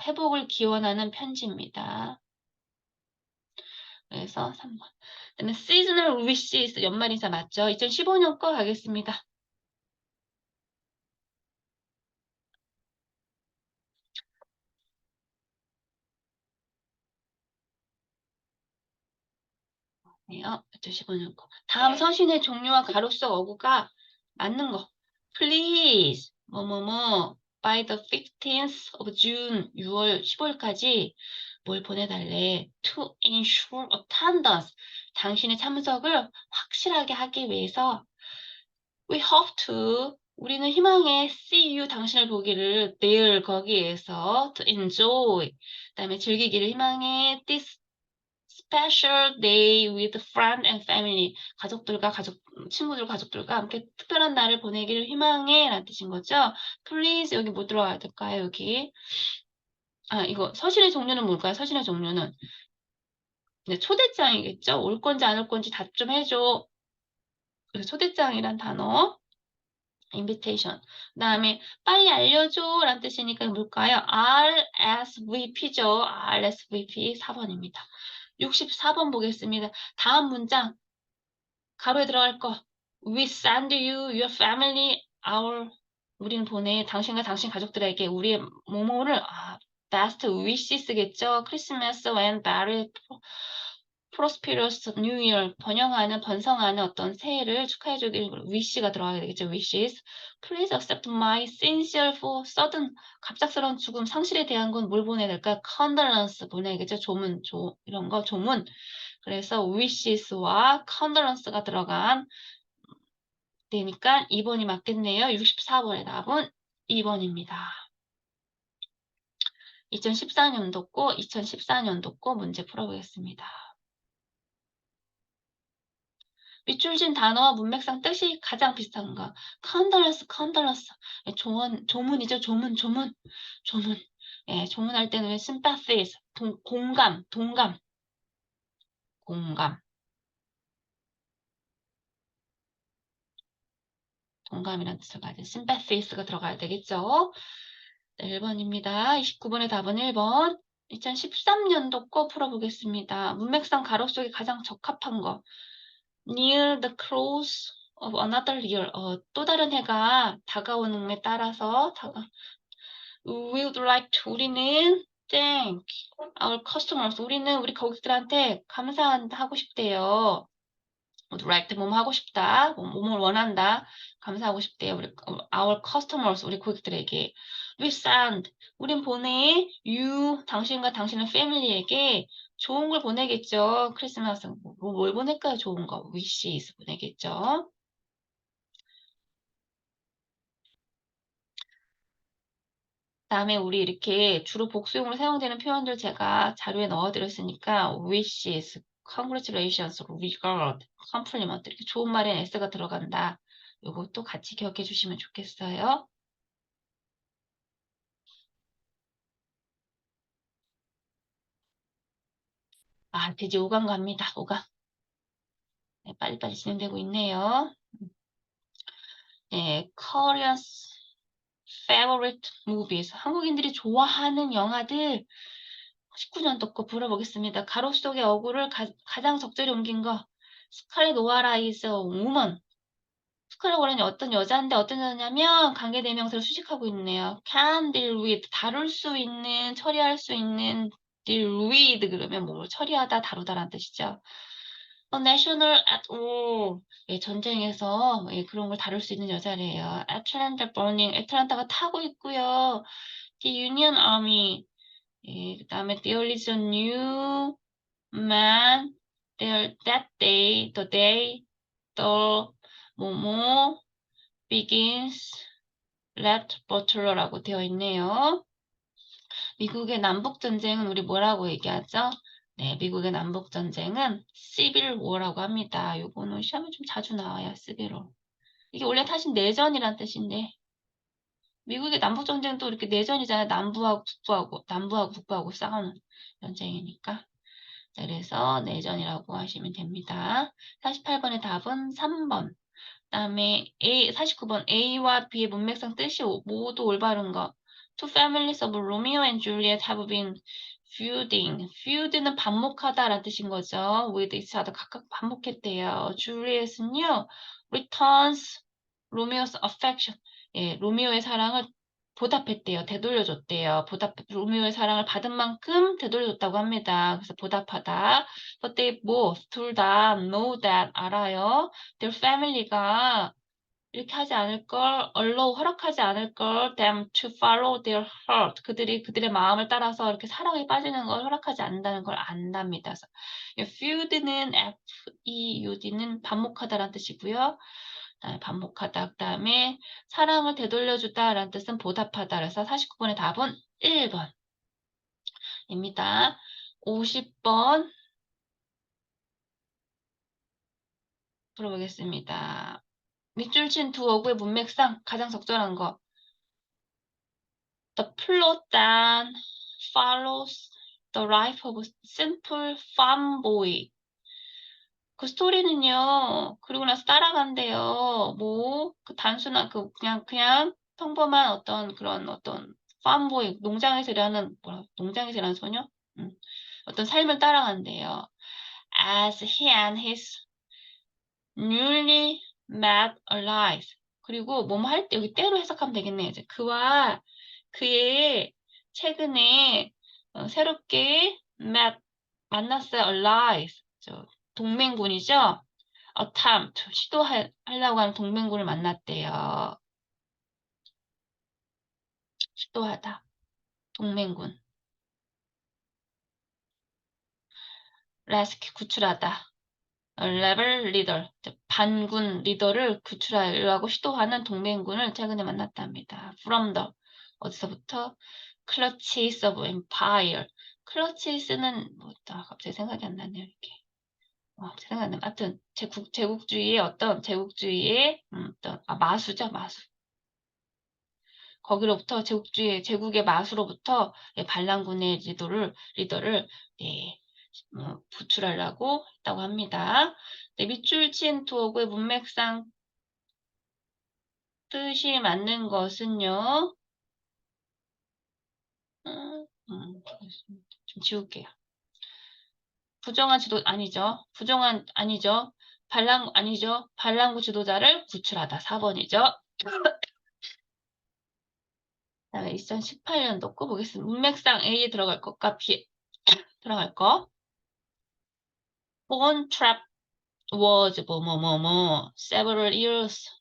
회복을 기원하는 편지입니다. 그래서 3번. 그다음에 seasonal wishes, 연말 인사 맞죠? 2015년 거 가겠습니다. 네요. 2015년 거. 다음 서신의 종류와 가로수 어구가 맞는 거. Please, 뭐뭐뭐, by the 15th of June, 6월 15일까지 뭘 보내달래. To ensure attendance, 당신의 참석을 확실하게 하기 위해서. We hope to, 우리는 희망해. See you, 당신을 보기를. there, 거기에서. To enjoy, 그다음에 즐기기를 희망해. This special day with friend and family. 친구들, 가족들과 함께 특별한 날을 보내기를 희망해. 라는 뜻인 거죠. Please, 여기 뭐 들어가야 될까요? 여기. 이거 서신의 종류는 뭘까요? 서신의 종류는. 네, 초대장이겠죠? 올 건지 안 올 건지 답 좀 해줘. 그래서 초대장이란 단어, invitation. 그다음에 빨리 알려줘 라는 뜻이니까 뭘까요? RSVP죠. RSVP 4번입니다. 64번 보겠습니다. 다음 문장 가로에 들어갈 거. We send you, your family, our 우리는 보내 당신과 당신 가족들에게 우리의 모모를 best wishes겠죠. 크리스마스 and merry prosperous new year 번영하는 번성하는 어떤 새해를 축하해 주길 wish가 들어가게 되겠죠. wishes. Please accept my sincere for sudden 갑작스러운 죽음 상실에 대한 건 뭘 보내야 될까요? condolence 보내야겠죠. 조문 이런 거 조문. 그래서 wishes와 condolence가 들어간 되니까 2번이 맞겠네요. 64번의 답은 2번입니다. 2014년도 거, 2014년도 거 문제 풀어보겠습니다. 밑줄진 단어와 문맥상 뜻이 가장 비슷한 거. condolence. 조문이죠. 조문. 예, 조문할 때는 왜 sympathies, 공감. 동감이라는 뜻을 가진 sympathies가 들어가야 되겠죠. 네, 1번입니다. 29번의 답은 1번. 2013년도 거 풀어보겠습니다. 문맥상 가로 속에 가장 적합한 거. Near the close of another year. 또 다른 해가 다가오는 에 따라서 We would like to. 우리는 thank our customers. 우리는 우리 고객들한테 감사하고 싶대요. would like to 뭐뭐 하고 싶다. 뭐뭐 원한다. 감사하고 싶대요. 우리 our customers 우리 고객들에게. We send 우린 보내 you 당신과 당신의 family에게 좋은 걸 보내겠죠. 크리스마스 뭘 보낼까요? 좋은 거 wishes 보내겠죠. 다음에 우리 이렇게 주로 복수용으로 사용되는 표현들 제가 자료에 넣어드렸으니까 wishes, congratulations, regard, compliment 이렇게 좋은 말엔 s가 들어간다. 요것도 같이 기억해 주시면 좋겠어요. 돼지 5강 갑니다. 5강. 네, 빨리빨리 진행되고 있네요. 네, Korean's favorite movies. 한국인들이 좋아하는 영화들 19년도 거 물어보겠습니다. 가로 속의 어구를 가장 적절히 옮긴 거. 스칼렛 오하라 is a woman. 스칼렛 오하라는 어떤 여자인데 어떤 여자냐면 관계대명사를 수식하고 있네요. can deal with 다룰 수 있는 처리할 수 있는 deal with 그러면 뭐 처리하다 다루다라는 뜻이죠. A national at war 예, 전쟁에서 예, 그런 걸 다룰 수 있는 여자래요. Atlanta burning 애틀란타가 타고 있고요. The Union Army 예, 그다음에 there is a new man there that day the day the 뭐뭐 begins let butler라고 되어 있네요. 미국의 남북전쟁은 우리 뭐라고 얘기하죠? 네, 미국의 남북전쟁은 Civil War라고 합니다. 요거는 시험에 좀 자주 나와요, Civil War. 이게 원래 사실 내전이란 뜻인데 미국의 남북전쟁도 이렇게 내전이잖아요. 남부하고 북부하고 싸우는 전쟁이니까. 그래서 내전이라고 하시면 됩니다. 48번의 답은 3번. 그다음에 49번 A와 B의 문맥상 뜻이 모두 올바른 거. Two families of Romeo and Juliet have been feuding. feud는 반목하다라는 뜻인 거죠. with each other 각각 반목했대요. Juliet은요, returns Romeo's affection. 예, 로미오의 사랑을 보답했대요. 되돌려줬대요. 로미오의 사랑을 받은 만큼 되돌려줬다고 합니다. 그래서 보답하다. But they both, 둘 다 know that, 알아요. Their family가 이렇게 하지 않을 걸, 허락하지 않을 걸, them to follow their heart. 그들의 마음을 따라서 이렇게 사랑에 빠지는 걸 허락하지 않는다는 걸 안답니다. 그래서 feud는 F-E-U-D는 반목하다라는 뜻이고요. 반복하다. 그 다음에 사랑을 되돌려주다 라는 뜻은 보답하다. 그래서 49번의 답은 1번입니다. 50번 풀어보겠습니다. 밑줄 친 두 어구의 문맥상 가장 적절한 거. The plot that follows the life of a simple farm boy. 그 스토리는요. 그리고 나서 따라간대요. 뭐 그 단순한 그냥 평범한 어떤 그런 어떤 팜보이 농장에서 일하는 농장에서 일하는 소녀? 어떤 삶을 따라간대요. As he and his newly met Alice. 그리고 뭐뭐 할 때 여기 때로 해석하면 되겠네요. 이제 그와 그의 최근에 새롭게 만났어요. Alice. 동맹군이죠. attempt 시도하려고 하는 동맹군을 만났대요. 시도하다. 동맹군. rescue 구출하다. 레벨 리더, 반군 리더를 구출하려고 시도하는 동맹군을 최근에 만났답니다. From the 어디서부터? Clutches of Empire. Clutches는 뭐다? 갑자기 생각이 안 나네요. 이렇게. 갑자기 생각이 안 나요. 하여튼 제국주의의 제국주의의 어떤 마수죠, 마수. 거기로부터 제국의 마수로부터 반란군의 리더를 네, 구출하려고 했다고 합니다. 네, 밑줄 친 두어구의 문맥상 뜻이 맞는 것은요. 좀 지울게요. 부정한 지도 아니죠. 부정한 아니죠. 아니죠. 반란군 지도자를 구출하다 4번이죠. 그다음에 2018년도 거 보겠습니다. 문맥상 A에 들어갈 것과 B에 들어갈 거. Born trap was several years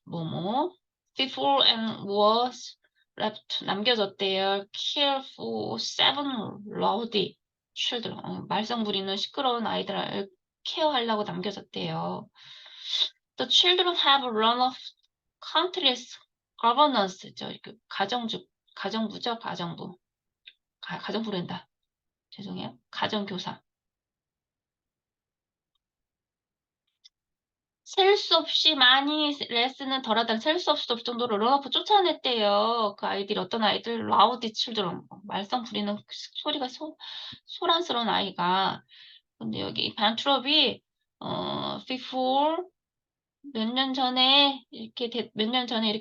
before and was left 남겨졌대요. Care for 7 rowdy children. 말썽 부리는 시끄러운 아이들을 케어하려고 남겨졌대요. The children have run off country's governance. 가정부죠, 가정부. 가정부랜다. 죄송해요. 가정교사. 셀 수 없이 많이 레슨은 덜하다. 셀 수 없을 정도로 런오프 쫓아냈대요. 그 아이들이 어떤 아이들? 라우디 칠드런. 말썽 부리는 소리가 소란스러운 아이가. 근데 여기 반트롭이 before 몇 년 전에 이렇게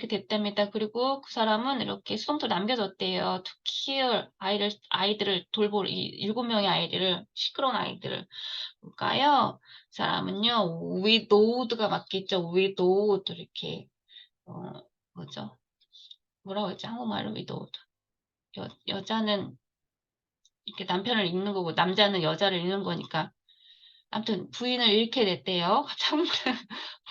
됐답니다. 그리고 그 사람은 이렇게 수동태로 남겨줬대요. to kill 아이들을 돌볼 이 7명의 아이들을 시끄러운 아이들을 볼까요? 그 사람은요, widowed가 맞겠죠. widowed 이렇게 뭐죠? 뭐라고 했지? 한국말로 widowed. 여자는 이렇게 남편을 잃는 거고 남자는 여자를 잃는 거니까 아무튼 부인을 잃게 됐대요.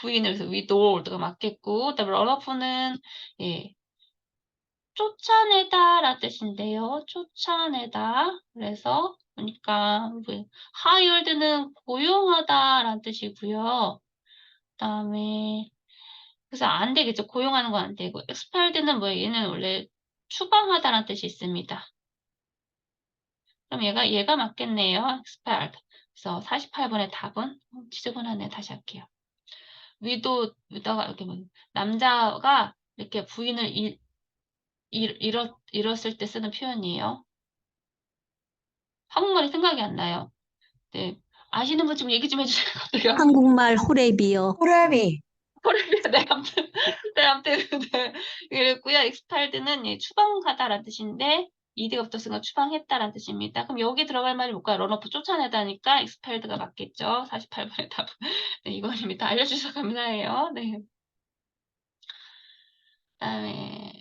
부인을 그래서 widowed가 맞겠고 그다음에 run오프는 예, 쫓아내다라는 뜻인데요. 쫓아내다. 그래서 그러니까 hired는 고용하다라는 뜻이고요. 그다음에 그래서 안 되겠죠. 고용하는 건 안 되고 expelled는 얘는 원래 추방하다라는 뜻이 있습니다. 그럼 얘가 맞겠네요. expelled. 그래서 48번의 답은 지저분하네. 다시 할게요. 위도가 이렇게 남자가 이렇게 부인을 잃었을 때 쓰는 표현이에요. 한국말이 생각이 안 나요. 네. 아시는 분 좀 얘기 좀 해주세요. 한국말 호랩이요. 호랍이 네, 아무튼, 네. 그랬고요. expelled는 예, 추방하다라는 뜻인데, ed가 붙었으니까 추방했다라는 뜻입니다. 그럼 여기 들어갈 말이 뭘까요? 런오프 쫓아내다니까 expelled가 맞겠죠. 48번의 답. 네, 이건입니다. 알려주셔서 감사해요. 네. 그다음에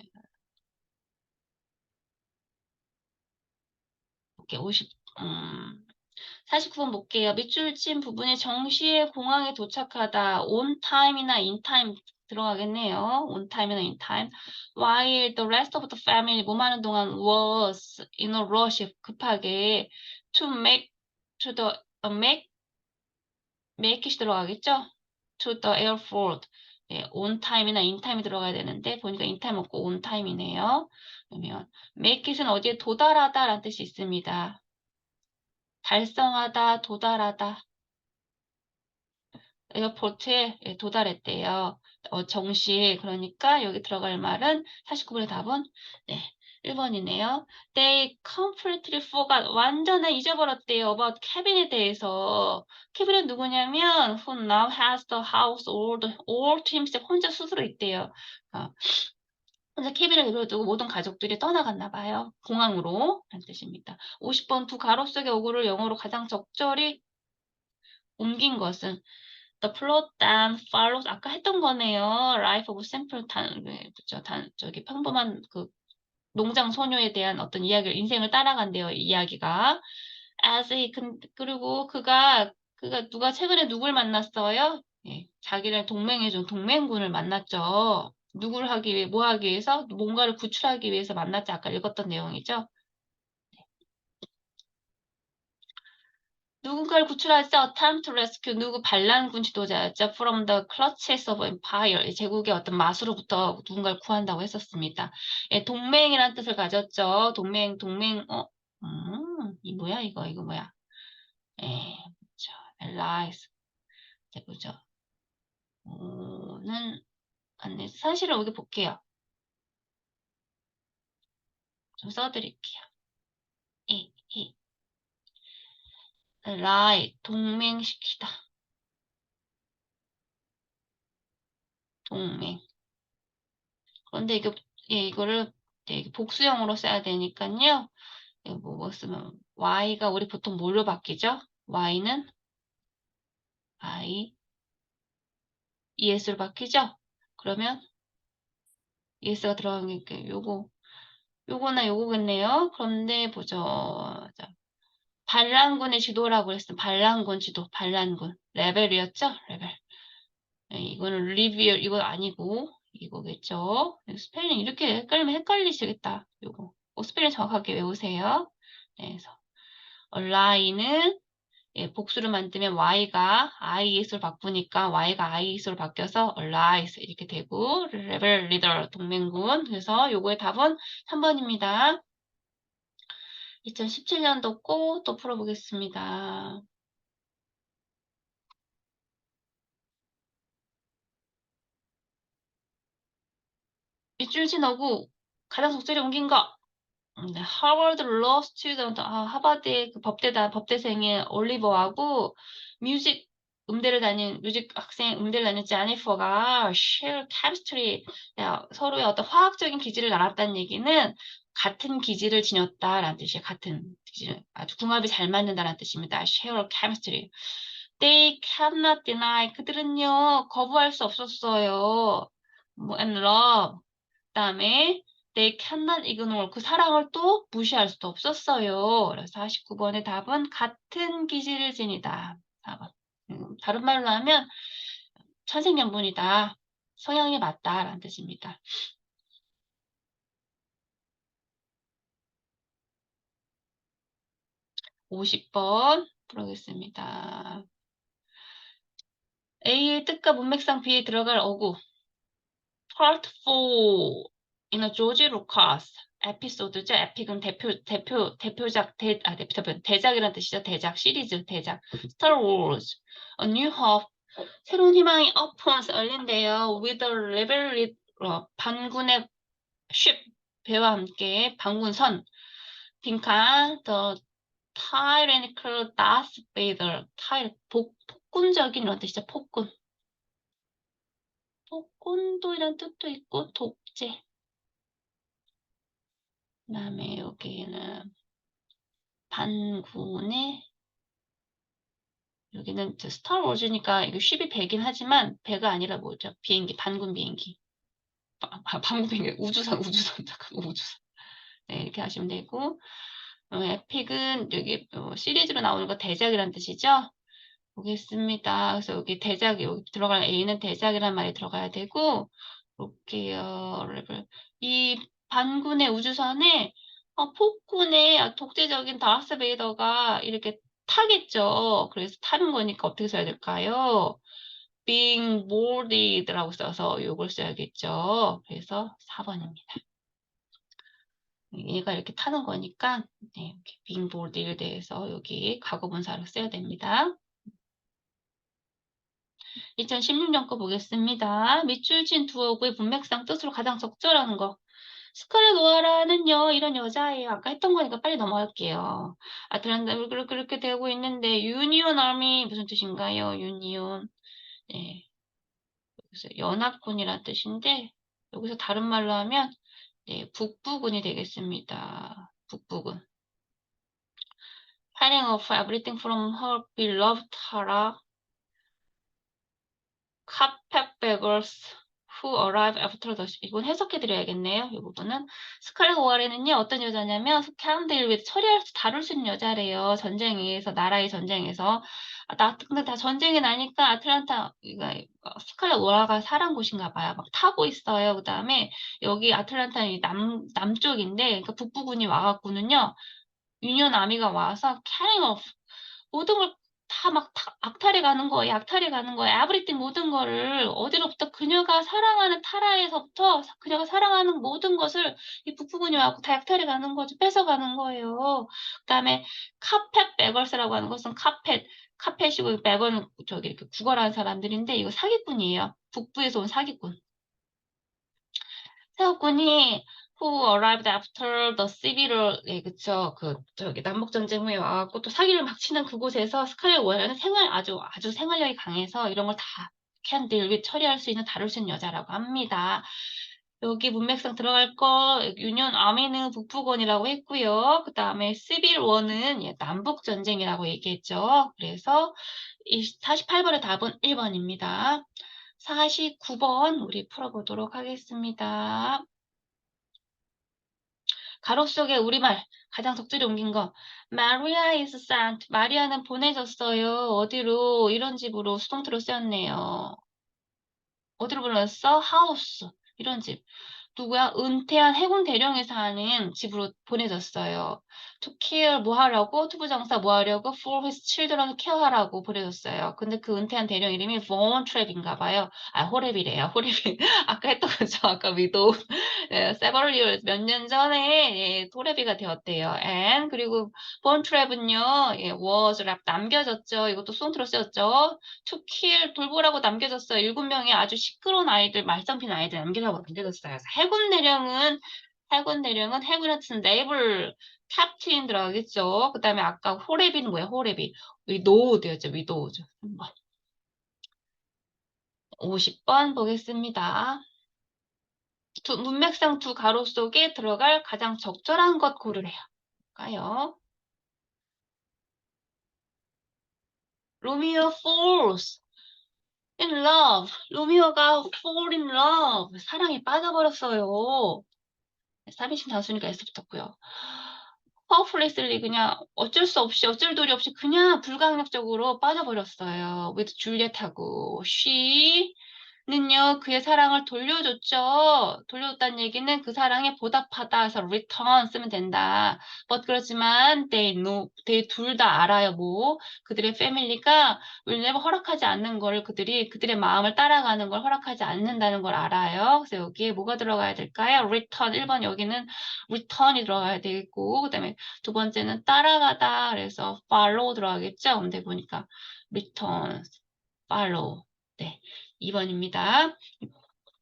이렇게 49번 볼게요. 밑줄 친 부분에 정시에 공항에 도착하다 on time이나 in time 들어가겠네요. on time이나 in time. While the rest of the family 뭐 하는 동안 was in a rush 급하게 to make to the make it 들어가겠죠? to the airport. 네, on time이나 in time 들어가야 되는데 보니까 in time 없고 on time이네요. 그러면 make it은 어디에 도달하다라는 뜻이 있습니다. 달성하다, 도달하다. 에어포트에 도달했대요. 정시에. 그러니까 여기 들어갈 말은 49번의 답은 네, 1번이네요. They completely forgot. 완전히 잊어버렸대요. about Kevin에 대해서. 케빈은 누구냐면 who now has the house all to himself. 혼자 스스로 있대요. 혼자 케빈을 내버려두고 모든 가족들이 떠나갔나 봐요. 공항으로. 라는 뜻입니다. 50번 두 가로 속의 어구를 영어로 가장 적절히 옮긴 것은 The plot then follows. 아까 했던 거네요. Life of simple 그죠? 저기 평범한 그 농장 소녀에 대한 어떤 이야기를 인생을 따라간대요. 이 이야기가. 그리고 그가 누가 최근에 누굴 만났어요? 예, 자기를 동맹해준 동맹군을 만났죠. 누구를 하기 위해 뭐 하기 위해서 뭔가를 구출하기 위해서 만났지. 아까 읽었던 내용이죠. 누군가를 구출하자 attempt to rescue 누구 반란군 지도자였죠. From the clutches of empire 제국의 어떤 마수로부터 누군가를 구한다고 했었습니다. 예, 동맹이라는 뜻을 가졌죠. 동맹 이 뭐야 이거 뭐야? 예, 그렇죠. allies 보죠. 는 안내 사실은 여기 볼게요. 좀 써드릴게요. 이 ally 동맹시키다. 동맹. 그런데 이거를 복수형으로 써야 되니까요. 뭐 쓰면 y가 우리 보통 뭘로 바뀌죠? y는 I, es로 바뀌죠? 그러면 es가 들어가는 게 요거나 요거겠네요. 그런데 보죠. 자, 반란군의 지도라고 했어요. 반란군 지도, 반란군. 레벨이었죠? 레벨. 이거는 리뷰, 이거 아니고 이거겠죠? 스펠링 이렇게 헷갈리면 헷갈리시겠다. 요거. 스펠링 정확하게 외우세요. 네, 그래서 ally는 복수를 만들면 y가 is로 바꾸니까 y가 is로 바뀌어서 allies 이렇게 되고 레벨 리더 동맹군. 그래서 요거의 답은 3번입니다. 2017년도 거 또 풀어보겠습니다. 밑줄 지나고 가장 적절히 옮긴 거. 네, 하버드 로 스튜던트, 하버드의 그 법대생의 올리버하고 뮤직 학생 음대를 다닌 제니퍼가 share chemistry, 서로의 어떤 화학적인 기질을 나눴다는 얘기는 같은 기질을 지녔다라는 뜻이에요. 같은 기질, 아주 궁합이 잘 맞는다는 뜻입니다. share chemistry. They cannot deny. 그들은요, 거부할 수 없었어요. and love. 그다음에 they cannot ignore. 그 사랑을 또 무시할 수도 없었어요. 그래서 49번의 답은 같은 기질을 지니다. 4번. 다른 말로 하면 천생연분이다. 성향이 맞다라는 뜻입니다. 50번 풀어보겠습니다. A의 뜻과 문맥상 B에 들어갈 어구. Part 4 in a George Lucas 에피소드죠. 에픽은 대표작, 대작이라는 뜻이죠. 대작, 시리즈, 대작. Star Wars, A New Hope, 새로운 희망이 opens 열린대요. With a rebel 반군의 ship, 배와 함께 반군선. 빈칸, The tyrannical Darth Vader, 폭군적인 이런 뜻이죠. 폭군. 폭군도 이런 뜻도 있고, 독재. 그 다음에 여기는 반군의 여기는 스타워즈니까 이거 쉽이 배긴 하지만 배가 아니라 뭐죠? 비행기, 반군 비행기. 반군 비행기, 우주선, 잠깐, 우주선. 네, 이렇게 하시면 되고, 에픽은 여기 시리즈로 나오는 거 대작이라는 뜻이죠? 보겠습니다. 그래서 여기 여기 들어갈 A는 대작이라는 말이 들어가야 되고, 볼게요. 이 반군의 우주선에 폭군의 독재적인 다스 베이더가 이렇게 타겠죠. 그래서 타는 거니까 어떻게 써야 될까요? being boarded라고 써서 이걸 써야겠죠. 그래서 4번입니다. 얘가 이렇게 타는 거니까 이렇게 being boarded에 대해서 여기 과거분사로 써야 됩니다. 2016년 거 보겠습니다. 밑줄 친 두 어구의 문맥상 뜻으로 가장 적절한 거. 스칼렛 오하라는요, 이런 여자예요. 아까 했던 거니까 빨리 넘어갈게요. 아틀란타 그렇게 되고 있는데 유니온 아미 무슨 뜻인가요? 유니온. 네. 그래서 연합군이란 뜻인데 여기서 다른 말로 하면 네, 북부군이 되겠습니다. 북부군. Fighting off everything from her beloved Tara. carpetbaggers who arrive after the 이건 해석해 드려야겠네요. 이 부분은 스칼렛 오하라는요 어떤 여자냐면 사람들을 위해 다룰 수 있는 여자래요. 전쟁에서 나라의 전쟁에서 근데 다 전쟁이 나니까 아틀란타 스칼렛 오하라가 살한 곳인가 봐요. 막 타고 있어요. 그다음에 여기 아틀란타는 남쪽인데 그러니까 북부군이 와갖고는요 유니온 아미가 와서 carrying off 모든 걸 다 막 악탈해 가는 거예요. 약탈해 가는 거예요. 에브리띵 모든 거를 어디로부터 그녀가 사랑하는 타라에서부터 그녀가 사랑하는 모든 것을 이 북부군이 와서 다 약탈해 가는 거죠. 뺏어가는 거예요. 그다음에 카펫 베걸스라고 하는 것은 카펫이고 베거는 저기 이렇게 구걸하는 사람들인데 이거 사기꾼이에요. 북부에서 온 사기꾼. 사기꾼이 who arrived after the civil war, 예, 그쵸. 저기, 남북전쟁 후에 와갖고 또 사기를 막 치는 그곳에서 스칼렛 오하라는 아주 생활력이 강해서 이런 걸 다 can deal with 처리할 수 있는, 다룰 수 있는 여자라고 합니다. 여기 문맥상 들어갈 거, 유니온 아미는 북부군이라고 했고요. 그 다음에 시빌 워는 예, 남북전쟁이라고 얘기했죠. 그래서 이 48번의 답은 1번입니다. 49번 우리 풀어보도록 하겠습니다. 가로 속에 우리말 가장 적절히 옮긴 거. Maria is sent. 마리아는 보내졌어요. 어디로? 이런 집으로 수동태로 쓰였네요. 어디로 보냈어? house. 이런 집. 누구야? 은퇴한 해군 대령에 사는 집으로 보내졌어요. To care 뭐 하려고? 투부정사 뭐 하려고? For his children care하라고 보내졌어요. 근데 그 은퇴한 대령 이름이 Von Trapp인가 봐요. 호랩이래요. 호랩이. 아까 했던 거죠. 아까 위도. 예, several years 몇 년 전에 예, 도레비가 되었대요. And 그리고 Von Trapp은요. 예, was rap 남겨졌죠. 이것도 수동태로 쓰였죠. To kill 돌보라고 남겨졌어요. 7명의 아주 시끄러운 아이들, 말썽 피는 아이들 남겨졌어요. 해군 대령은 해군한테는 네이블 캡틴 들어가겠죠. 그 다음에 아까 호레비는 뭐야? 호레비. 위도우드였죠. 위도우드. 50번 보겠습니다. 문맥상 두 가로 속에 들어갈 가장 적절한 것 고르래요. 볼까요? 로미오 falls in love. 로미오가 fall in love. 사랑에 빠져버렸어요. 3인칭 단수니까 S 붙었고요. hopelessly 그냥 어쩔 도리 없이 그냥 불가항력적으로 빠져버렸어요. with 줄리엣하고 she는요 그의 사랑을 돌려줬죠. 돌려줬다는 얘기는 그 사랑에 보답하다 해서 return 쓰면 된다. but 그렇지만 they 둘 다 알아요. 뭐 그들의 family가 will never 허락하지 않는 거를 그들의 마음을 따라가는 걸 허락하지 않는다는 걸 알아요. 그래서 여기에 뭐가 들어가야 될까요? return 1번 여기는 return이 들어가야 되겠고 그다음에 두 번째는 따라가다 그래서 follow 들어가겠죠. 근데 보니까 return, follow. 네, 2번입니다.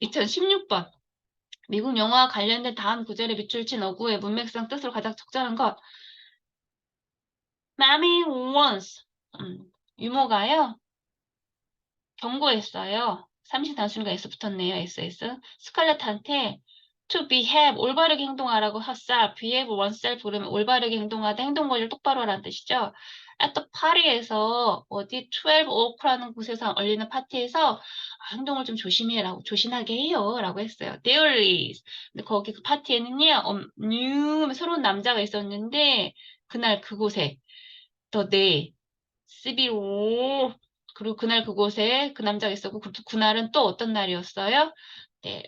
2016번. 미국 영화와 관련된 다음 구절의 밑줄친 어구의 문맥상 뜻으로 가장 적절한 것. Mammy once. 유모가요. 경고했어요. 삼신 단수니까 S 붙었네요. SS. 스칼렛한테 to behave, 올바르게 행동하라고 herself, behave oneself 그러면 올바르게 행동하다, 행동 관리를 똑바로 하라는 뜻이죠. at the party에서 어디 12 o'clock라는 곳에서 열리는 파티에서 행동을 좀 조심하게 해요 라고 했어요. There is. 근데 거기 그 파티에는요, new 새로운 남자가 있었는데 그날 그곳에 the day 11호 그리고 그날 그곳에 그 남자가 있었고 그날은 또 어떤 날이었어요? 네,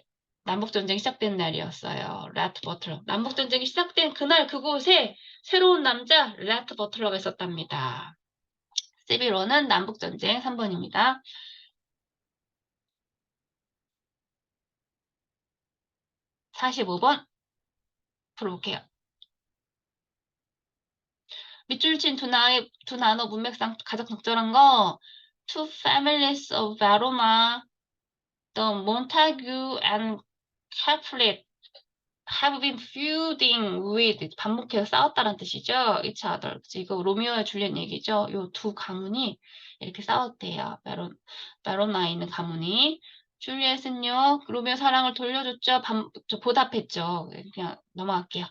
남북전쟁이 시작된 날이었어요. 라트 버틀러. 남북전쟁이 시작된 그날 그곳에 새로운 남자 라트 버틀러가 있었답니다. 11호는 남북전쟁 3번입니다. 45번 풀어볼게요. 밑줄 친 두 단어 문맥상 가장 적절한 거 Two families of Aroma, the Montague and Capulet have been feuding with 반복해서 싸웠다는 뜻이죠. each other. 이거 로미오와 줄리엣 얘기죠. 요 두 가문이 이렇게 싸웠대요. 베로나에 있는 가문이. 줄리엣은요, 로미오 사랑을 돌려줬죠. 보답했죠. 그냥 넘어갈게요.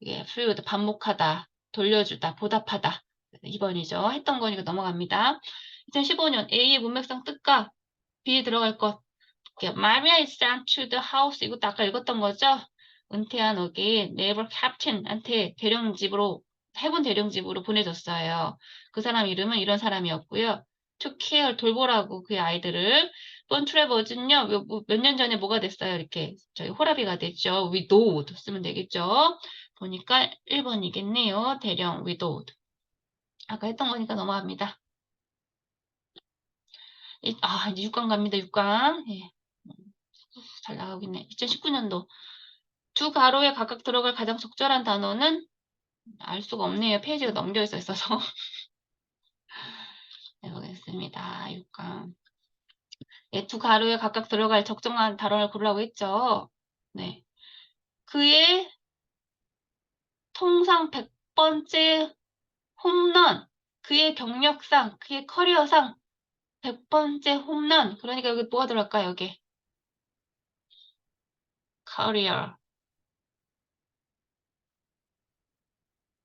이게 feud, 반복하다, 돌려주다, 보답하다. 2번이죠. 했던 거니까 넘어갑니다. 2015년 A의 문맥상 뜻과 B에 들어갈 것. Maria is sent to the house. 이것도 아까 읽었던 거죠? 은퇴한 어기 네이버 캡틴한테 해군 대령집으로 보내줬어요. 그 사람 이름은 이런 사람이었고요. To care, 돌보라고 그의 아이들을. 본 트레버즈는요, 몇 년 전에 뭐가 됐어요? 이렇게 저희 호라비가 됐죠. widowed 쓰면 되겠죠. 보니까 1번이겠네요. 대령 widowed. 아까 했던 거니까 넘어갑니다. 이제 6강 갑니다. 6강. 예. 잘 나가고 있네. 2019년도. 두 가로에 각각 들어갈 가장 적절한 단어는 알 수가 없네요. 페이지가 넘겨 있어서. 해보겠습니다. 6강. 예, 두 가로에 각각 들어갈 적정한 단어를 고르라고 했죠. 네. 그의 통상 100번째 홈런, 그의 경력상, 그의 커리어상 100번째 홈런. 그러니까 여기 뭐가 들어갈까요? 여기. 커리어.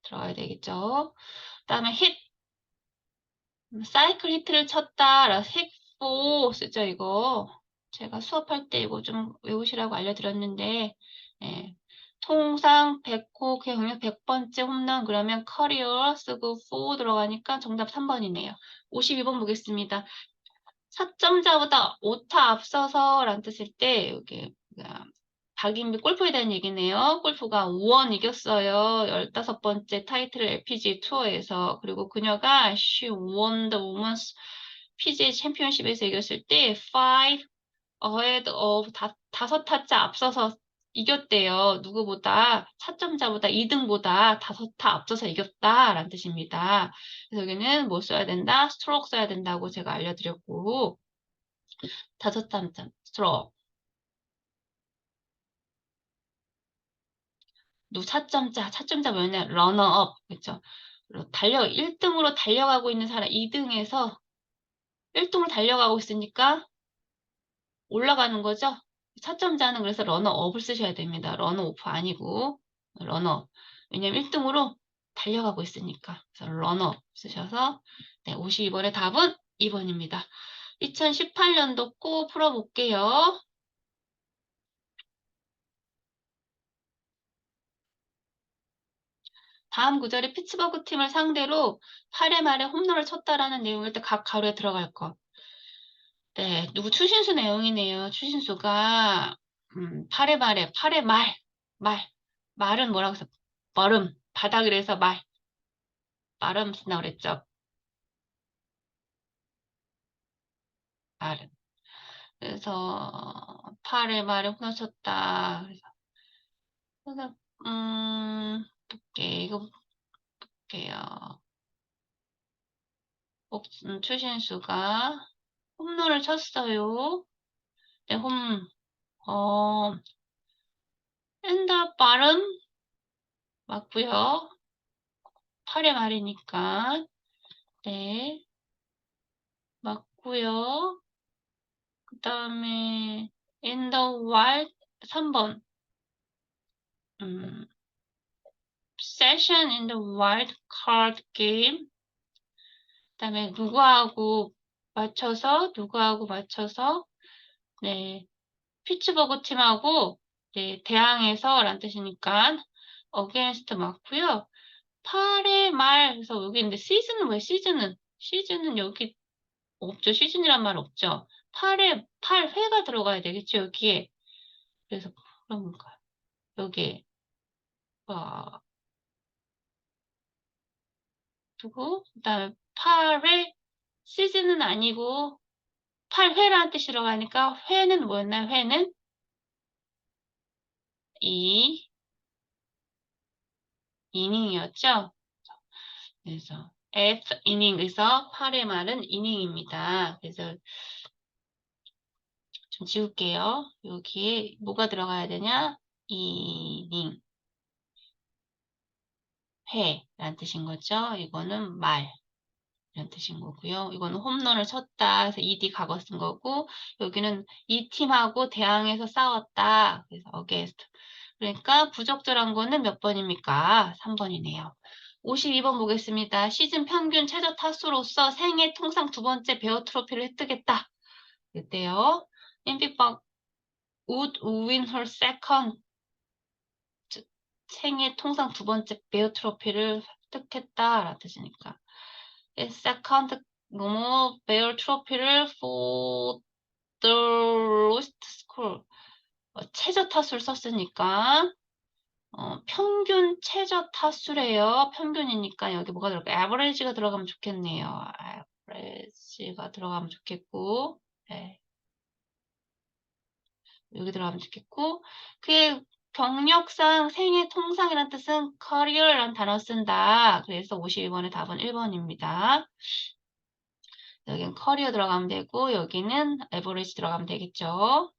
들어가야 되겠죠. 그 다음에 힛. 사이클 히트를 쳤다. 헥포 쓰죠, 이거. 제가 수업할 때 이거 좀 외우시라고 알려드렸는데, 예. 통상 100호 경력 100번째 홈런 그러면 커리어 쓰고 4 들어가니까 정답 3번이네요. 52번 보겠습니다. 4점자보다 5타 앞서서 라는 뜻일 때 여기 박인비 골프에 대한 얘기네요. 골프가 5원 이겼어요. 15번째 타이틀을 LPG 투어에서. 그리고 그녀가 she won the women's PGA 챔피언십에서 이겼을 때 5 ahead of 다섯 타짜 앞서서 이겼대요. 누구보다 4점자보다 2등보다 5타 앞서서 이겼다라는 뜻입니다. 그래서 여기는 뭐 써야 된다? 스트로크 써야 된다고 제가 알려드렸고 5타 스트로크. 4점자 뭐냐? 러너업. 그렇죠? 1등으로 달려가고 있는 사람 2등에서 1등으로 달려가고 있으니까 올라가는 거죠. 4점자는 그래서 러너업을 쓰셔야 됩니다. 러너오프 아니고 러너업. 왜냐면 1등으로 달려가고 있으니까. 그래서 러너업 쓰셔서 네, 52번의 답은 2번입니다. 2018년도 꼭 풀어볼게요. 다음 구절에 피츠버그 팀을 상대로 8회 말에 홈런을 쳤다라는 내용일 때 각 가로에 들어갈 것. 네, 누구 추신수 내용이네요. 추신수가 8회 말에 8회 말은 뭐라고 해서 머름 바닥이라서 말음 쓴다고 그랬죠. 말음. 그래서 8회 말에 홈런 쳤다. 그래서 이거 볼게요. 추신수가 홈런을 쳤어요. 네, 엔더 발음 맞고요. 8회 말이니까 네 맞고요. 그 다음에 in the wild 3번 session in the wild card game 그 다음에 누구하고 맞춰서 네 피츠버그 팀하고 네 대항해서 라는 뜻이니까 against 맞고요. 8회 말 그래서 여기 있는데 시즌은 왜 시즌은 여기 없죠. 시즌이란 말 없죠. 8회가 들어가야 되겠죠. 여기에. 그래서 그런 건가요? 여기에. 두고 그다음에 8회 시즌은 아니고 8회라는 뜻으로 가니까 회는 뭐였나요? 회는 이 이닝이었죠. 그래서 F 이닝에서 8회 말은 이닝입니다. 그래서 좀 지울게요. 여기에 뭐가 들어가야 되냐? 이닝 회라는 뜻인 거죠. 이거는 말 이런 뜻인 거고요. 이거는 홈런을 쳤다. 그래서 ED 과거 쓴 거고 여기는 이 팀하고 대항해서 싸웠다. 그래서 against. 그러니까 부적절한 거는 몇 번입니까? 3번이네요. 52번 보겠습니다. 시즌 평균 최저 타수로서 생애 통상 두 번째 베어 트로피를 획득했다. 이때요. 엠비박 would win her second 생애 통상 두 번째 베어 트로피를 획득했다라는 뜻이니까. second 뭐뭐 베어 트로피를 for the lowest score 최저 타수를 썼으니까 평균 최저 타수래요. 평균이니까 여기 뭐가 들어갈까요? average가 들어가면 좋겠네요. average가 들어가면 좋겠고 네. 여기 들어가면 좋겠고 그게 경력상 생애 통상이라는 뜻은 career라는 단어 쓴다. 그래서 52번의 답은 1번입니다. 여기는 커리어 들어가면 되고 여기는 에버리지 들어가면 되겠죠.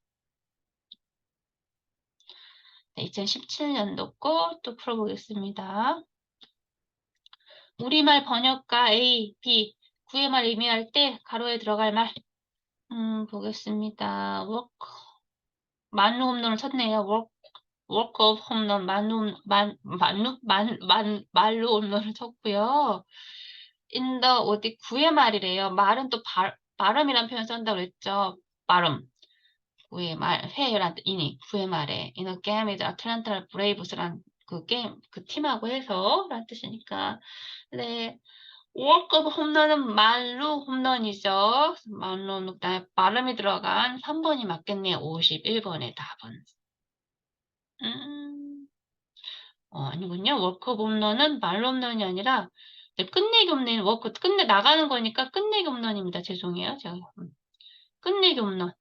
네, 2017년도 거 또 풀어보겠습니다. 우리말 번역가 A, B, 구의 말 의미할 때 가로에 들어갈 말 보겠습니다. work, 만루 홈런을 쳤네요. work of 홈런, 말루 홈런을 쳤고요. in the 어디 구의 말이래요. 말은 또 발음이란 표현 쓴다고 그랬죠. 발음. 구의 말, 회의란 이니 구의 말에 in a game with Atlanta Braves란 그 게임, 그 팀하고 해서 라는 뜻이니까 네. 월컵 홈런은 말로 홈런이죠. 말로 그다음에 발음이 들어간 3번이 맞겠네요. 51번의 답은. 아니군요. 월컵 홈런은 말로 홈런이 아니라 네, 끝내기 홈런, 워크 끝내 나가는 거니까 끝내기 홈런입니다. 죄송해요. 제가 끝내기 홈런.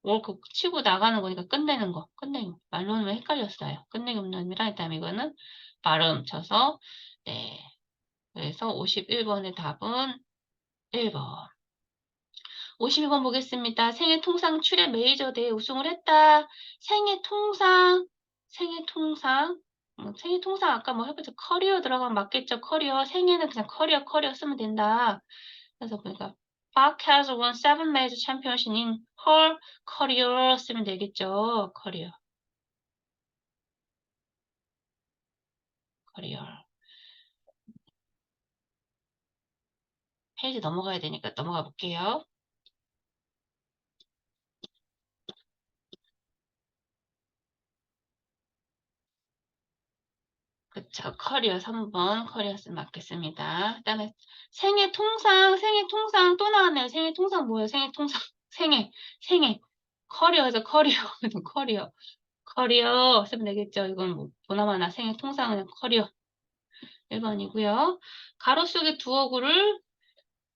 월크 치고 나가는 거니까 끝내는 거. 끝내기. 말로는 왜 헷갈렸어요. 끝내기 홈런이랑 그다음에 이거는 발음 쳐서 네. 그래서 51번의 답은 1번. 52번 보겠습니다. 생애 통상 출애 메이저 대회 우승을 했다. 생애 통상, 생애 통상. 생애 통상 아까 뭐 해보자. 커리어 들어가면 맞겠죠. 커리어. 생애는 그냥 커리어 쓰면 된다. 그래서 보니까 Park has won 7 major championship in her career 쓰면 되겠죠. 커리어. 페이지 넘어가야 되니까 넘어가 볼게요. 그쵸. 커리어 3번 커리어 쓰면 맞겠습니다. 그 다음에 생애 통상 또 나왔네요. 생애 통상 뭐예요? 생애 통상 생애 커리어에서 커리어 커리어 쓰면 되겠죠. 이건 뭐 보나마나 생애 통상은 커리어 1번이고요. 가로 속에 두어구를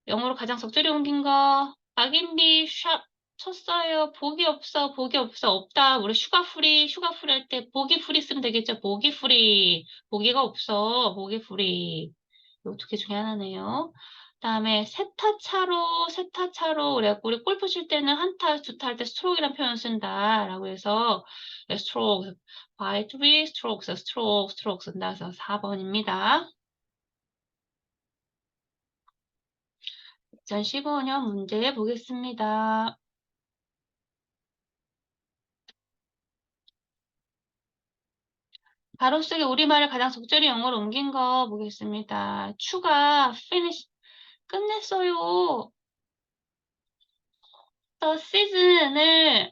영어로 가장 적절히 옮긴 거 박인비 샵 쳤어요. 복이 없어. 없다. 우리 슈가프리 할 때 복이 프리 쓰면 되겠죠. 복이 프리. 복이가 없어. 복이 프리. 요 두 개 중에 하나네요. 다음에 세타차로 그래갖고 우리 골프 칠 때는 한타, 두타 할 때 스트로크이라는 표현 쓴다라고 해서 스트로크, by three strokes, 스트로크 쓴다. 그래서 4번입니다. 2015년 문제 보겠습니다. 가로 속에 우리말을 가장 적절히 영어로 옮긴 거 보겠습니다. 추가, finish, 끝냈어요. The season을,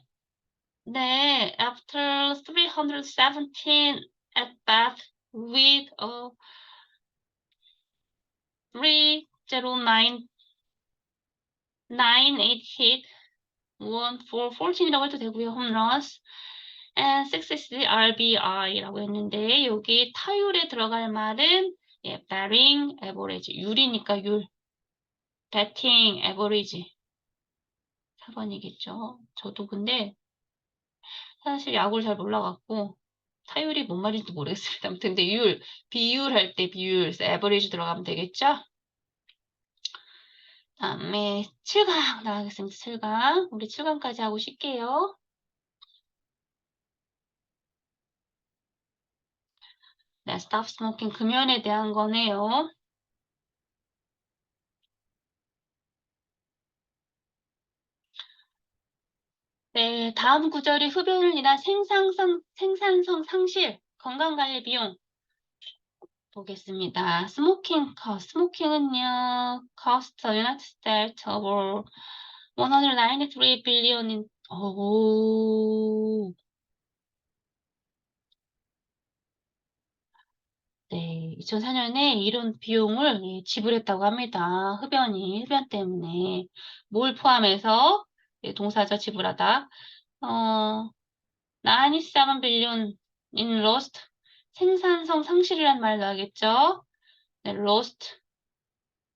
네, after 317 at bat with a 309 98 hit, 14이라고 해도 되고요. home runs. and 66 RBI라고 했는데 여기 타율에 들어갈 말은 예, batting average 율이니까 율 batting average 4번이겠죠. 저도 근데 사실 야구를 잘 몰라갖고 타율이 뭔 말인지 모르겠습니다. 아무튼 근데 비율 할 때 비율 average 들어가면 되겠죠. 다음에 7강 나가겠습니다. 7강 우리 7강까지 하고 쉴게요. 네, stop smoking 금연에 대한 거네요. 네, 다음 구절이 흡연을 인한 생산성 상실, 건강관리 비용 보겠습니다. 스모킹 cost, 스모킹은요, cost United States over 193 billion인, 네, 2004년에 이런 비용을 지불했다고 합니다. 흡연 때문에. 뭘 포함해서? 동사죠, 지불하다. 97 billion in lost. 생산성 상실이란 말 나겠죠? 네, lost.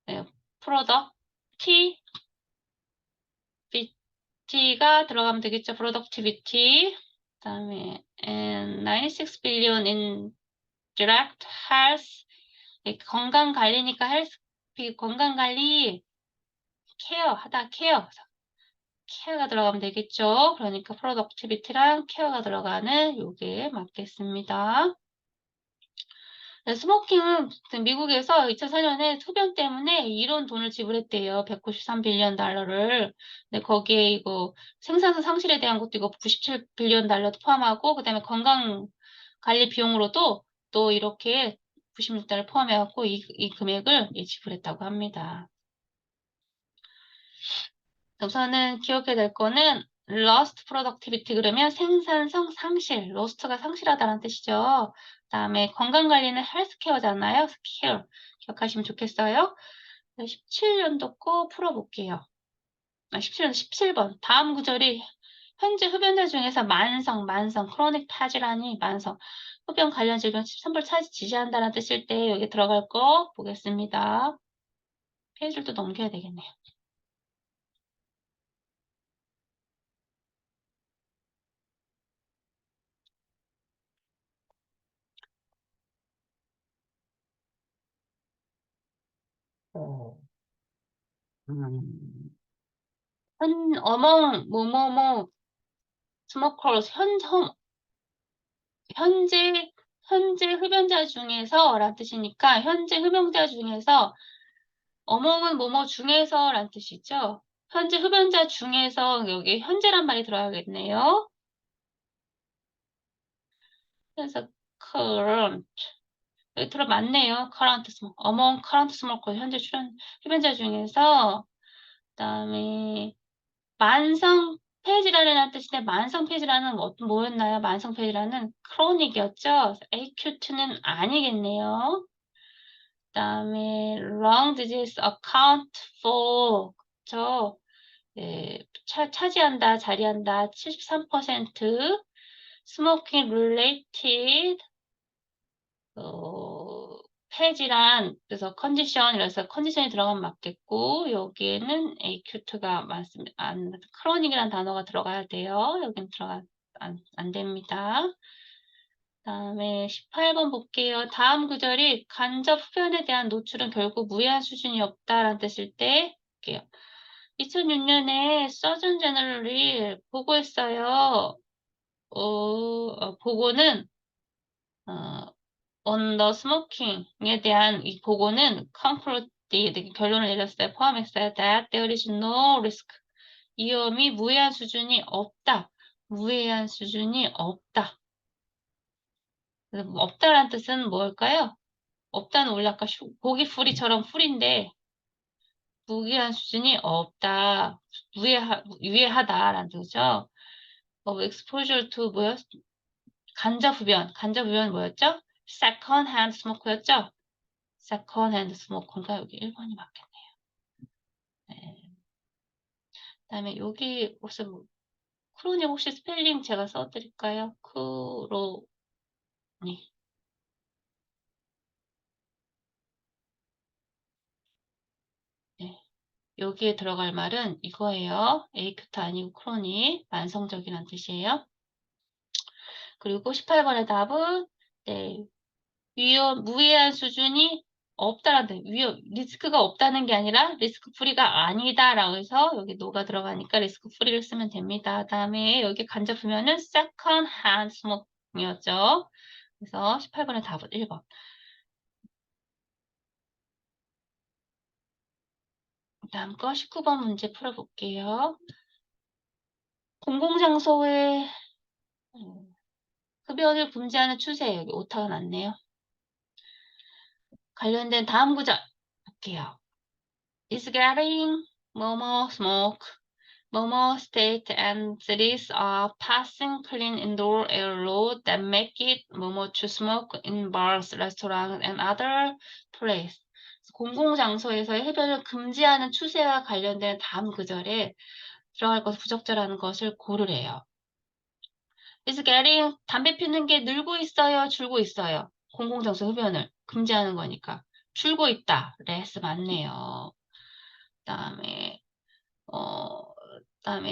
네, productivity가 들어가면 되겠죠? productivity. 그다음에 and 96 billion in direct health. 건강 관리니까 헬스, 건강 관리, 케어 하다, 케어가 들어가면 되겠죠. 그러니까 productivity랑 케어가 들어가는 요게 맞겠습니다. 네, 스모킹은 미국에서 2004년에 흡연 때문에 이런 돈을 지불했대요. 193 빌리언 달러를. 네, 거기에 이거 생산성 상실에 대한 것도 이거 97 빌리언 달러도 포함하고, 그 다음에 건강 관리 비용으로도 또 이렇게 96달러 포함해갖고 이 금액을 지불했다고 합니다. 우선은 기억해야 될 거는 lost productivity 그러면 생산성 상실, lost가 상실하다는 뜻이죠. 그다음에 건강관리는 헬스케어잖아요. care 기억하시면 좋겠어요. 17년도 거 풀어볼게요. 17년 17번 다음 구절이 현재 흡연자 중에서 만성, 크로닉 타지라니 만성 흡연 관련 질병 13번 차지 지시한다는 뜻일 때 여기 들어갈 거 보겠습니다. 페이지를 또 넘겨야 되겠네요. 어몽 뭐뭐뭐 스모커스 현재 흡연자 중에서 라는 뜻이니까 현재 흡연자 중에서 어몽은 뭐뭐 중에서 라는 뜻이죠. 현재 흡연자 중에서 여기 현재란 말이 들어야겠네요. 그래서 current 여기 들어 맞네요. current smoker 어몽 current smoker 현재 흡연자 중에서 그다음에 만성 폐질환이라는 뜻인데 만성 폐질환은 뭐였나요? 만성 폐질환은 크로닉이었죠. acute는 아니겠네요. 그다음에 lung disease account for 그쵸? 네, 차지한다, 자리한다 73% smoking related 폐질환 그래서 컨디션이라서 컨디션이 들어가면 맞겠고 여기에는 acute가 맞습니다. 크로닉이라는 단어가 들어가야 돼요. 여기는 안 됩니다. 다음에 18번 볼게요. 다음 구절이 간접 흡연에 대한 노출은 결국 무해한 수준이 없다라는 뜻일 때 볼게요. 2006년에 서전 제너럴이 보고했어요. 보고는 on the smoking에 대한 이 보고는 conclude 결론을 내렸어요. 포함했어요. that there is no risk. 위험이 무해한 수준이 없다. 무해한 수준이 없다. 없다라는 뜻은 뭘까요? 없다는 원래 아까 고기 풀이처럼 풀인데 무해한 수준이 없다. 유해하다라는 뜻이죠. exposure to 뭐였? 간접 흡연 뭐였죠? second hand smoke였죠? second hand smoke인가 여기 1번이 맞겠네요. 네. 그다음에 여기 무슨 크로닉 혹시 스펠링 제가 써드릴까요? 크로닉. 네. 여기에 들어갈 말은 이거예요. 에이크트 아니고 크로닉, 만성적이란 뜻이에요. 그리고 18번의 답은 네, 무해한 수준이 없다라는 리스크가 없다는 게 아니라 리스크 프리가 아니다라고 해서 여기 노가 들어가니까 리스크 프리를 쓰면 됩니다. 다음에 여기 간접 흡연은 second hand smoke이었죠. 그래서 18번의 답은 1번. 다음 거 19번 문제 풀어볼게요. 공공장소에 흡연을 금지하는 추세, 여기 오타가 났네요. 관련된 다음 구절 볼게요. Is getting 뭐뭐 smoke, 뭐뭐 state and cities are passing clean indoor air law that make it 뭐뭐 to smoke in bars, restaurants and other places. 공공장소에서의 흡연을 금지하는 추세와 관련된 다음 구절에 들어갈 것 부적절한 것을 고르래요. Is getting 담배 피는 게 늘고 있어요, 줄고 있어요. 공공장소 흡연을 금지하는 거니까 줄고 있다. less 맞네요. 그다음에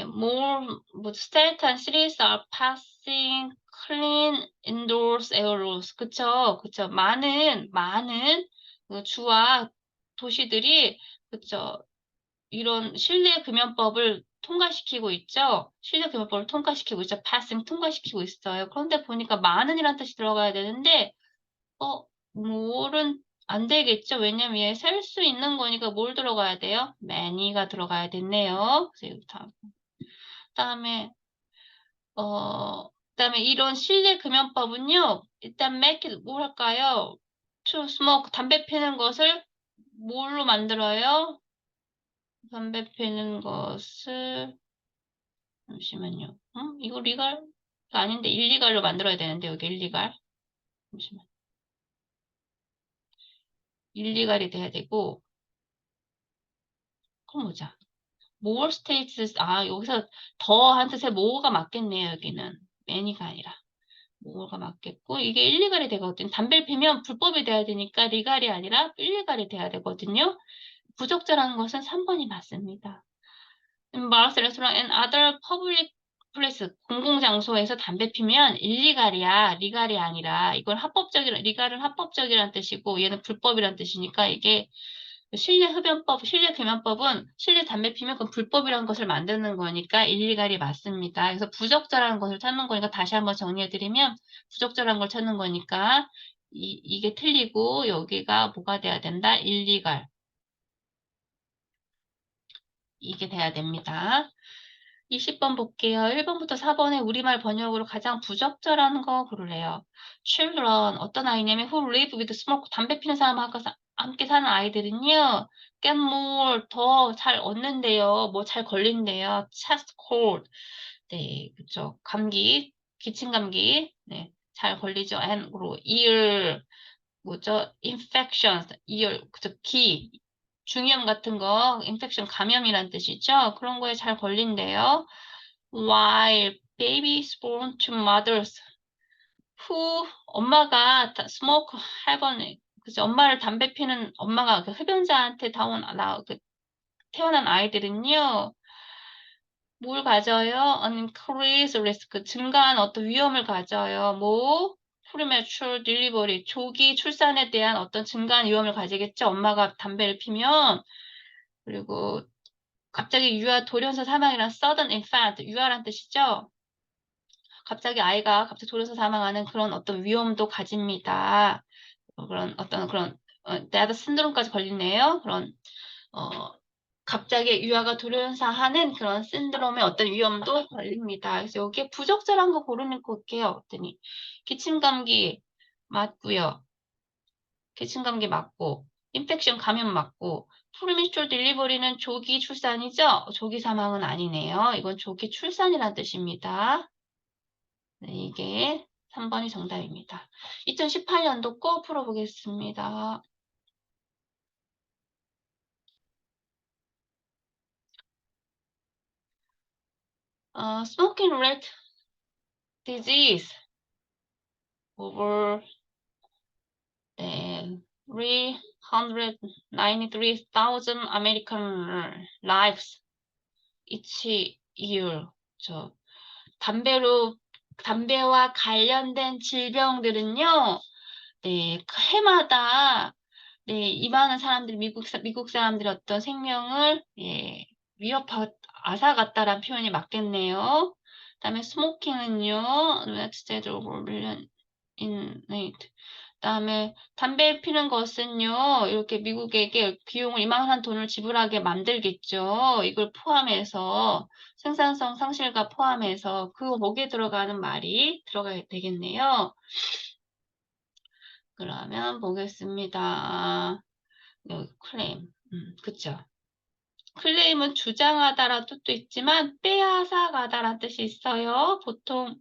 more 뭐 state and cities are passing clean indoors air laws. 그쵸? 많은 그 주와 도시들이 그쵸? 이런 실내 금연법을 통과시키고 있죠. 실내 금연법을 통과시키고 있죠. passing 통과시키고 있어요. 그런데 보니까 많은이란 뜻이 들어가야 되는데 more는 안 되겠죠. 왜냐면 얘 셀 수 있는 거니까 뭘 들어가야 돼요? many가 들어가야 됐네요. 그래서 그다음에 그다음에 이런 실내 금연법은요. 일단 make it 뭘 할까요? to smoke 담배 피는 것을 뭘로 만들어요? 담배 피는 것을 잠시만요. 이거 리갈 아닌데 일리갈로 만들어야 되는데 여기 일리갈. 잠시만. 일리갈이 돼야 되고 그럼 보자. more states 여기서 더 한 뜻의 more가 맞겠네요. 여기는 many가 아니라 more가 맞겠고 이게 일리갈이 되거든요. 담배를 피면 불법이 돼야 되니까 리갈이 아니라 일리갈이 돼야 되거든요. 부적절한 것은 3번이 맞습니다. bars, restaurant and other public place 공공장소에서 담배 피면 일리갈이야 리갈이 아니라 이건 리갈은 합법적이라는 뜻이고 얘는 불법이라는 뜻이니까 이게 실내 흡연법, 실내 금연법은 실내 담배 피면 그건 불법이라는 것을 만드는 거니까 일리갈이 맞습니다. 그래서 부적절한 것을 찾는 거니까 다시 한번 정리해드리면 부적절한 걸 찾는 거니까 이게 틀리고 여기가 뭐가 돼야 된다? 일리갈. 이게 돼야 됩니다. 20번 볼게요. 1번부터 4번의 우리말 번역으로 가장 부적절한 거 고르래요. Children, 어떤 아이냐면 who live with smoke, 담배 피는 사람과 함께 사는 아이들은요. get more, 더 잘 얻는데요. 뭐 잘 걸린대요. chest cold. 네, 그쵸. 감기, 기침 감기. 네, 잘 걸리죠. and 그리고 ear, 뭐죠? infections, ear, 그쵸. 중이염 같은 거, 인펙션 감염이란 뜻이죠. 그런 거에 잘 걸린대요. While babies born to mothers who 엄마가 smoke heaven 그죠? 엄마를 담배 피는 엄마가 그 흡연자한테 태어난 아이들은요. 뭘 가져요? An increased risk 증가한 어떤 위험을 가져요. 뭐 premature delivery 조기 출산에 대한 어떤 증가한 위험을 가지겠죠. 엄마가 담배를 피면 그리고 갑자기 돌연사 사망이란 sudden infant, 유아란 뜻이죠. 갑자기 아이가 갑자기 돌연사 사망하는 그런 어떤 위험도 가집니다. 그런 데드 신드롬까지 걸리네요. 갑자기 유아가 돌연사하는 그런 신드롬의 어떤 위험도 걸립니다. 그래서 여기에 부적절한 거 고르는 거 볼게요. 어떠니 기침 감기 맞고요. 기침 감기 맞고 인펙션 감염 맞고 프리미추얼 딜리버리는 조기 출산이죠? 조기 사망은 아니네요. 이건 조기 출산이란 뜻입니다. 네, 이게 3번이 정답입니다. 2018년도 거 풀어보겠습니다. Smoking rate disease over 393,000 American lives each year. 담배와 관련된 질병들은요, 네, 해마다, 네, 이 많은 사람들이, 미국 사람들의 어떤 생명을, 예, 앗아갔다라는 표현이 맞겠네요. 그 다음에 스모킹은요, 넥스트 over million innate. 그다음에 담배 피는 것은요, 이렇게 미국에게 비용을 이만한 돈을 지불하게 만들겠죠. 이걸 포함해서 생산성 상실과 포함해서 거기에 들어가는 말이 들어가야 되겠네요. 그러면 보겠습니다. 여기 클레임. 그쵸. 클레임은 주장하다라는 뜻도 있지만 빼앗아가다라는 뜻이 있어요. 보통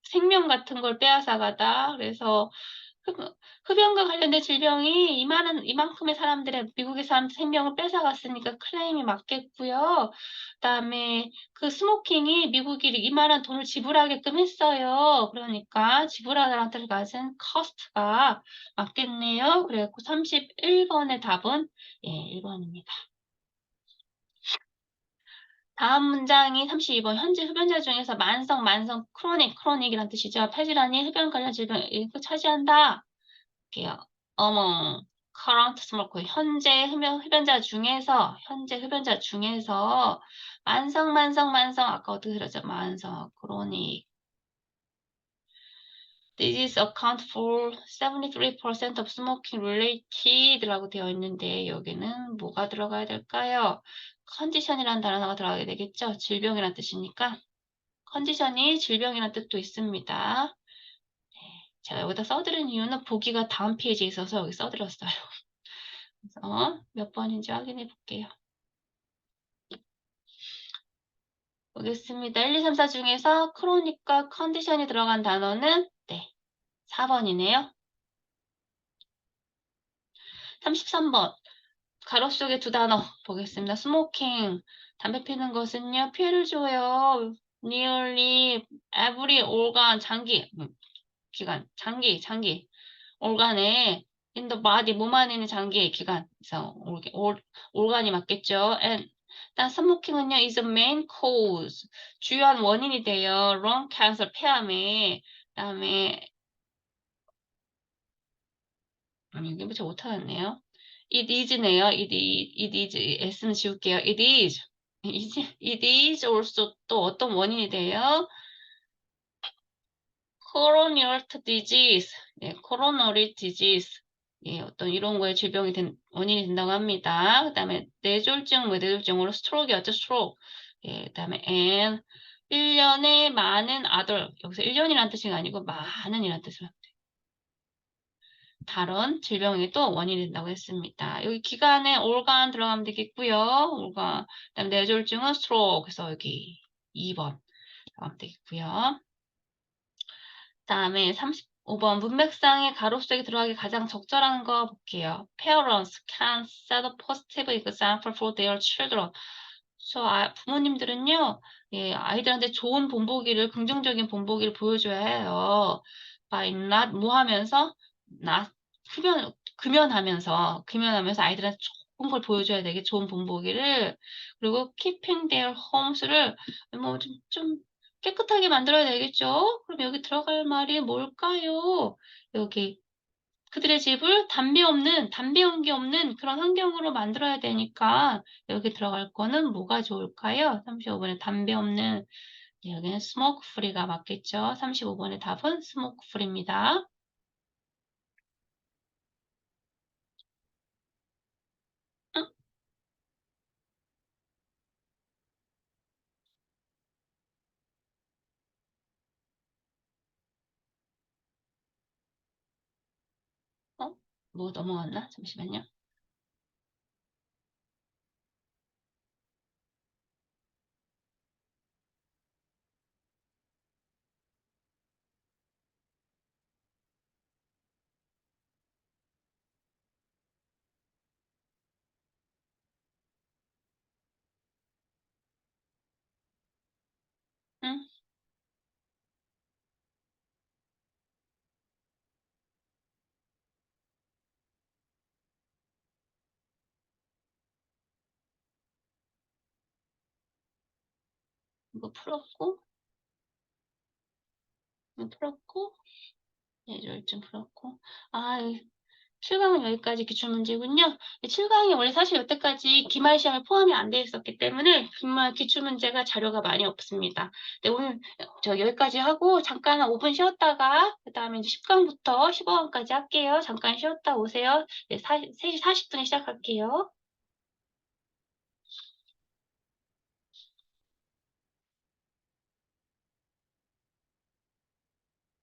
생명 같은 걸 빼앗아가다. 그래서 흡연과 관련된 질병이 이만큼의 사람들의 미국의 사람 생명을 뺏어갔으니까 클레임이 맞겠고요. 그다음에 그 스모킹이 미국이 이만한 돈을 지불하게끔 했어요. 그러니까 지불하다라는 뜻을 가진 cost가 맞겠네요. 그래갖고 31번의 답은 1번입니다. 다음 문장이 32번. 현재 흡연자 중에서 만성, 크로닉이란 뜻이죠. 폐질환이 흡연 관련 질병을 차지한다. 볼게요. current smoker. 현재 흡연자 중에서, 만성, 아까 어떻게 들었죠? 만성, chronic. Disease account for 73% of smoking related라고 되어 있는데 여기는 뭐가 들어가야 될까요? 컨디션이라는 단어가 들어가게 되겠죠? 질병이라는 뜻이니까. 컨디션이 질병이라는 뜻도 있습니다. 제가 여기다 써드린 이유는 보기가 다음 페이지에 있어서 여기 써드렸어요. 그래서 몇 번인지 확인해 볼게요. 보겠습니다. 1, 2, 3, 4 중에서 크로닉과 컨디션이 들어간 단어는 4번이네요. 33번. 가로 속에 두 단어 보겠습니다. 스모킹. 담배 피는 것은요. 피해를 줘요. nearly every organ. 기관. 장기. organ에 in the body. 몸 안에 있는 장기의 기관. 그래서 organ이 맞겠죠. and 일단 스모킹은요. is a main cause. 주요한 원인이 돼요. lung cancer. 폐암에. 그다음에 아니 이게 잘 못하겠네요. It is네요. it is. s는 지울게요. It is. It is also 또 어떤 원인이 돼요? coronary disease. coronary disease. 어떤 이런 거에 질병이 원인이 된다고 합니다. 그 다음에 뇌졸중으로 스트로크였죠, 스트로크. 그 다음에 and 1년에 많은 아들. 여기서 1년이라는 뜻이 아니고 많은이라는 뜻을 다른 질병에도 원인이 된다고 했습니다. 여기 기간에 organ 들어가면 되겠고요. organ. 그다음 뇌졸중은 stroke. 그래서 여기 2번 들어가면 되겠고요. 다음에 35번 문맥상의 가로수에 들어가기 가장 적절한 거 볼게요. Parents can set a positive example for their children. 부모님들은요, 아이들한테 좋은 본보기를, 긍정적인 본보기를 보여줘야 해요. by not 뭐 하면서 not 금연하면서 아이들한테 좋은 걸 보여줘야 되게 좋은 본보기를. 그리고 keeping their homes를 좀 깨끗하게 만들어야 되겠죠? 그럼 여기 들어갈 말이 뭘까요? 여기 그들의 집을 담배 연기 없는 그런 환경으로 만들어야 되니까 여기 들어갈 거는 뭐가 좋을까요? 35번에 담배 없는, 여기는 스모크 프리가 맞겠죠? 35번의 답은 스모크 프리입니다. 뭐 넘어갔나? 잠시만요. 응? 이거 풀었고, 좀 풀었고, 아, 7강은 여기까지 기출문제군요. 7강이 원래 사실 여태까지 기말 시험에 포함이 안 돼 있었기 때문에 정말 기출문제가 자료가 많이 없습니다. 네, 오늘 저 여기까지 하고 잠깐 한 5분 쉬었다가 그다음에 이제 10강부터 15강까지 할게요. 잠깐 쉬었다 오세요. 네, 3시 40분에 시작할게요.